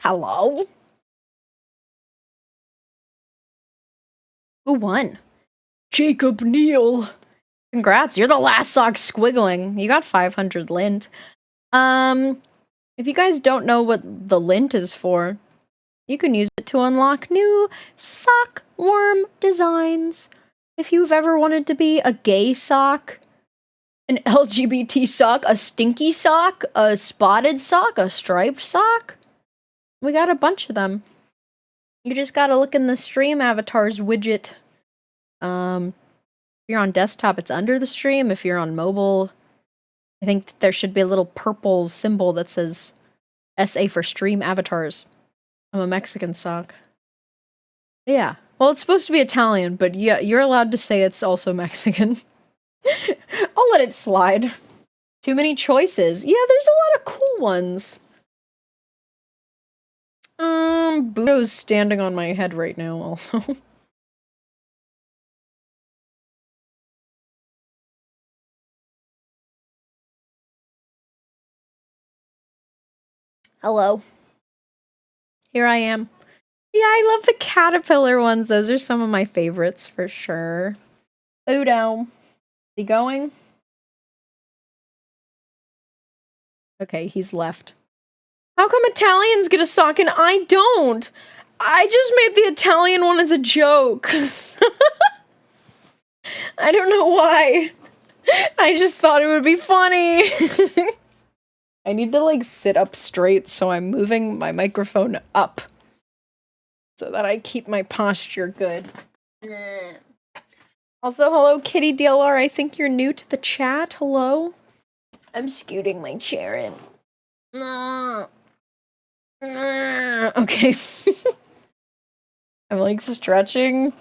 Hello? Who won? Jacob Neal. Congrats, you're the last sock squiggling. You got 500 lint. If you guys don't know what the lint is for, you can use it to unlock new sock worm designs. If you've ever wanted to be a gay sock, an LGBT sock, a stinky sock, a spotted sock, a striped sock, we got a bunch of them. You just gotta look in the stream avatars widget. If you're on desktop, it's under the stream. If you're on mobile, I think there should be a little purple symbol that says SA for stream avatars. I'm a Mexican sock. Yeah. Well, it's supposed to be Italian, but yeah, you're allowed to say it's also Mexican. I'll let it slide. Too many choices. Yeah, there's a lot of cool ones. Budo's standing on my head right now also. Hello. Here I am. Yeah, I love the caterpillar ones. Those are some of my favorites for sure. Udo. Is he going? Okay, he's left. How come Italians get a sock and I don't? I just made the Italian one as a joke. I don't know why. I just thought it would be funny. I need to like sit up straight, so I'm moving my microphone up so that I keep my posture good. Also, hello Kitty DLR, I think you're new to the chat. Hello? I'm scooting my chair in. Okay. I'm like stretching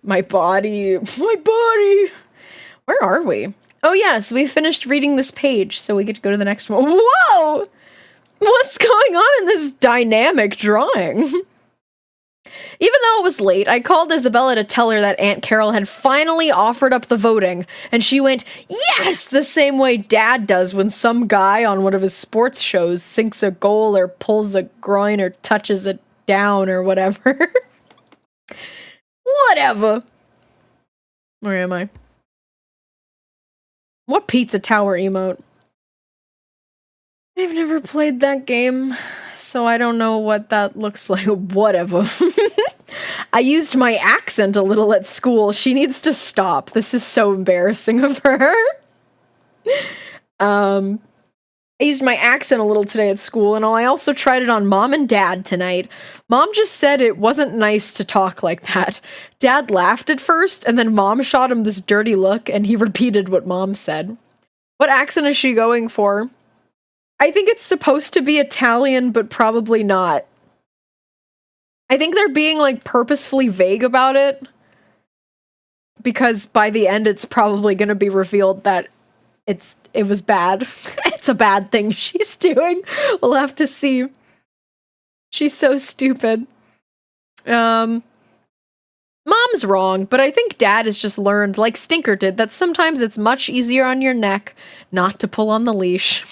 my body. My body! Where are we? Oh yes, we finished reading this page, so we get to go to the next one. Whoa! What's going on in this dynamic drawing? Even though it was late, I called Isabella to tell her that Aunt Carol had finally offered up the voting, and she went, yes, the same way Dad does when some guy on one of his sports shows sinks a goal or pulls a groin or touches it down or whatever. Whatever. Where am I? What pizza tower emote? I've never played that game, so I don't know what that looks like. Whatever. I used my accent a little at school. She needs to stop. This is so embarrassing of her. I used my accent a little today at school, and I also tried it on Mom and Dad tonight. Mom just said it wasn't nice to talk like that. Dad laughed at first, and then Mom shot him this dirty look, and he repeated what Mom said. What accent is she going for? I think it's supposed to be Italian, but probably not. I think they're being, like, purposefully vague about it. Because by the end, it's probably going to be revealed that it was bad. It's a bad thing she's doing. We'll have to see. She's so stupid. Mom's wrong, but I think Dad has just learned, like Stinker did, that sometimes it's much easier on your neck not to pull on the leash.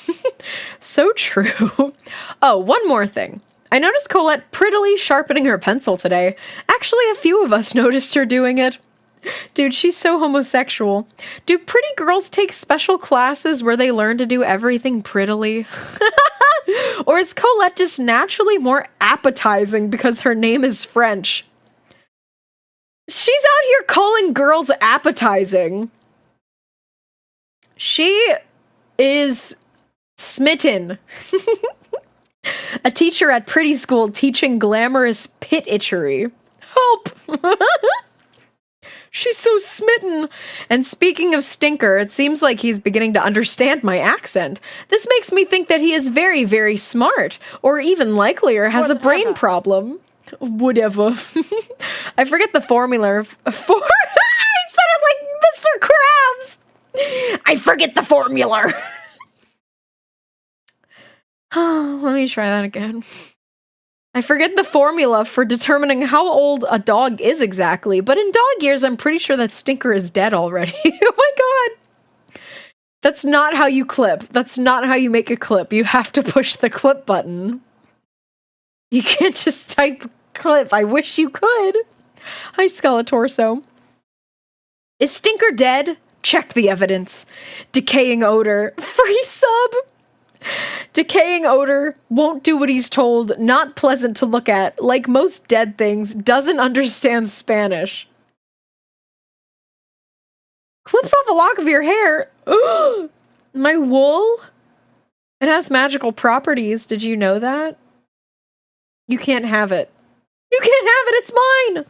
So true. Oh, one more thing. I noticed Colette prettily sharpening her pencil today. Actually, a few of us noticed her doing it. Dude, she's so homosexual. Do pretty girls take special classes where they learn to do everything prettily? Or is Colette just naturally more appetizing because her name is French? She's out here calling girls appetizing. She is smitten. A teacher at Pretty School teaching glamorous pit itchery. Help! She's so smitten. And speaking of Stinker, it seems like he's beginning to understand my accent. This makes me think that he is very, very smart, or even likelier has a brain problem. Whatever. I forget the formula for I said it like Mr. Krabs. I forget the formula. Let me try that again. I forget the formula for determining how old a dog is exactly, but in dog years, I'm pretty sure that Stinker is dead already. Oh my god. That's not how you clip. That's not how you make a clip. You have to push the clip button. You can't just type clip. I wish you could. Hi, Skeletorso. Is Stinker dead? Check the evidence. Decaying odor. Free sub. Decaying odor, won't do what he's told, not pleasant to look at, like most dead things, doesn't understand Spanish. Clips off a lock of your hair. My wool? It has magical properties. Did you know that? You can't have it. You can't have it, it's mine!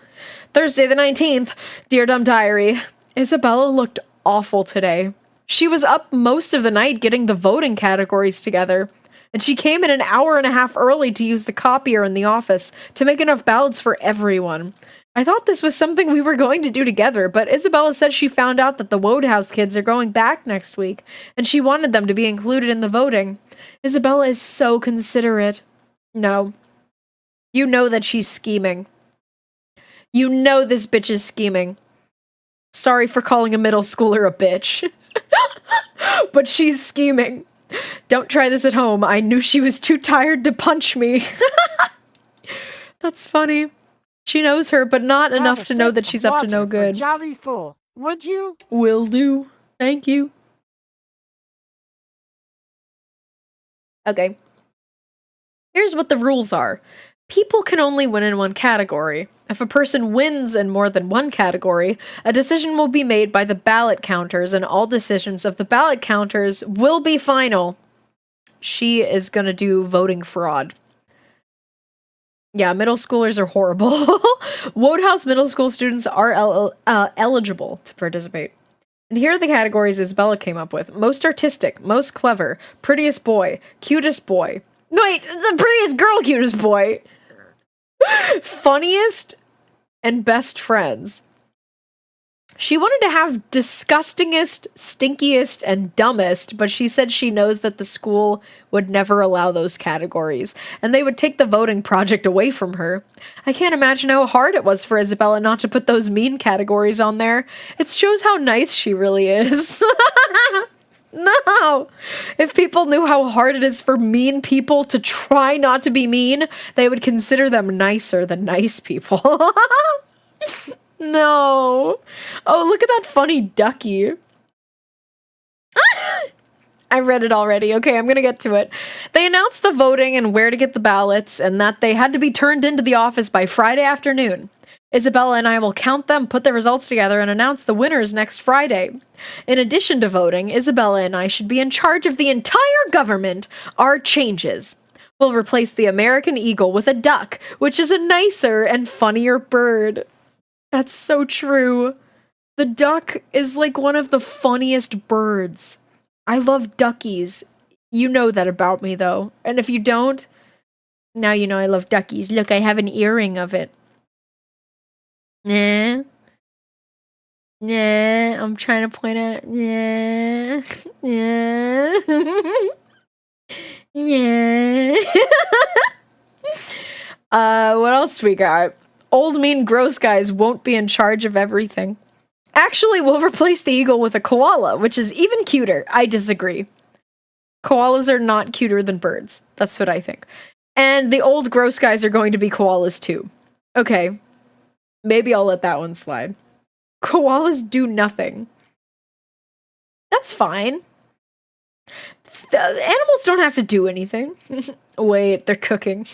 Thursday the 19th, Dear Dumb Diary. Isabella looked awful today. She was up most of the night getting the voting categories together, and she came in an hour and a half early to use the copier in the office to make enough ballots for everyone. I thought this was something we were going to do together, but Isabella said she found out that the Wodehouse kids are going back next week, and she wanted them to be included in the voting. Isabella is so considerate. No. You know that she's scheming. You know this bitch is scheming. Sorry for calling a middle schooler a bitch. But she's scheming. Don't try this at home. I knew she was too tired to punch me. That's funny. She knows her, but not enough to know that she's up to no good.
Jolly full, would you?
Will do. Thank you. Okay. Here's what the rules are. People can only win in one category. If a person wins in more than one category, a decision will be made by the ballot counters, and all decisions of the ballot counters will be final. She is gonna do voting fraud. Yeah, middle schoolers are horrible. Wodehouse middle school students are eligible to participate. And here are the categories Isabella came up with. Most artistic, most clever, prettiest boy, cutest boy. No, wait, the prettiest girl, cutest boy. Funniest and best friends. She wanted to have disgustingest, stinkiest, and dumbest, but she said she knows that the school would never allow those categories, and they would take the voting project away from her. I can't imagine how hard it was for Isabella not to put those mean categories on there. It shows how nice she really is. No! If people knew how hard it is for mean people to try not to be mean, they would consider them nicer than nice people. No. Oh, look at that funny ducky. I read it already. Okay, I'm gonna get to it. They announced the voting and where to get the ballots, and that they had to be turned into the office by Friday afternoon. Isabella and I will count them, put the results together, and announce the winners next Friday. In addition to voting, Isabella and I should be in charge of the entire government. Our changes. We'll replace the American eagle with a duck, which is a nicer and funnier bird. That's so true. The duck is like one of the funniest birds. I love duckies. You know that about me, though. And if you don't, now you know I love duckies. Look, I have an earring of it. Nah. Nah, I'm trying to point out. Nah. Yeah. Yeah. What else we got? Old mean gross guys won't be in charge of everything. Actually, we'll replace the eagle with a koala, which is even cuter. I disagree. Koalas are not cuter than birds. That's what I think. And the old gross guys are going to be koalas too. Okay. Maybe I'll let that one slide. Koalas do nothing. That's fine. The animals don't have to do anything. Wait, they're cooking.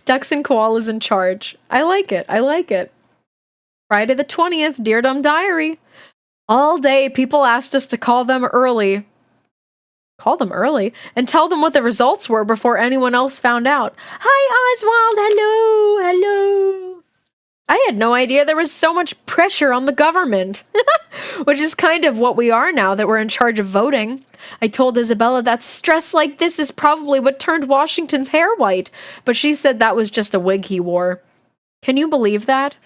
Ducks and koalas in charge. I like it. I like it. Friday the 20th, Dear Dumb Diary. All day, people asked us to call them early. Call them early? And tell them what the results were before anyone else found out. Hi, Oswald. Hello. Hello. I had no idea there was so much pressure on the government. Which is kind of what we are now that we're in charge of voting. I told Isabella that stress like this is probably what turned Washington's hair white, but she said that was just a wig he wore. Can you believe that?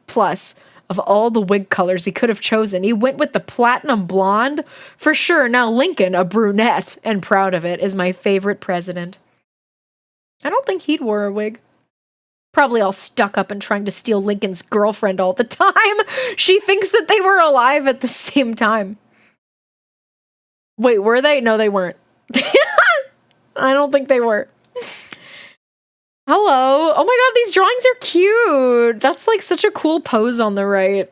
Plus, of all the wig colors he could have chosen, he went with the platinum blonde. For sure, now Lincoln, a brunette, and proud of it, is my favorite president. I don't think he'd wear a wig. Probably all stuck up and trying to steal Lincoln's girlfriend all the time. She thinks that they were alive at the same time. Wait, were they? No, they weren't. I don't think they were. Hello. Oh my god, these drawings are cute. That's like such a cool pose on the right.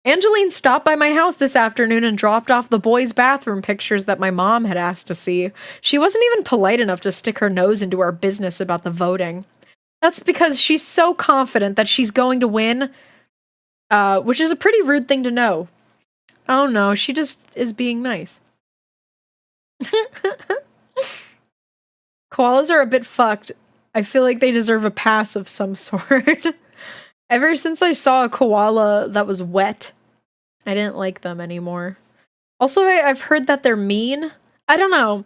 Angeline stopped by my house this afternoon and dropped off the boys' bathroom pictures that my mom had asked to see. She wasn't even polite enough to stick her nose into our business about the voting. That's because she's so confident that she's going to win, which is a pretty rude thing to know. Oh no, she just is being nice. Koalas are a bit fucked. I feel like they deserve a pass of some sort. Ever since I saw a koala that was wet, I didn't like them anymore. Also, I've heard that they're mean. I don't know.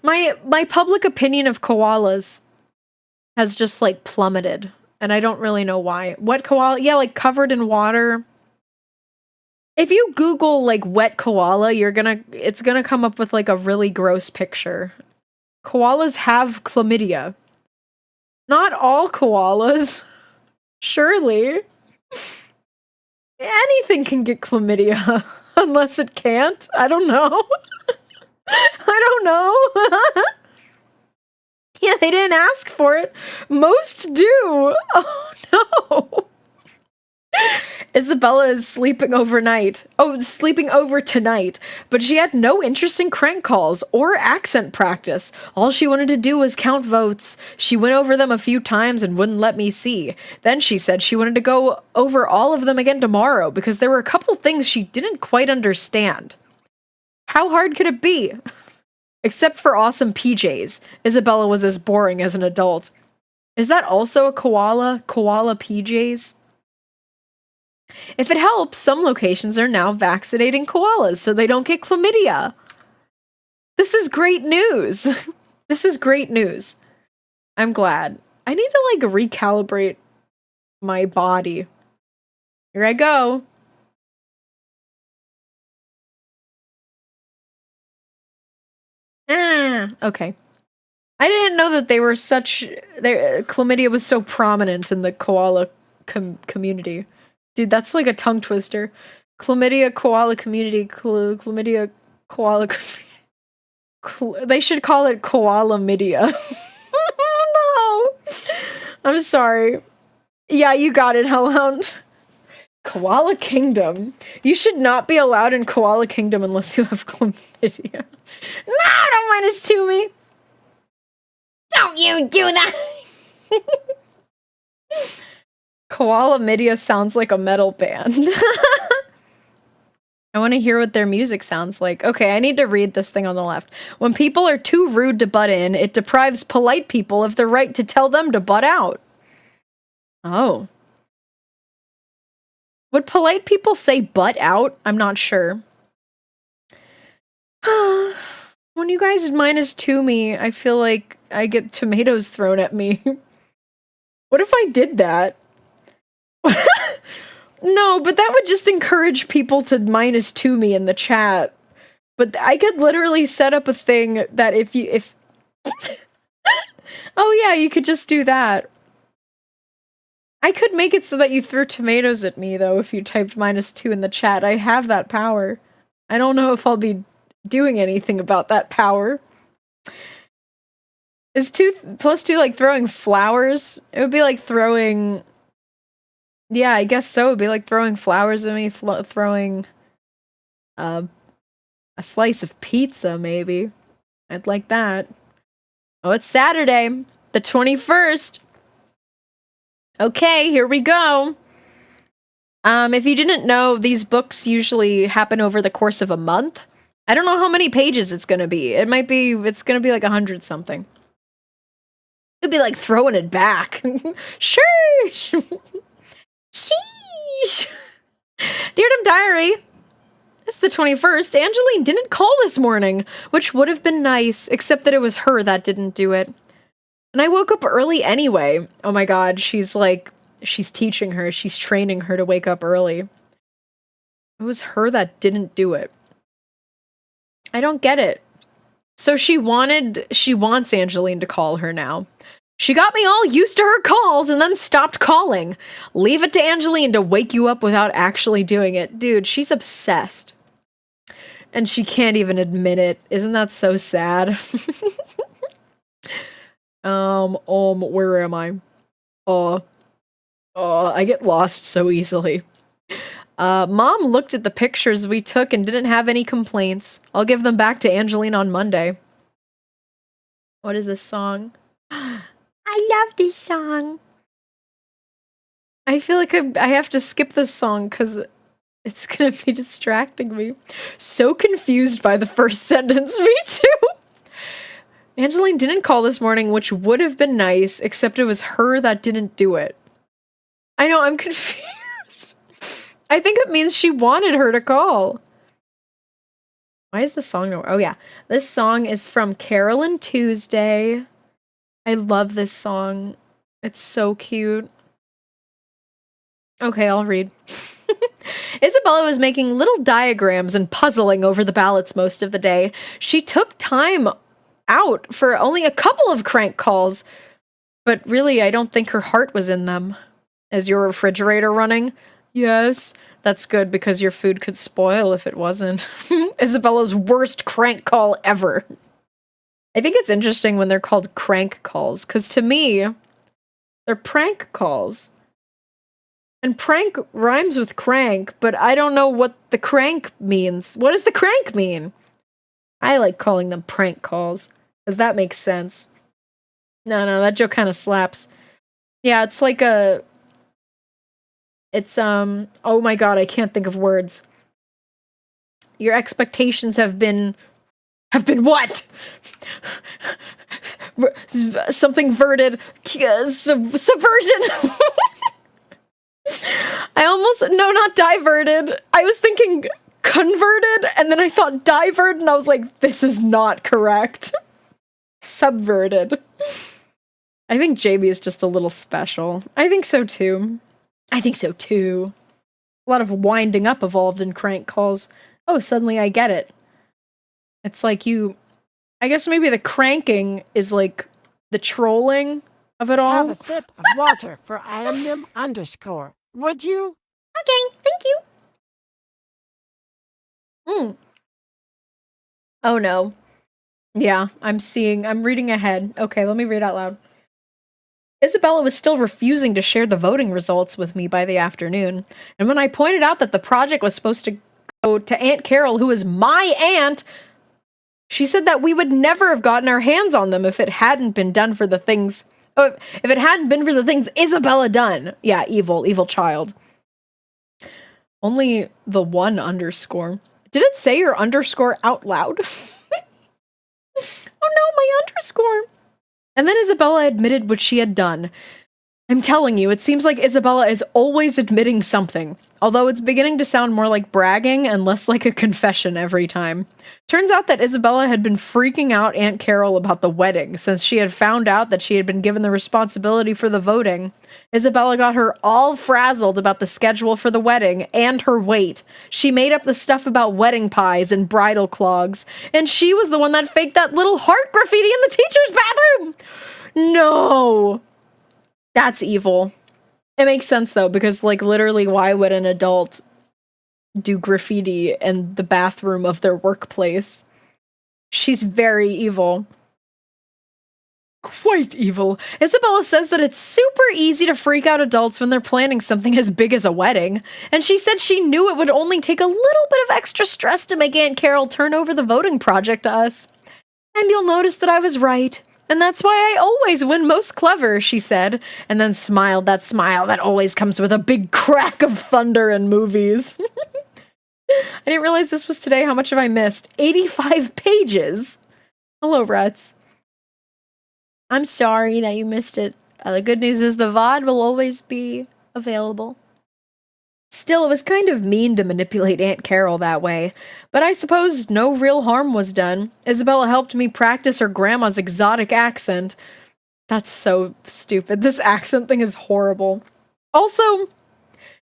My public opinion of koalas has just like plummeted, and I don't really know why. Wet koala? Yeah, like covered in water. If you Google like wet koala, it's gonna come up with like a really gross picture. Koalas have chlamydia. Not all koalas. Surely. Anything can get chlamydia. Unless it can't. I don't know. I don't know. Yeah, they didn't ask for it. Most do. Oh no. Isabella is sleeping overnight. Oh, sleeping over tonight. But she had no interest in crank calls or accent practice. All she wanted to do was count votes. She went over them a few times and wouldn't let me see. Then she said she wanted to go over all of them again tomorrow because there were a couple things she didn't quite understand. How hard could it be? Except for awesome PJs. Isabella was as boring as an adult. Is that also a koala? Koala PJs? If it helps, some locations are now vaccinating koalas so they don't get chlamydia. This is great news. This is great news. I'm glad. I need to like recalibrate my body. Here I go. Okay. I didn't know that they were such. Chlamydia was so prominent in the koala community. Dude, that's like a tongue twister. Chlamydia koala community. Chlamydia koala. They should call it koala media. No, I'm sorry. Yeah, you got it, Hellhound. Koala Kingdom. You should not be allowed in Koala Kingdom unless you have chlamydia. No, don't minus 2 me.
Don't you do that!
Koala Media sounds like a metal band. I want to hear what their music sounds like. Okay, I need to read this thing on the left. When people are too rude to butt in, it deprives polite people of the right to tell them to butt out. Oh. Would polite people say butt out? I'm not sure. When you guys minus 2 me, I feel like I get tomatoes thrown at me. What if I did that? No, but that would just encourage people to minus 2 me in the chat. But I could literally set up a thing that if oh yeah, you could just do that. I could make it so that you threw tomatoes at me, though, if you typed minus 2 in the chat. I have that power. I don't know if I'll be doing anything about that power. Is 2 plus 2 like throwing flowers? It would be like throwing... Yeah, I guess so. It would be like throwing flowers at me, throwing a slice of pizza, maybe. I'd like that. Oh, it's Saturday, the 21st. Okay, here we go. If you didn't know, these books usually happen over the course of a month. I don't know how many pages it's gonna be. It's gonna be like 100 something. It'd be like throwing it back. Sheesh! Sheesh! Deardom Diary. It's the 21st. Angeline didn't call this morning, which would have been nice, except that it was her that didn't do it. And I woke up early anyway. Oh my god, she's teaching her, she's training her to wake up early. It was her that didn't do it. I don't get it. So she wants Angeline to call her now. She got me all used to her calls and then stopped calling. Leave it to Angeline to wake you up without actually doing it. Dude, she's obsessed. And she can't even admit it. Isn't that so sad? Where am I? I get lost so easily. Mom looked at the pictures we took and didn't have any complaints. I'll give them back to Angeline on Monday. What is this song?
I love this song.
I feel like I have to skip this song because it's gonna be distracting me. So confused by the first sentence, me too. Angeline didn't call this morning, which would have been nice, except it was her that didn't do it. I know, I'm confused. I think it means she wanted her to call. Why is the song no? Oh yeah, this song is from Carolyn Tuesday. I love this song. It's so cute. Okay, I'll read. Isabella was making little diagrams and puzzling over the ballots most of the day. She took time out for only a couple of crank calls, but really, I don't think her heart was in them. Is your refrigerator running? Yes. That's good because your food could spoil if it wasn't. Isabella's worst crank call ever. I think it's interesting when they're called crank calls, because to me, they're prank calls. And prank rhymes with crank, but I don't know what the crank means. What does the crank mean? I like calling them prank calls, because that makes sense. No, that joke kind of slaps. Yeah, it's like a... It's, oh my god, I can't think of words. Your expectations have been what? Something verted. Subversion! No, not diverted. I was thinking converted, and then I thought divert, and I was like, this is not correct. Subverted. I think JB is just a little special. I think so too. A lot of winding up evolved in crank calls. Oh, suddenly I get it. It's like I guess maybe the cranking is like the trolling of it all.
Have a sip of water for _. Would you?
Okay, thank you.
Oh no. Yeah, I'm reading ahead. Okay, let me read out loud. Isabella was still refusing to share the voting results with me by the afternoon, and when I pointed out that the project was supposed to go to Aunt Carol, who is my aunt, she said that we would never have gotten our hands on them if it hadn't been done for the things. If it hadn't been for the things Isabella done. Yeah, evil child. Only the one underscore. Did it say your underscore out loud? Oh no, my underscore. And then Isabella admitted what she had done. I'm telling you, it seems like Isabella is always admitting something, although it's beginning to sound more like bragging and less like a confession every time. Turns out that Isabella had been freaking out Aunt Carol about the wedding since she had found out that she had been given the responsibility for the voting. Isabella got her all frazzled about the schedule for the wedding and her weight. She made up the stuff about wedding pies and bridal clogs, and she was the one that faked that little heart graffiti in the teacher's bathroom! No! That's evil. It makes sense though, because like literally why would an adult do graffiti in the bathroom of their workplace? She's very evil. Quite evil. Isabella says that it's super easy to freak out adults when they're planning something as big as a wedding, and she said she knew it would only take a little bit of extra stress to make Aunt Carol turn over the voting project to us. And you'll notice that I was right. And that's why I always win most clever, she said, and then smiled that smile that always comes with a big crack of thunder in movies. I didn't realize this was today. How much have I missed? 85 pages! Hello, Rats. I'm sorry that you missed it. The good news is the VOD will always be available. Still, it was kind of mean to manipulate Aunt Carol that way, but I suppose no real harm was done. Isabella helped me practice her grandma's exotic accent. That's so stupid. This accent thing is horrible. Also,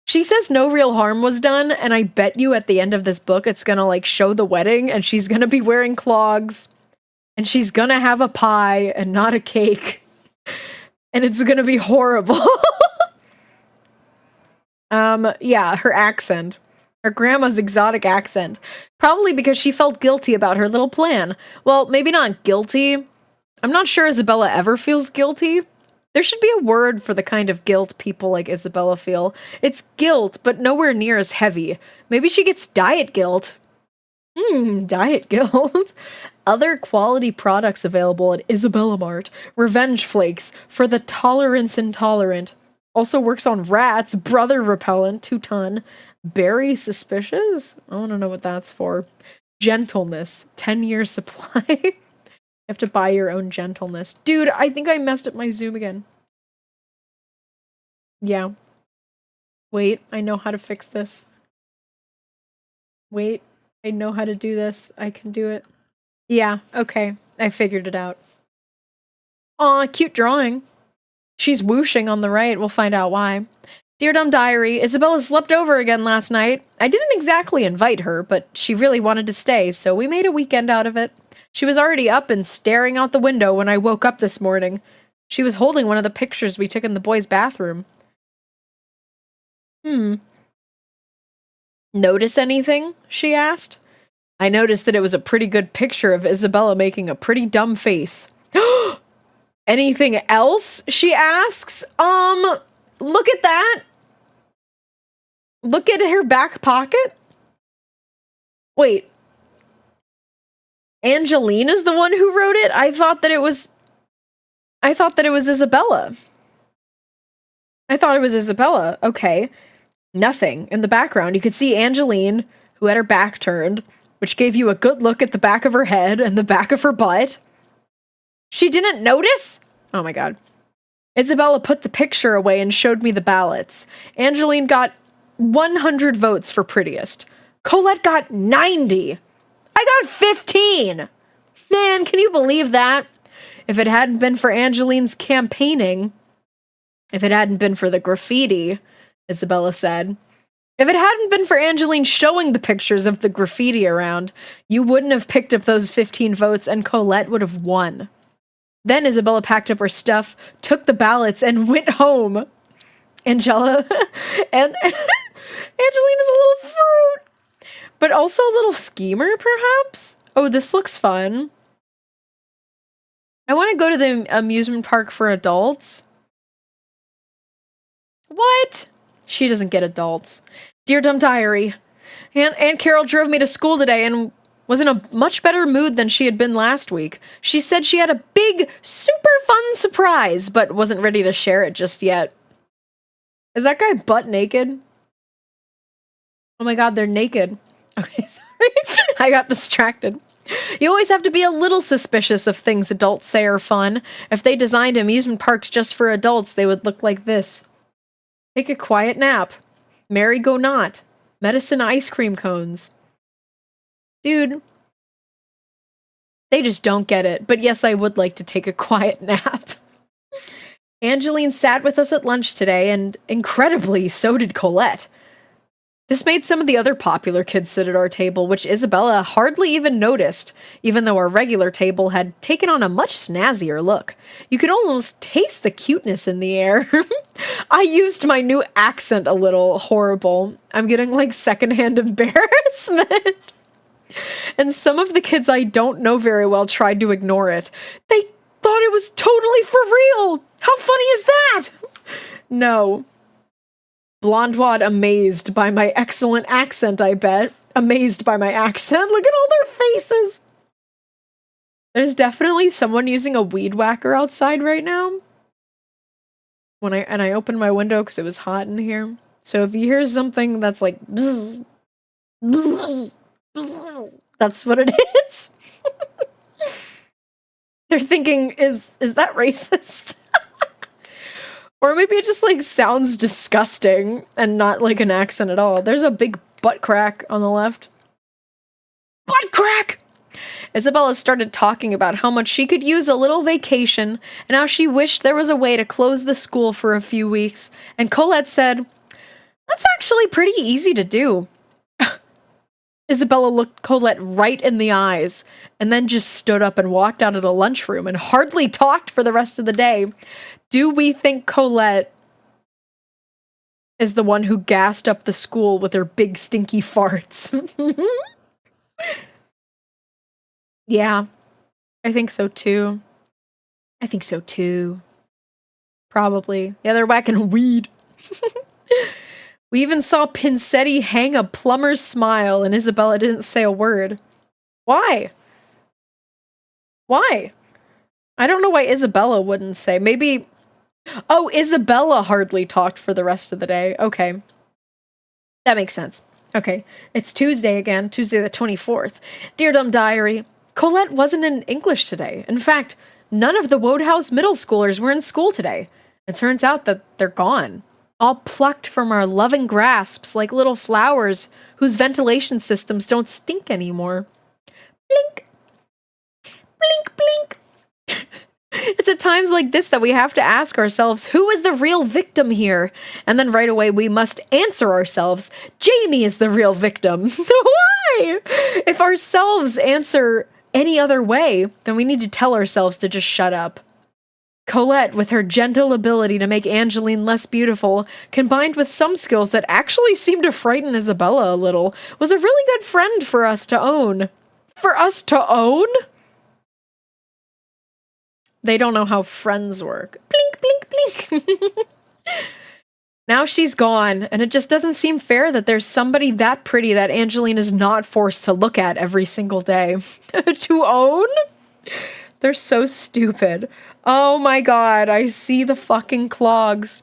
she says no real harm was done, and I bet you at the end of this book it's gonna like show the wedding, and she's gonna be wearing clogs, and she's gonna have a pie and not a cake, and it's gonna be horrible. Yeah, her accent. Her grandma's exotic accent. Probably because she felt guilty about her little plan. Well, maybe not guilty. I'm not sure Isabella ever feels guilty. There should be a word for the kind of guilt people like Isabella feel. It's guilt, but nowhere near as heavy. Maybe she gets diet guilt. Diet guilt. Other quality products available at Isabella Mart. Revenge Flakes for the tolerance intolerant. Also works on rats, brother repellent, 2 ton. Berry suspicious? I want to know what that's for. Gentleness, 10-year supply. You have to buy your own gentleness. Dude, I think I messed up my Zoom again. Yeah. Wait, I know how to fix this. Wait, I know how to do this. I can do it. Yeah, okay. I figured it out. Aw, cute drawing. She's whooshing on the right. We'll find out why. Dear Dumb Diary, Isabella slept over again last night. I didn't exactly invite her, but she really wanted to stay, so we made a weekend out of it. She was already up and staring out the window when I woke up this morning. She was holding one of the pictures we took in the boys' bathroom. Notice anything? She asked. I noticed that it was a pretty good picture of Isabella making a pretty dumb face. Anything else? She asks. Look at that. Look at her back pocket. Wait. Angelina's the one who wrote it? I thought that it was Isabella. I thought it was Isabella. Okay. Nothing. In the background, you could see Angeline, who had her back turned, which gave you a good look at the back of her head and the back of her butt. She didn't notice? Oh my god. Isabella put the picture away and showed me the ballots. Angeline got 100 votes for prettiest. Colette got 90. I got 15. Man, can you believe that? If it hadn't been for Angeline's campaigning, if it hadn't been for the graffiti, Isabella said, If it hadn't been for Angeline showing the pictures of the graffiti around, you wouldn't have picked up those 15 votes and Colette would have won. Then Isabella packed up her stuff, took the ballots, and went home. Angela and Angeline is a little fruit, but also a little schemer, perhaps? Oh, this looks fun. I want to go to the amusement park for adults. What? She doesn't get adults. Dear Dumb Diary, Aunt Carol drove me to school today and was in a much better mood than she had been last week. She said she had a big, super fun surprise, but wasn't ready to share it just yet. Is that guy butt naked? Oh my god, they're naked. Okay, sorry. I got distracted. You always have to be a little suspicious of things adults say are fun. If they designed amusement parks just for adults, they would look like this. Take a quiet nap. Merry-go-not. Medicine ice cream cones. Dude. They just don't get it. But yes, I would like to take a quiet nap. Angeline sat with us at lunch today, and incredibly, so did Colette. This made some of the other popular kids sit at our table, which Isabella hardly even noticed, even though our regular table had taken on a much snazzier look. You could almost taste the cuteness in the air. I used my new accent a little. Horrible. I'm getting like secondhand embarrassment. And some of the kids I don't know very well tried to ignore it. They thought it was totally for real. How funny is that? No. Blonde Wad amazed by my excellent accent, I bet. Amazed by my accent. Look at all their faces. There's definitely someone using a weed whacker outside right now. I opened my window because it was hot in here. So if you hear something that's like bzz, bzz, bzz, that's what it is. They're thinking, is that racist? Or maybe it just like sounds disgusting and not like an accent at all. There's a big butt crack on the left. Butt crack! Isabella started talking about how much she could use a little vacation and how she wished there was a way to close the school for a few weeks. And Colette said, "That's actually pretty easy to do." Isabella looked Colette right in the eyes and then just stood up and walked out of the lunchroom and hardly talked for the rest of the day. Do we think Colette is the one who gassed up the school with her big stinky farts? Yeah, I think so too. I think so too. Probably. Yeah, they're whacking weed. We even saw Pinsetti hang a plumber's smile and Isabella didn't say a word. Why? Why? I don't know why Isabella wouldn't say. Maybe... Oh, Isabella hardly talked for the rest of the day. Okay. That makes sense. Okay. It's Tuesday again. Tuesday the 24th. Dear Dumb Diary, Colette wasn't in English today. In fact, none of the Wodehouse middle schoolers were in school today. It turns out that they're gone. All plucked from our loving grasps like little flowers whose ventilation systems don't stink anymore. Blink. Blink, blink. It's at times like this that we have to ask ourselves, who is the real victim here? And then right away we must answer ourselves, Jamie is the real victim. Why? If ourselves answer any other way, then we need to tell ourselves to just shut up. Colette, with her gentle ability to make Angeline less beautiful, combined with some skills that actually seemed to frighten Isabella a little, was a really good friend for us to own. For us to own? They don't know how friends work. Blink, blink, blink. Now she's gone, and it just doesn't seem fair that there's somebody that pretty that Angeline is not forced to look at every single day. To own? They're so stupid. Oh my god, I see the fucking clogs.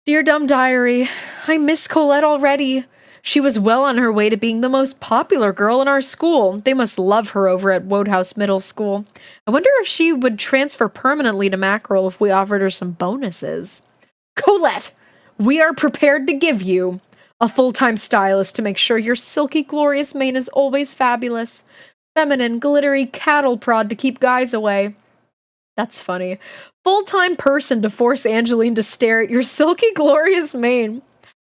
Dear Dumb Diary, I miss Colette already. She was well on her way to being the most popular girl in our school. They must love her over at Wodehouse Middle School. I wonder if she would transfer permanently to Mackerel if we offered her some bonuses. Colette, we are prepared to give you a full-time stylist to make sure your silky, glorious mane is always fabulous. Feminine, glittery cattle prod to keep guys away. That's funny. Full-time person to force Angeline to stare at your silky, glorious mane.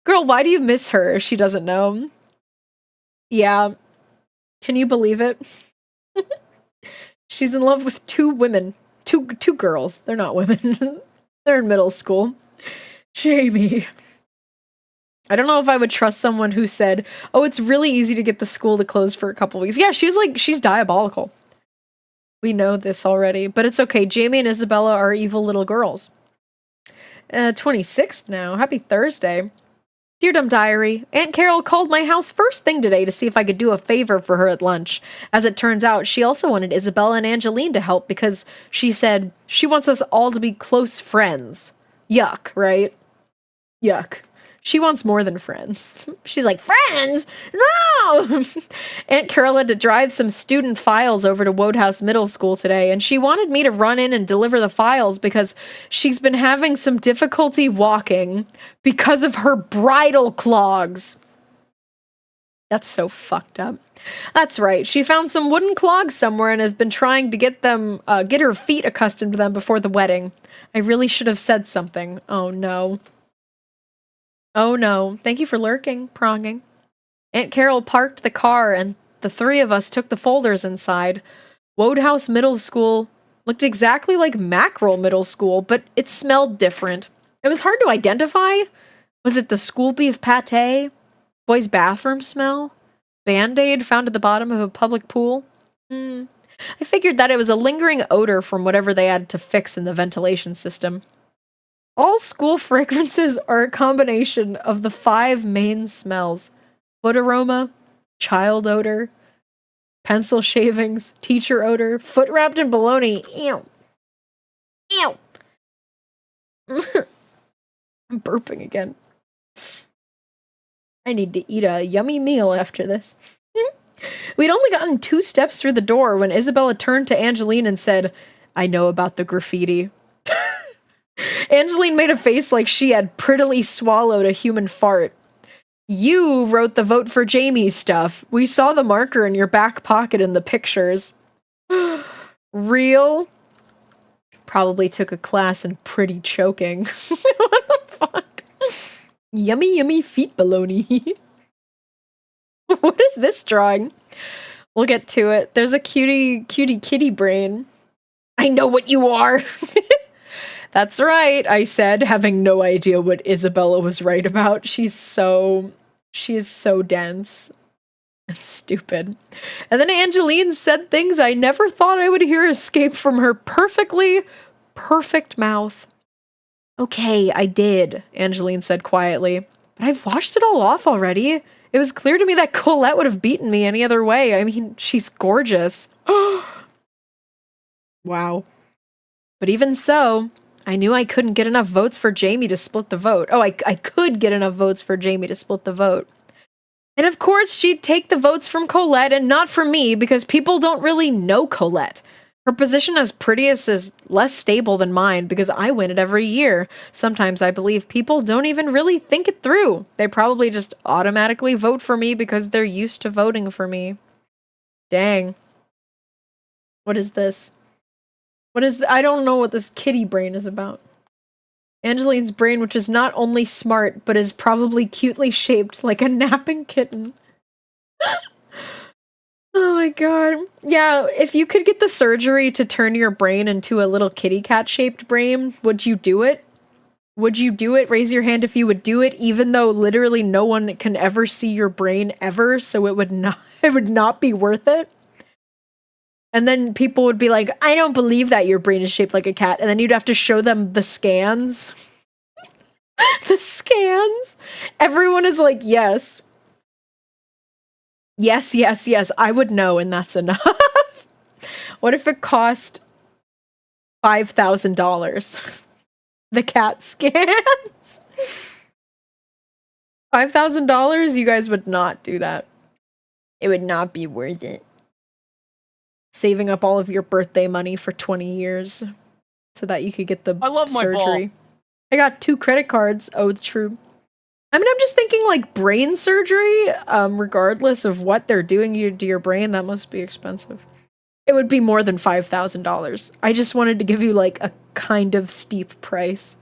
Girl, why do you miss her if she doesn't know? Yeah. Can you believe it? She's in love with two women. Two girls. They're not women. They're in middle school. Jamie. I don't know if I would trust someone who said, oh, it's really easy to get the school to close for a couple weeks. Yeah, she's diabolical. We know this already, but it's okay. Jamie and Isabella are evil little girls. 26th now. Happy Thursday. Dear Dumb Diary, Aunt Carol called my house first thing today to see if I could do a favor for her at lunch. As it turns out, she also wanted Isabella and Angeline to help because she said she wants us all to be close friends. Yuck, right? Yuck. She wants more than friends. She's like, friends? No! Aunt Carol had to drive some student files over to Wodehouse Middle School today, and she wanted me to run in and deliver the files because she's been having some difficulty walking because of her bridle clogs. That's so fucked up. That's right. She found some wooden clogs somewhere and has been trying to get her feet accustomed to them before the wedding. I really should have said something. Oh no. Oh no. Thank you for lurking, pronging. Aunt Carol parked the car and the three of us took the folders inside. Wodehouse Middle School looked exactly like Mackerel Middle School, but it smelled different. It was hard to identify. Was it the school beef pate? Boys' bathroom smell? Band-Aid found at the bottom of a public pool? I figured that it was a lingering odor from whatever they had to fix in the ventilation system. All school fragrances are a combination of the 5 main smells. Foot aroma, child odor, pencil shavings, teacher odor, foot wrapped in bologna. Ew. Ew. I'm burping again. I need to eat a yummy meal after this. We'd only gotten 2 steps through the door when Isabella turned to Angeline and said, I know about the graffiti. Angeline made a face like she had prettily swallowed a human fart. You wrote the vote for Jamie stuff. We saw the marker in your back pocket in the pictures. Real? Probably took a class in pretty choking. What the fuck? Yummy, yummy feet baloney. What is this drawing? We'll get to it. There's a cutie kitty brain. I know what you are. That's right, I said, having no idea what Isabella was right about. She is so dense and stupid. And then Angeline said things I never thought I would hear escape from her perfectly perfect mouth. Okay, I did, Angeline said quietly. But I've washed it all off already. It was clear to me that Colette would have beaten me any other way. I mean, she's gorgeous. Wow. But even so, I knew I couldn't get enough votes for Jamie to split the vote. Oh, I could get enough votes for Jamie to split the vote. And of course, she'd take the votes from Colette and not from me because people don't really know Colette. Her position as prettiest is less stable than mine because I win it every year. Sometimes I believe people don't even really think it through. They probably just automatically vote for me because they're used to voting for me. Dang. What is this? I don't know what this kitty brain is about. Angeline's brain, which is not only smart, but is probably cutely shaped like a napping kitten. Oh my god. Yeah, if you could get the surgery to turn your brain into a little kitty cat shaped brain, would you do it? Would you do it? Raise your hand if you would do it, even though literally no one can ever see your brain ever, so it would not be worth it. And then people would be like, I don't believe that your brain is shaped like a cat. And then you'd have to show them the scans. The scans. Everyone is like, yes. Yes, yes, yes. I would know, and that's enough. What if it cost $5,000? The cat scans? $5,000? You guys would not do that. It would not be worth it. Saving up all of your birthday money for 20 years so that you could get the surgery. I got 2 credit cards. Oh, it's true. I mean, I'm just thinking like brain surgery, regardless of what they're doing to your brain, that must be expensive. It would be more than $5,000. I just wanted to give you like a kind of steep price.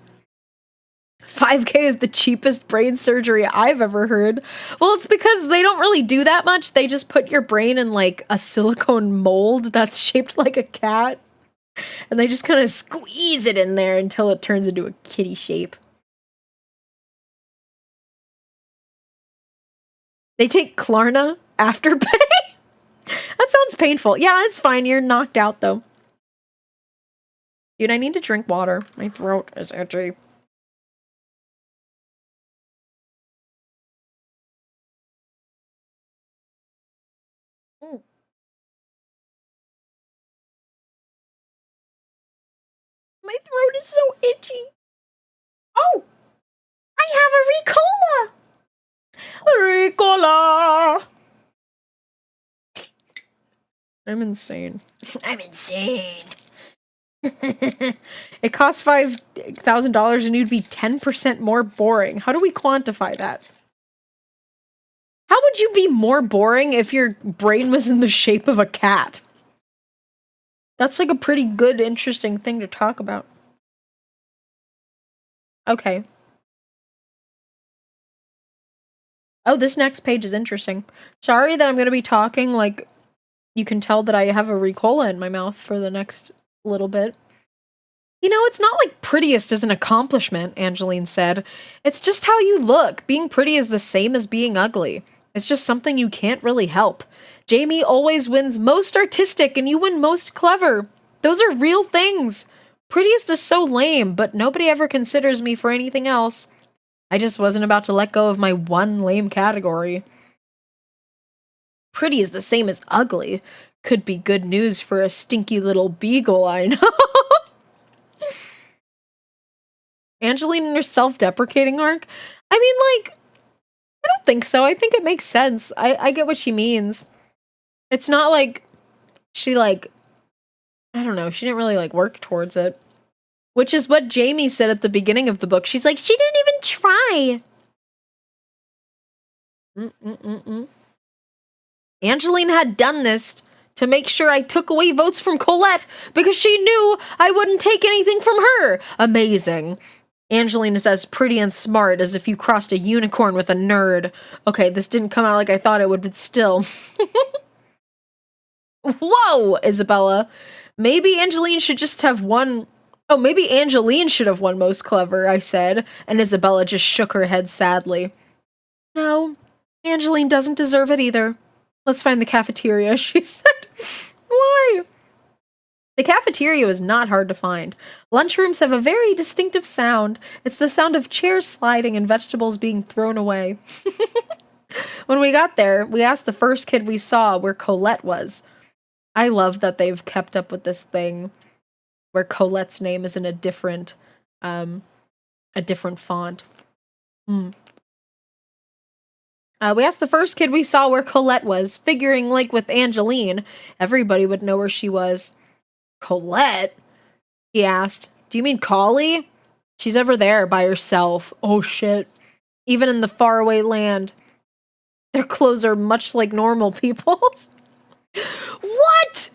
5K is the cheapest brain surgery I've ever heard. Well, it's because they don't really do that much. They just put your brain in like a silicone mold that's shaped like a cat. And they just kind of squeeze it in there until it turns into a kitty shape. They take Klarna after pay? That sounds painful. Yeah, it's fine. You're knocked out though. Dude, I need to drink water. My throat is itchy. My throat is so itchy. Oh! I have a Ricola! Ricola! I'm insane. I'm insane. It costs $5,000 and you'd be 10% more boring. How do we quantify that? How would you be more boring if your brain was in the shape of a cat? That's like a pretty good, interesting thing to talk about. Okay. Oh, this next page is interesting. Sorry that I'm going to be talking like you can tell that I have a Ricola in my mouth for the next little bit. You know, it's not like prettiest is an accomplishment, Angeline said. It's just how you look. Being pretty is the same as being ugly. It's just something you can't really help. Jamie always wins most artistic and you win most clever. Those are real things. Prettiest is so lame, but nobody ever considers me for anything else. I just wasn't about to let go of my one lame category. Pretty is the same as ugly. Could be good news for a stinky little beagle, I know. Angeline in her self-deprecating arc? I mean, like, I don't think so. I think it makes sense. I get what she means. It's not like she, like, I don't know, she didn't really, like, work towards it. Which is what Jamie said at the beginning of the book. She's like, she didn't even try. Angeline had done this to make sure I took away votes from Colette because she knew I wouldn't take anything from her. Amazing. Angeline is as pretty and smart as if you crossed a unicorn with a nerd. Okay, this didn't come out like I thought it would, but still. Whoa, Isabella. Maybe Angeline should just have won. Oh, maybe Angeline should have won most clever, I said, and Isabella just shook her head sadly. No, Angeline doesn't deserve it either. Let's find the cafeteria, she said. Why? The cafeteria was not hard to find. Lunchrooms have a very distinctive sound. It's the sound of chairs sliding and vegetables being thrown away. When we got there, we asked the first kid we saw where Colette was. I love that they've kept up with this thing where Colette's name is in a different font. We asked the first kid we saw where Colette was, figuring like with Angeline, everybody would know where she was. Colette? He asked. Do you mean Collie? She's over there by herself. Oh shit. Even in the faraway land. Their clothes are much like normal people's. What?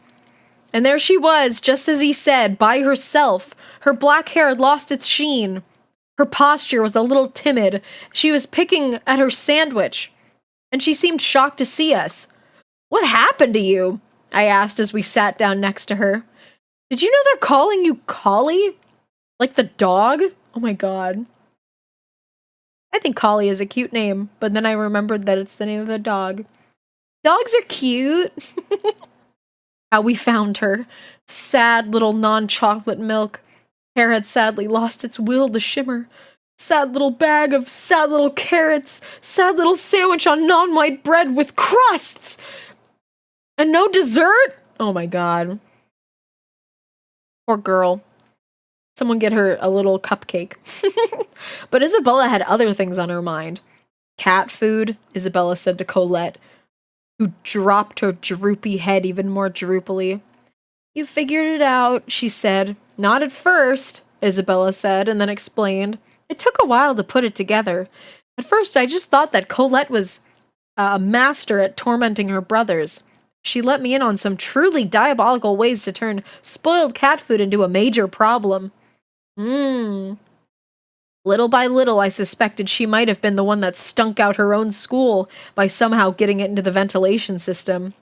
And there she was, just as he said, by herself. Her black hair had lost its sheen. Her posture was a little timid. She was picking at her sandwich. And she seemed shocked to see us. What happened to you? I asked as we sat down next to her. Did you know they're calling you Collie? Like the dog? Oh my god. I think Collie is a cute name, but then I remembered that it's the name of a dog. Dogs are cute. How we found her. Sad little non-chocolate milk. Hair had sadly lost its will to shimmer. Sad little bag of sad little carrots. Sad little sandwich on non-white bread with crusts. And no dessert? Oh my god. Poor girl. Someone get her a little cupcake. But Isabella had other things on her mind. Cat food, Isabella said to Colette, who dropped her droopy head even more droopily. You figured it out, she said. Not at first, Isabella said, and then explained. It took a while to put it together. At first, I just thought that Colette was a master at tormenting her brothers. She let me in on some truly diabolical ways to turn spoiled cat food into a major problem. Little by little, I suspected she might have been the one that stunk out her own school by somehow getting it into the ventilation system.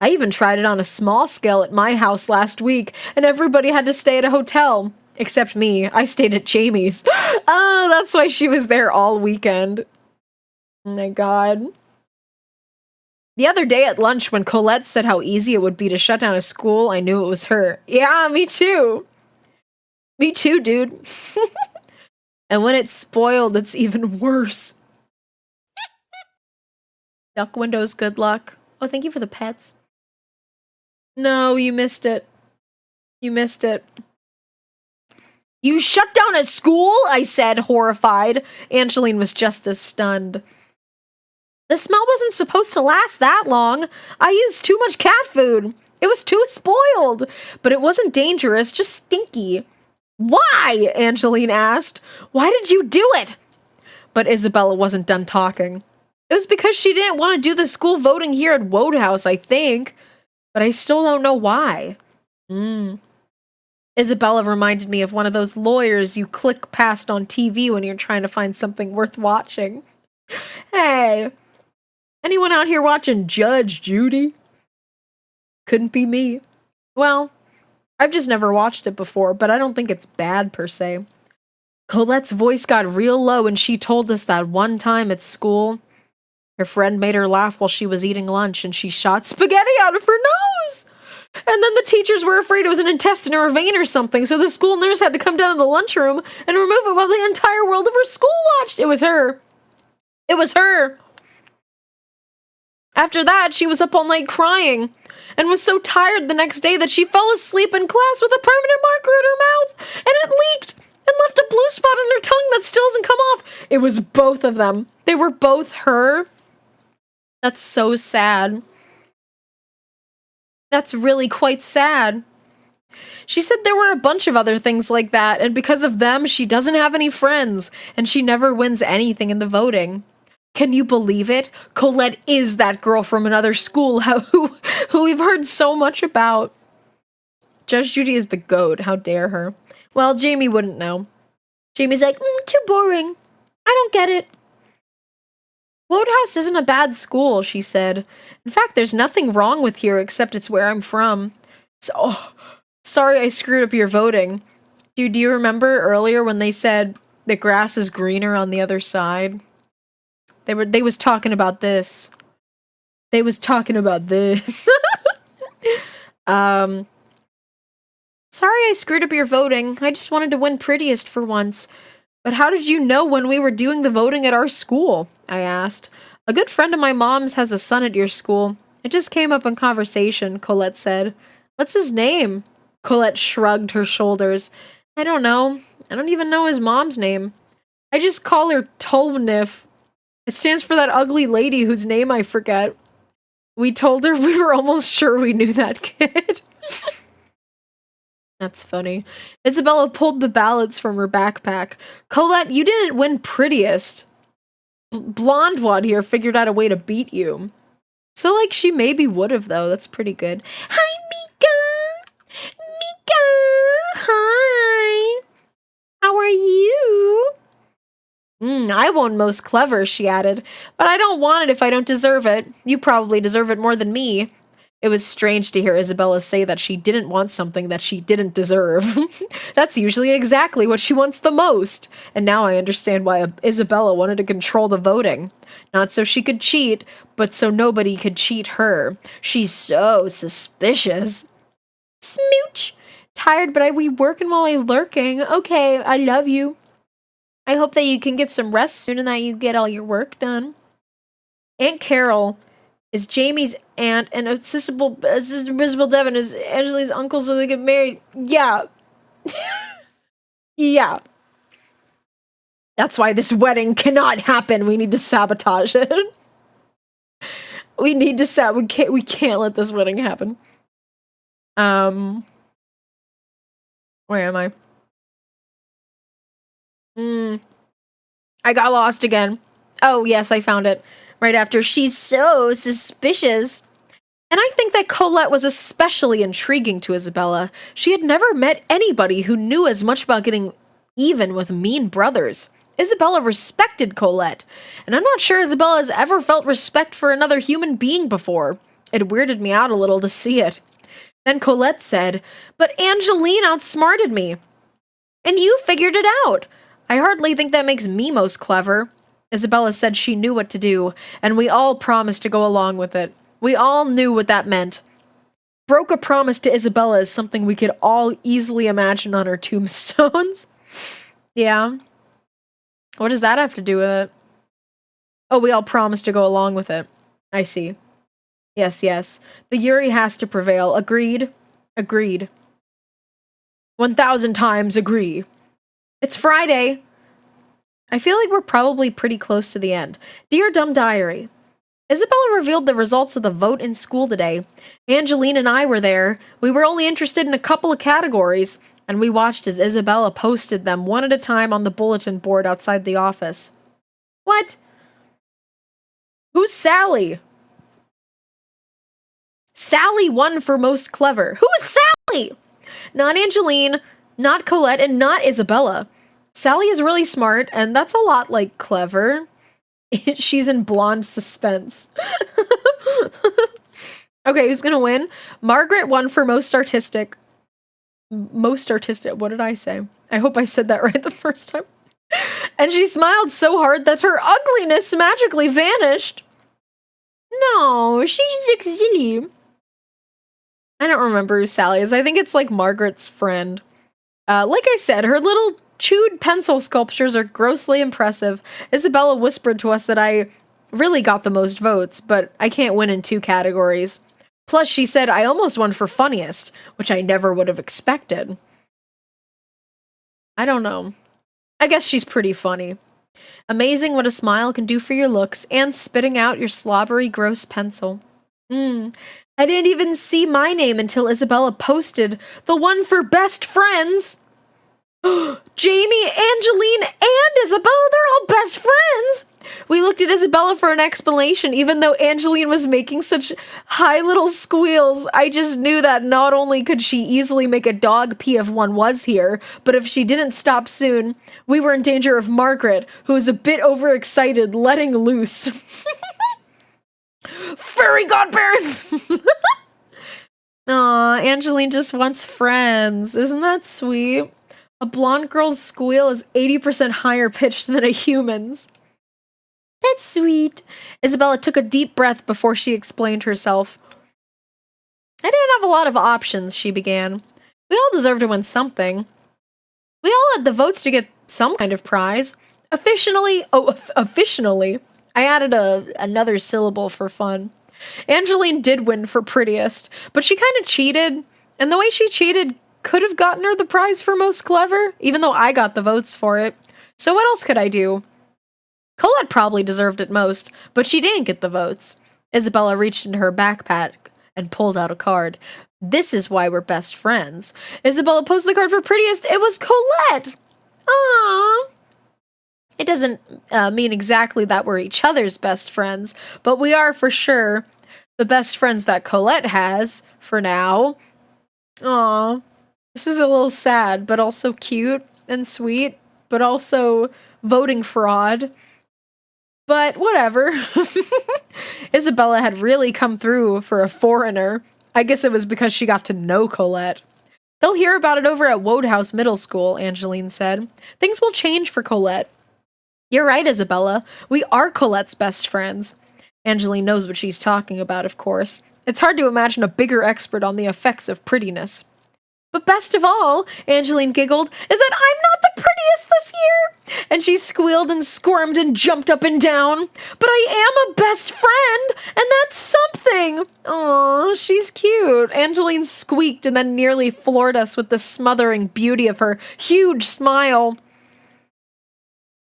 I even tried it on a small scale at my house last week, and everybody had to stay at a hotel. Except me. I stayed at Jamie's. Oh, that's why she was there all weekend. Oh my god. The other day at lunch, when Colette said how easy it would be to shut down a school, I knew it was her. Yeah, me too. Me too, dude. And when it's spoiled, it's even worse. Duck windows, good luck. Oh, thank you for the pets. No, you missed it. You missed it. You shut down a school? I said, horrified. Angeline was just as stunned. The smell wasn't supposed to last that long. I used too much cat food. It was too spoiled. But it wasn't dangerous, just stinky. Why? Angeline asked. Why did you do it? But Isabella wasn't done talking. It was because she didn't want to do the school voting here at Wodehouse, I think. But I still don't know why. Isabella reminded me of one of those lawyers you click past on TV when you're trying to find something worth watching. Hey, anyone out here watching Judge Judy? Couldn't be me. Well, I've just never watched it before, but I don't think it's bad per se. Colette's voice got real low and she told us that one time at school, her friend made her laugh while she was eating lunch and she shot spaghetti out of her nose. And then the teachers were afraid it was an intestine or a vein or something, so the school nurse had to come down to the lunchroom and remove it while the entire world of her school watched. It was her. It was her. After that, she was up all night crying and was so tired the next day that she fell asleep in class with a permanent marker in her mouth, and it leaked and left a blue spot on her tongue that still hasn't come off. It was both of them. They were both her. That's so sad. That's really quite sad. She said there were a bunch of other things like that, and because of them, she doesn't have any friends, and she never wins anything in the voting. Can you believe it? Colette is that girl from another school who we've heard so much about. Judge Judy is the goat. How dare her? Well, Jamie wouldn't know. Jamie's like, too boring. I don't get it. Wodehouse isn't a bad school, she said. In fact, there's nothing wrong with here except it's where I'm from. So, sorry I screwed up your voting. Dude, do you remember earlier when they said the grass is greener on the other side? They was talking about this. They was talking about this. Sorry I screwed up your voting. I just wanted to win prettiest for once. But how did you know when we were doing the voting at our school? I asked. A good friend of my mom's has a son at your school. It just came up in conversation, Colette said. What's his name? Colette shrugged her shoulders. I don't know. I don't even know his mom's name. I just call her Tolnif. It stands for that ugly lady whose name I forget. We told her we were almost sure we knew that kid. That's funny. Isabella pulled the ballots from her backpack. Colette, you didn't win prettiest. Blonde Wad here figured out a way to beat you. So, like, she maybe would have, though. That's pretty good. Hi, Mika! Mika! Hi! How are you? I won most clever, she added. But I don't want it if I don't deserve it. You probably deserve it more than me. It was strange to hear Isabella say that she didn't want something that she didn't deserve. That's usually exactly what she wants the most. And now I understand why Isabella wanted to control the voting. Not so she could cheat, but so nobody could cheat her. She's so suspicious. Smooch! Tired, but I be working while I lurking. Okay, I love you. I hope that you can get some rest soon and that you get all your work done. Aunt Carol is Jamie's aunt, and Assistant Principal Devin is Angeline's uncle, so they get married. Yeah. Yeah. That's why this wedding cannot happen. We need to sabotage it. We need to we can't let this wedding happen. Where am I? I got lost again. Oh, yes, I found it. Right after, she's so suspicious. And I think that Colette was especially intriguing to Isabella. She had never met anybody who knew as much about getting even with mean brothers. Isabella respected Colette, and I'm not sure Isabella has ever felt respect for another human being before. It weirded me out a little to see it. Then Colette said, "But Angeline outsmarted me. And you figured it out. I hardly think that makes me most clever." Isabella said she knew what to do, and we all promised to go along with it. We all knew what that meant. Broke a promise to Isabella is something we could all easily imagine on our tombstones. Yeah. What does that have to do with it? Oh, we all promised to go along with it. I see. Yes, yes. The Yuri has to prevail. Agreed. Agreed. 1,000 times agree. It's Friday. I feel like we're probably pretty close to the end. Dear Dumb Diary, Isabella revealed the results of the vote in school today. Angeline and I were there. We were only interested in a couple of categories, and we watched as Isabella posted them one at a time on the bulletin board outside the office. What? Who's Sally? Sally won for most clever. Who is Sally? Not Angeline, not Colette, and not Isabella. Sally is really smart, and that's a lot like clever. She's in blonde suspense. Okay, who's gonna win? Margaret won for most artistic. Most artistic. What did I say? I hope I said that right the first time. And she smiled so hard that her ugliness magically vanished. No, she just looks silly. I don't remember who Sally is. I think it's like Margaret's friend. Like I said, her little chewed pencil sculptures are grossly impressive. Isabella whispered to us that I really got the most votes, but I can't win in 2 categories. Plus, she said I almost won for funniest, which I never would have expected. I don't know. I guess she's pretty funny. Amazing what a smile can do for your looks and spitting out your slobbery, gross pencil. I didn't even see my name until Isabella posted the one for best friends. Jamie, Angeline, and Isabella, they're all best friends. We looked at Isabella for an explanation, even though Angeline was making such high little squeals. I just knew that not only could she easily make a dog pee if one was here, but if she didn't stop soon, we were in danger of Margaret, who was a bit overexcited, letting loose. Furry godparents! Aw, Angeline just wants friends. Isn't that sweet? A blonde girl's squeal is 80% higher pitched than a human's. That's sweet. Isabella took a deep breath before she explained herself. I didn't have a lot of options, she began. We all deserve to win something. We all had the votes to get some kind of prize. Officially, I added another syllable for fun. Angeline did win for prettiest, but she kind of cheated, and the way she cheated could have gotten her the prize for most clever, even though I got the votes for it. So what else could I do? Colette probably deserved it most, but she didn't get the votes. Isabella reached into her backpack and pulled out a card. This is why we're best friends. Isabella posted the card for prettiest. It was Colette! Aww. It doesn't mean exactly that we're each other's best friends, but we are for sure the best friends that Colette has, for now. Aww. This is a little sad, but also cute and sweet, but also voting fraud. But whatever. Isabella had really come through for a foreigner. I guess it was because she got to know Colette. They'll hear about it over at Wodehouse Middle School, Angeline said. Things will change for Colette. You're right, Isabella. We are Colette's best friends. Angeline knows what she's talking about, of course. It's hard to imagine a bigger expert on the effects of prettiness. But best of all, Angeline giggled, is that I'm not the prettiest this year! And she squealed and squirmed and jumped up and down. But I am a best friend, and that's something! Aw, she's cute. Angeline squeaked and then nearly floored us with the smothering beauty of her huge smile.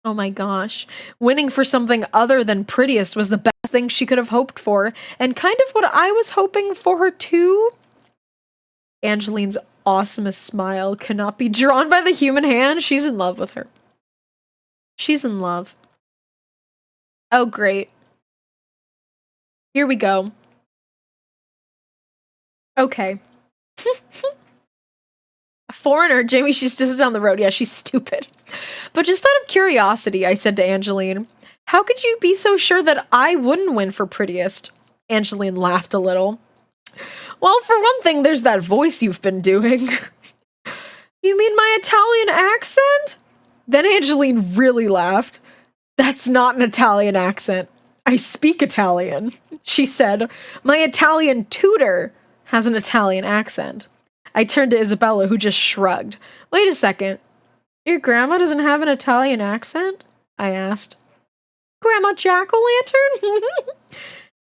Oh my gosh. Winning for something other than prettiest was the best thing she could have hoped for, and kind of what I was hoping for her too. Angeline's awesomest smile cannot be drawn by the human hand. She's in love with her. She's in love. Oh, great. Here we go. Okay. Foreigner, Jamie, she's just down the road. Yeah, she's stupid. But just out of curiosity, I said to Angeline, how could you be so sure that I wouldn't win for prettiest? Angeline laughed a little. Well, for one thing, there's that voice you've been doing. You mean my Italian accent? Then Angeline really laughed. That's not an Italian accent. I speak Italian, she said. My Italian tutor has an Italian accent. I turned to Isabella, who just shrugged. Wait a second. Your grandma doesn't have an Italian accent? I asked. Grandma Jack-o'-lantern?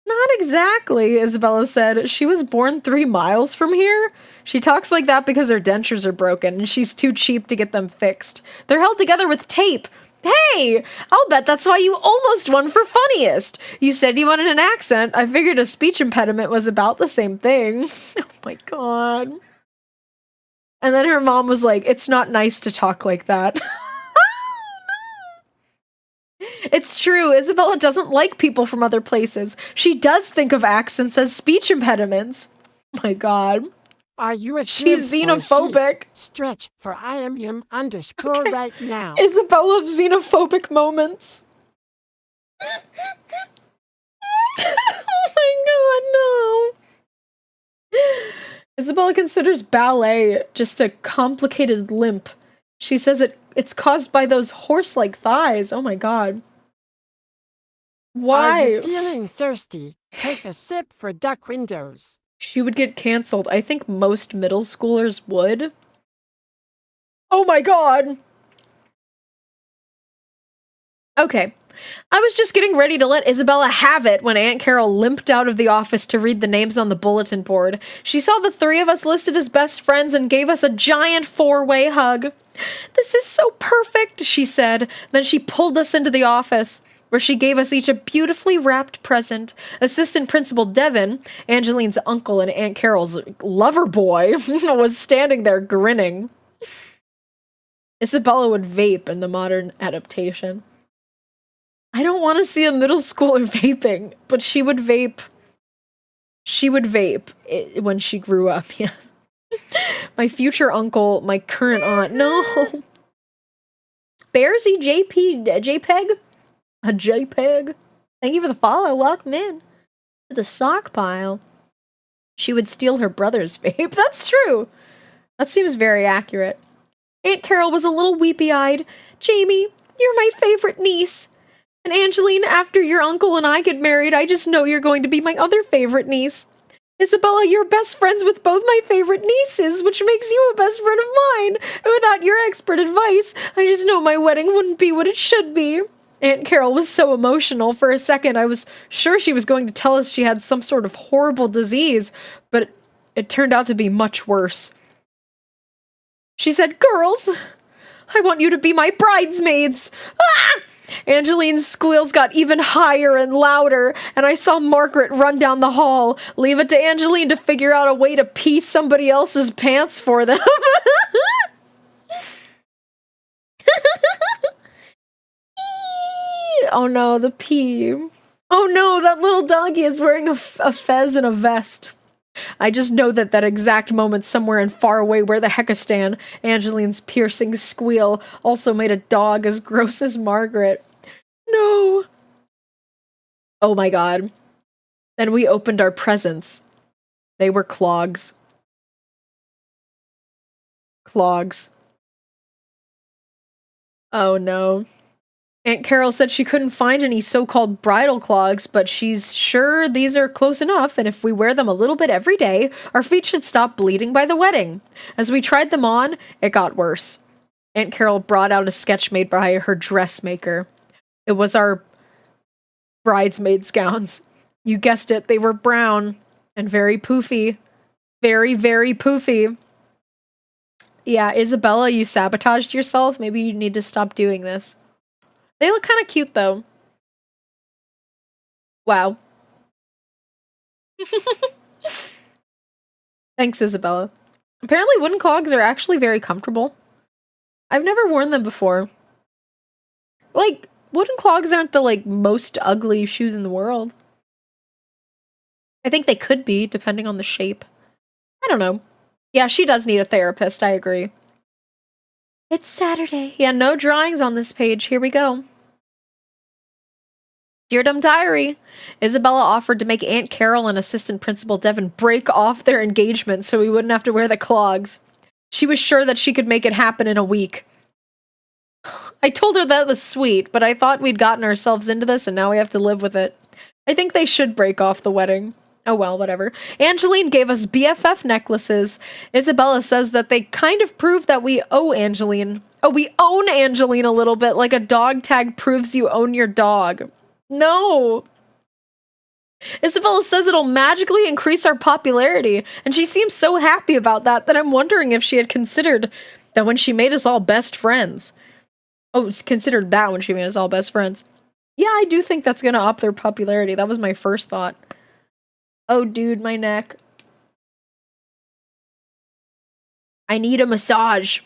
Not exactly, Isabella said. She was born 3 miles from here. She talks like that because her dentures are broken, and she's too cheap to get them fixed. They're held together with tape. Hey! I'll bet that's why you almost won for funniest. You said you wanted an accent. I figured a speech impediment was about the same thing. Oh my god. And then her mom was like, it's not nice to talk like that. It's true, Isabella doesn't like people from other places. She does think of accents as speech impediments. Oh my god.
Are you a
She's xenophobic.
Stretch for I am him underscore right now.
Isabella of xenophobic moments. Oh my god, no. Isabella considers ballet just a complicated limp. She says it's caused by those horse-like thighs. Oh my god. Why?
Are you feeling thirsty? Take a sip for Duck Windows.
She would get canceled. I think most middle schoolers would. Oh my god. Okay. I was just getting ready to let Isabella have it when Aunt Carol limped out of the office to read the names on the bulletin board. She saw the 3 of us listed as best friends and gave us a giant 4-way hug. This is so perfect, she said. Then she pulled us into the office, where she gave us each a beautifully wrapped present. Assistant Principal Devin, Angeline's uncle and Aunt Carol's lover boy, was standing there grinning. Isabella would vape in the modern adaptation. I don't want to see a middle schooler vaping, but she would vape. She would vape when she grew up, yes. My future uncle, my current aunt, no. Bearsy JPEG? A JPEG? Thank you for the follow. Welcome in to the sock pile. She would steal her brother's vape. That's true. That seems very accurate. Aunt Carol was a little weepy-eyed. Jamie, you're my favorite niece. And Angeline, after your uncle and I get married, I just know you're going to be my other favorite niece. Isabella, you're best friends with both my favorite nieces, which makes you a best friend of mine. And without your expert advice, I just know my wedding wouldn't be what it should be. Aunt Carol was so emotional. For a second, I was sure she was going to tell us she had some sort of horrible disease, but it turned out to be much worse. She said, girls, I want you to be my bridesmaids. Ah! Angeline's squeals got even higher and louder, and I saw Margaret run down the hall. Leave it to Angeline to figure out a way to pee somebody else's pants for them. Oh no, the pee. Oh no, that little doggy is wearing a fez and a vest. I just know that exact moment somewhere and far away where the Heckistan, Angeline's piercing squeal, also made a dog as gross as Margaret. No. Oh my god. Then we opened our presents. They were clogs. Clogs. Oh no. Aunt Carol said she couldn't find any so-called bridal clogs, but she's sure these are close enough, and if we wear them a little bit every day, our feet should stop bleeding by the wedding. As we tried them on, it got worse. Aunt Carol brought out a sketch made by her dressmaker. It was our bridesmaids' gowns. You guessed it, they were brown and very poofy. Very, very poofy. Yeah, Isabella, you sabotaged yourself. Maybe you need to stop doing this. They look kind of cute, though. Wow. Thanks, Isabella. Apparently wooden clogs are actually very comfortable. I've never worn them before. Like, wooden clogs aren't the, most ugly shoes in the world. I think they could be, depending on the shape. I don't know. Yeah, she does need a therapist, I agree. It's Saturday. Yeah, no drawings on this page. Here we go. Dear Dumb Diary, Isabella offered to make Aunt Carol and Assistant Principal Devin break off their engagement so we wouldn't have to wear the clogs. She was sure that she could make it happen in a week. I told her that was sweet, but I thought we'd gotten ourselves into this and now we have to live with it. I think they should break off the wedding. Oh well, whatever. Angeline gave us BFF necklaces. Isabella says that they kind of prove that we owe Angeline. Oh, we own Angeline a little bit, like a dog tag proves you own your dog. No. Isabella says it'll magically increase our popularity, and she seems so happy about that that I'm wondering if she had considered that when she made us all best friends. Oh, considered that when she made us all best friends. Yeah, I do think that's gonna up their popularity. That was my first thought. Oh, dude, my neck. I need a massage.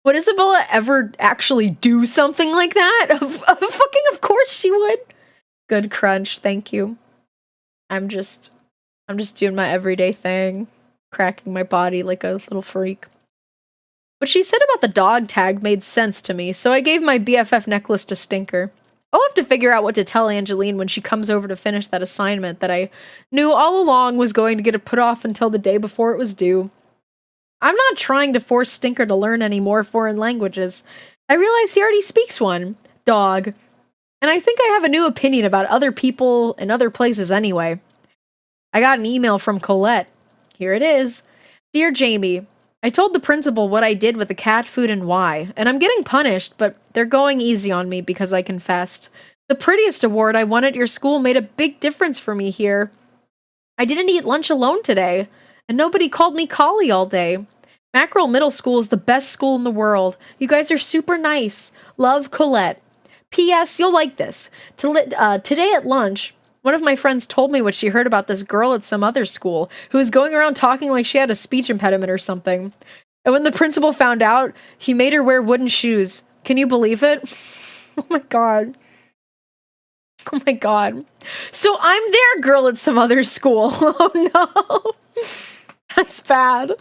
Would Isabella ever actually do something like that? Of course she would. Good crunch, thank you. I'm just doing my everyday thing, cracking my body like a little freak. What she said about the dog tag made sense to me, so I gave my BFF necklace to Stinker. I'll have to figure out what to tell Angeline when she comes over to finish that assignment that I knew all along was going to get it put off until the day before it was due. I'm not trying to force Stinker to learn any more foreign languages. I realize he already speaks one. Dog. And I think I have a new opinion about other people and other places anyway. I got an email from Colette. Here it is. Dear Jamie, I told the principal what I did with the cat food and why, and I'm getting punished, but they're going easy on me because I confessed. The prettiest award I won at your school made a big difference for me here. I didn't eat lunch alone today, and nobody called me Collie all day. Mackerel Middle School is the best school in the world. You guys are super nice. Love, Colette. P.S. You'll like this. Today at lunch, one of my friends told me what she heard about this girl at some other school who was going around talking like she had a speech impediment or something. And when the principal found out, he made her wear wooden shoes. Can you believe it? Oh my god. Oh my god. So I'm their girl at some other school. Oh no. That's bad.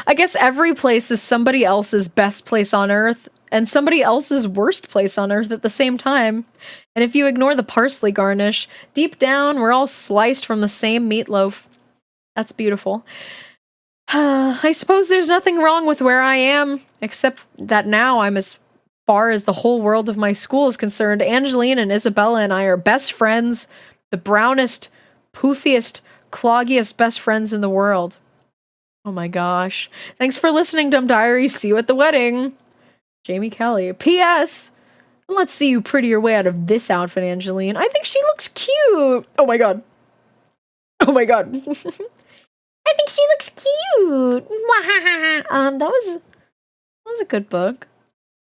I guess every place is somebody else's best place on earth and somebody else's worst place on earth at the same time. And if you ignore the parsley garnish, deep down, we're all sliced from the same meatloaf. That's beautiful. I suppose there's nothing wrong with where I am, except that now I'm as far as the whole world of my school is concerned. Angeline and Isabella and I are best friends, the brownest, poofiest, cloggiest best friends in the world. Oh my gosh. Thanks for listening, Dumb Diary. See you at the wedding. Jamie Kelly. P.S. Let's see you pretty your way out of this outfit, Angeline. I think she looks cute. Oh my god. Oh my god.
I think she looks cute.
That was a good book.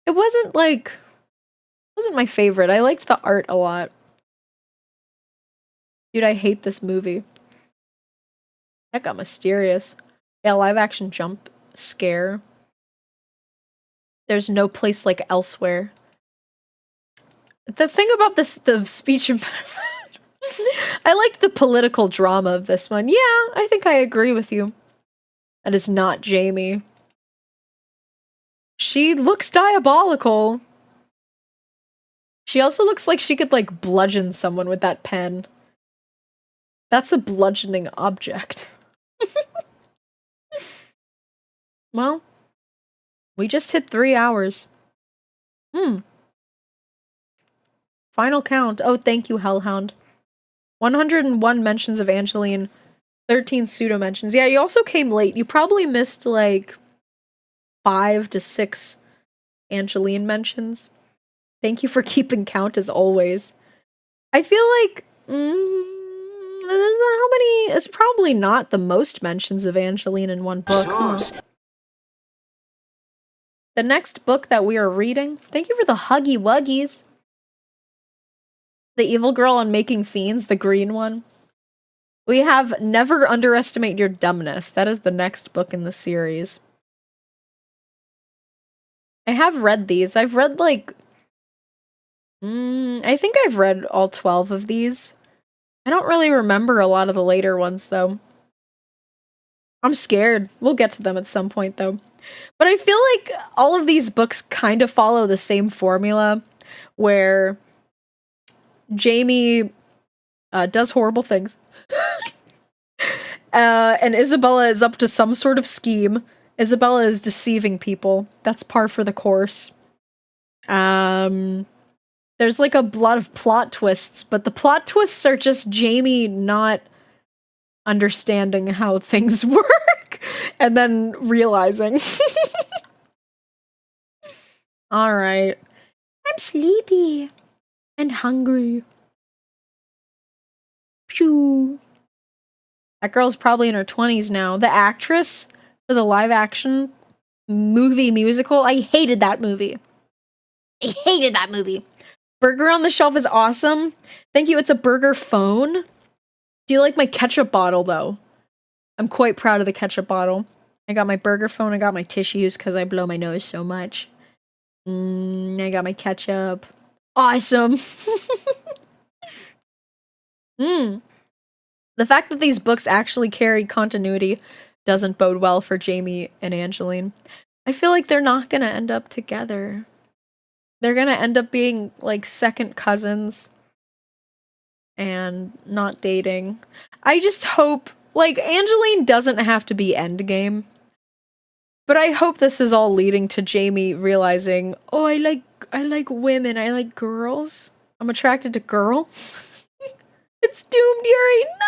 It wasn't my favorite. I liked the art a lot. Dude, I hate this movie. That got mysterious. Yeah, live action jump scare. There's no place like elsewhere. The thing about the speech impediment, I liked the political drama of this one. Yeah, I think I agree with you. That is not Jamie. She looks diabolical. She also looks like she could, like, bludgeon someone with that pen. That's a bludgeoning object. Well, we just hit 3 hours. Final count. Oh, thank you, Hellhound. 101 mentions of Angeline. 13 pseudo mentions. Yeah, you also came late. You probably missed, like, 5 to 6 Angeline mentions. Thank you for keeping count as always. I feel like, how many? It's probably not the most mentions of Angeline in one book. Huh? The next book that we are reading, thank you for the Huggy Wuggies. The Evil Girl on Making Fiends, the green one. We have Never Underestimate Your Dumbness. That is the next book in the series. I have read these. I've read like... I think I've read all 12 of these. I don't really remember a lot of the later ones, though. I'm scared. We'll get to them at some point, though. But I feel like all of these books kind of follow the same formula where Jamie does horrible things. And Isabella is up to some sort of scheme. Isabella is deceiving people. That's par for the course. There's like a lot of plot twists, but the plot twists are just Jamie not understanding how things work and then realizing. All right. I'm sleepy and hungry. Phew. That girl's probably in her 20s now. The actress for the live action movie musical, I hated that movie. I hated that movie. Burger on the Shelf is awesome. Thank you. It's a burger phone. Do you like my ketchup bottle, though? I'm quite proud of the ketchup bottle. I got my burger phone. I got my tissues because I blow my nose so much. I got my ketchup. Awesome. The fact that these books actually carry continuity doesn't bode well for Jamie and Angeline. I feel like they're not gonna end up together. They're gonna end up being like second cousins and not dating. I just hope, like, Angeline doesn't have to be Endgame. But I hope this is all leading to Jamie realizing, oh, I like women, I like girls. I'm attracted to girls. It's doomed, Yuri, no!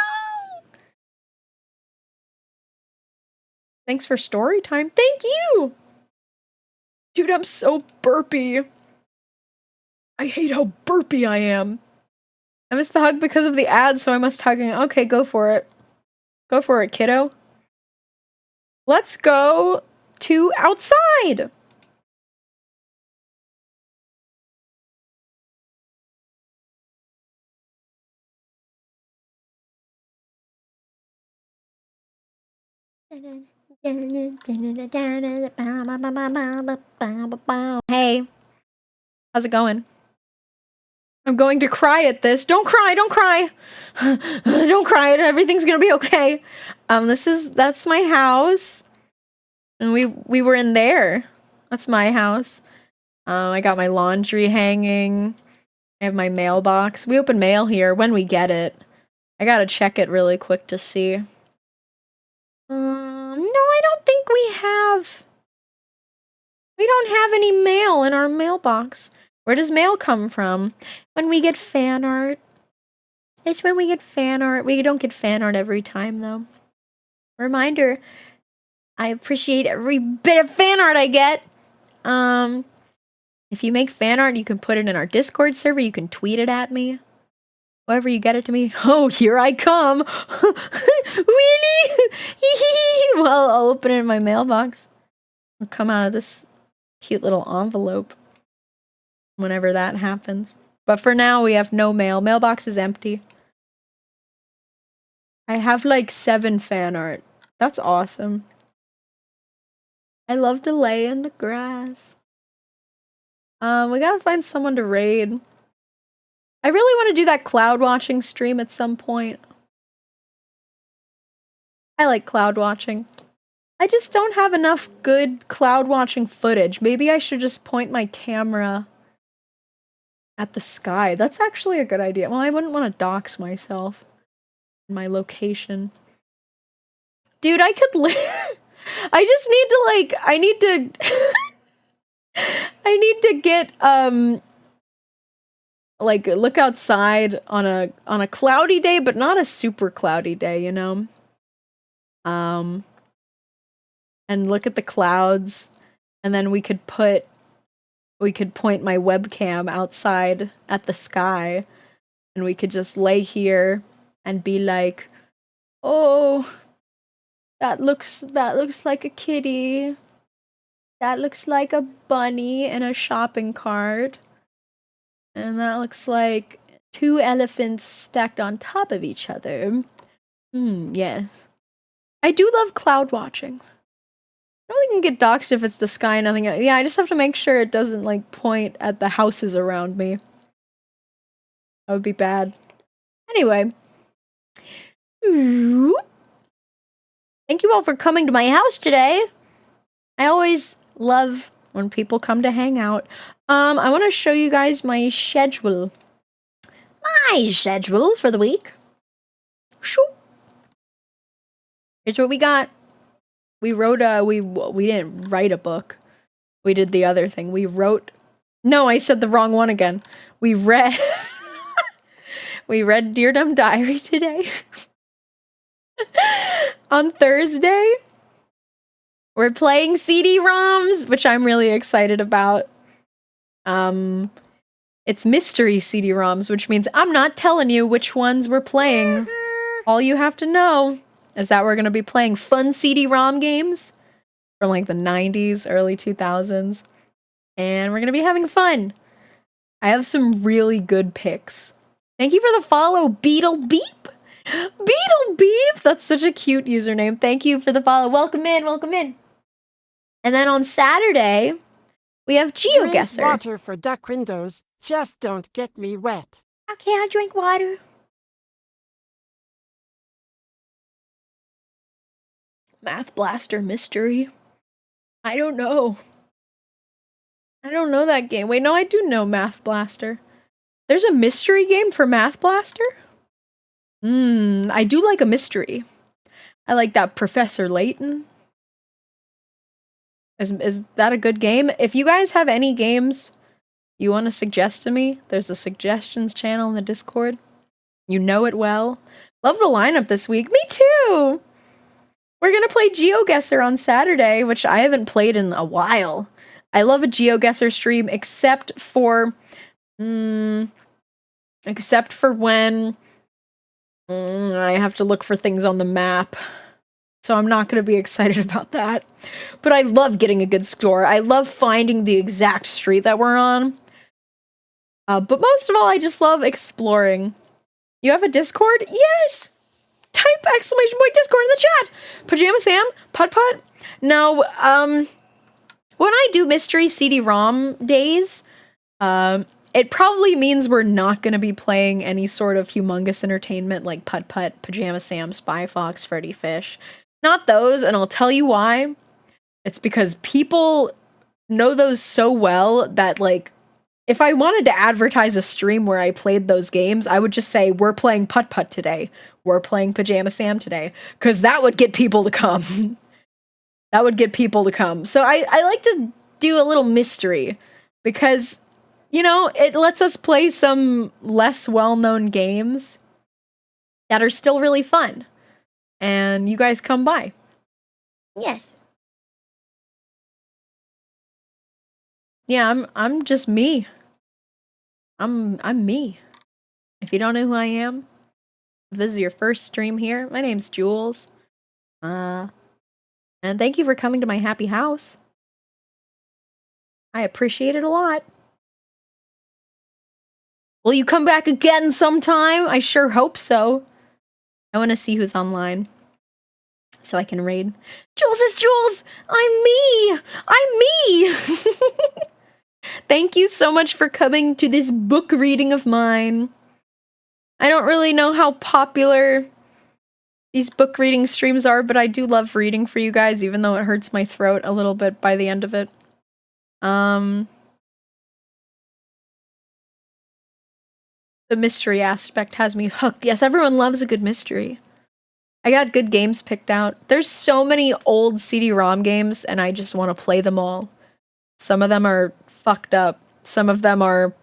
Thanks for story time. Thank you! Dude, I'm so burpy. I hate how burpy I am. I missed the hug because of the ad, so I must hug again. Okay, go for it. Go for it, kiddo. Let's go to outside. Hey, how's it going? I'm going to cry at this. Don't cry, don't cry. Don't cry, everything's gonna be okay. That's my house. And we were in there. That's my house. I got my laundry hanging. I have my mailbox. We open mail here when we get it. I gotta check it really quick to see. No, I don't think we have. We don't have any mail in our mailbox. Where does mail come from? When we get fan art. It's when we get fan art. We don't get fan art every time, though. Reminder, I appreciate every bit of fan art I get. If you make fan art, you can put it in our Discord server. You can tweet it at me. However you get it to me. Oh, here I come. Really? Well, I'll open it in my mailbox. It'll come out of this cute little envelope whenever that happens. But for now, we have no mail. Mailbox is empty. I have like 7 fan art. That's awesome. I love to lay in the grass. We gotta find someone to raid. I really want to do that cloud watching stream at some point. I like cloud watching. I just don't have enough good cloud watching footage. Maybe I should just point my camera at the sky. That's actually a good idea. Well, I wouldn't want to dox myself. My location. Dude, I could I just need to like, I need to get, like, look outside on a cloudy day, but not a super cloudy day, you know? And look at the clouds, and then we could point my webcam outside at the sky, and we could just lay here and be like, oh, that looks like a kitty. That looks like a bunny in a shopping cart. And that looks like 2 elephants stacked on top of each other. Yes. I do love cloud watching. I don't think I can get doxxed if it's the sky and nothing else. Yeah, I just have to make sure it doesn't, like, point at the houses around me. That would be bad. Anyway. Thank you all for coming to my house today. I always love when people come to hang out. I want to show you guys my schedule. My schedule for the week. Shoo. Here's what we got. We wrote we didn't write a book. We did the other thing. We wrote. No, I said the wrong one again. We read we read Dear Dumb Diary today. On Thursday, we're playing CD-ROMs, which I'm really excited about. It's mystery CD-ROMs, which means I'm not telling you which ones we're playing. All you have to know is that we're going to be playing fun CD-ROM games from like the 90s, early 2000s. And we're going to be having fun. I have some really good picks. Thank you for the follow, Beetle Beep. Beetle Beep! That's such a cute username. Thank you for the follow. Welcome in, welcome in. And then on Saturday, we have
Drink
GeoGuessr.
water for duck windows. Just don't get me wet.
Okay, I'll drink water.
Math Blaster Mystery. I don't know. I don't know that game. Wait, no, I do know Math Blaster. There's a mystery game for Math Blaster? I do like a mystery. I like that Professor Layton. Is that a good game? If you guys have any games you want to suggest to me, there's a suggestions channel in the Discord. You know it well. Love the lineup this week. Me too! We're gonna play GeoGuessr on Saturday, which I haven't played in a while. I love a GeoGuessr stream, except for when I have to look for things on the map. So I'm not going to be excited about that. But I love getting a good score. I love finding the exact street that we're on. But most of all, I just love exploring. You have a Discord? Yes! Type exclamation point Discord in the chat! Pajama Sam? Putt Putt? No, when I do mystery CD-ROM days, it probably means we're not going to be playing any sort of humongous entertainment like Putt Putt, Pajama Sam, Spy Fox, Freddy Fish. Not those, and I'll tell you why. It's because people know those so well that, like, if I wanted to advertise a stream where I played those games, I would just say, we're playing Putt Putt today. We're playing Pajama Sam today. Because that would get people to come. That would get people to come. So I like to do a little mystery. Because, you know, it lets us play some less well-known games that are still really fun. And you guys come by.
Yes.
Yeah, I'm just me. I'm me. If you don't know who I am, if this is your first stream here, my name's Jules. And thank you for coming to my happy house. I appreciate it a lot. Will you come back again sometime? I sure hope so. I want to see who's online. So I can raid. Jules is Jules! I'm me! I'm me! Thank you so much for coming to this book reading of mine. I don't really know how popular these book reading streams are, but I do love reading for you guys, even though it hurts my throat a little bit by the end of it. The mystery aspect has me hooked. Yes, everyone loves a good mystery. I got good games picked out. There's so many old CD-ROM games, and I just want to play them all. Some of them are fucked up. Some of them are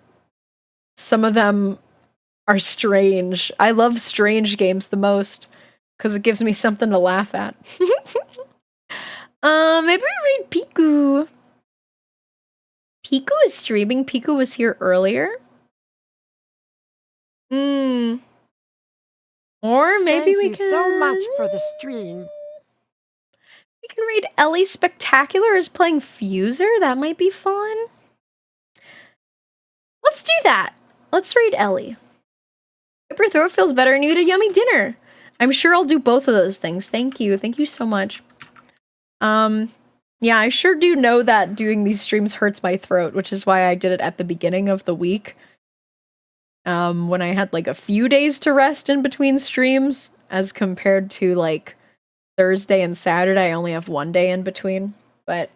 strange. I love strange games the most, because it gives me something to laugh at. Maybe we read Piku. Piku is streaming. Piku was here earlier. Or maybe
Thank you so much for the stream.
We can read Ellie Spectacular is playing Fuser. That might be fun. Let's do that. Let's read Ellie. Hope your throat feels better and you eat a yummy dinner. I'm sure I'll do both of those things. Thank you. Thank you so much. Yeah, I sure do know that doing these streams hurts my throat, which is why I did it at the beginning of the week. When I had like a few days to rest in between streams, as compared to like Thursday and Saturday, I only have one day in between. but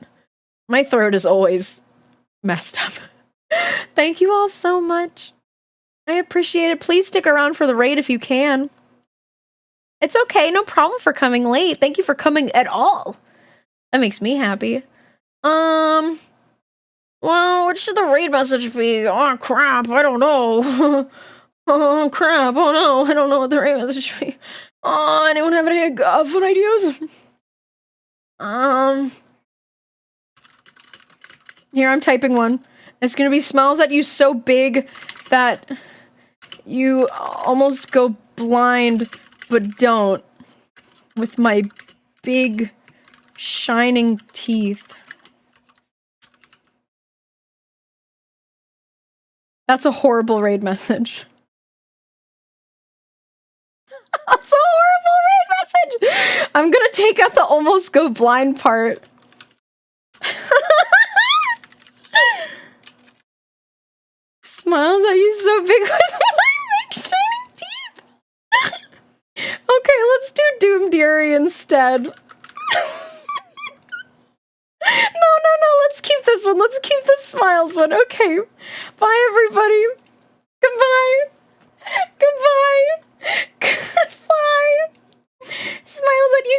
my throat is always messed up. Thank you all so much. I appreciate it. Please stick around for the raid if you can. It's okay, no problem for coming late. Thank you for coming at all. That makes me happy. Well, what should the raid message be? Oh crap, I don't know. Oh crap, oh no, I don't know what the raid message should be. Oh, anyone have any fun ideas? Here, I'm typing one. It's gonna be smiles at you so big that you almost go blind, but don't. With my big, shining teeth. That's a horrible raid message. That's a horrible raid message! I'm gonna take out the almost go blind part. Smiles at you so big with my big shining teeth. Okay, let's do Doom Deary instead. No, let's keep this one. Let's keep the smiles one. Okay. Bye, everybody. Goodbye. Goodbye. Goodbye. Smiles at you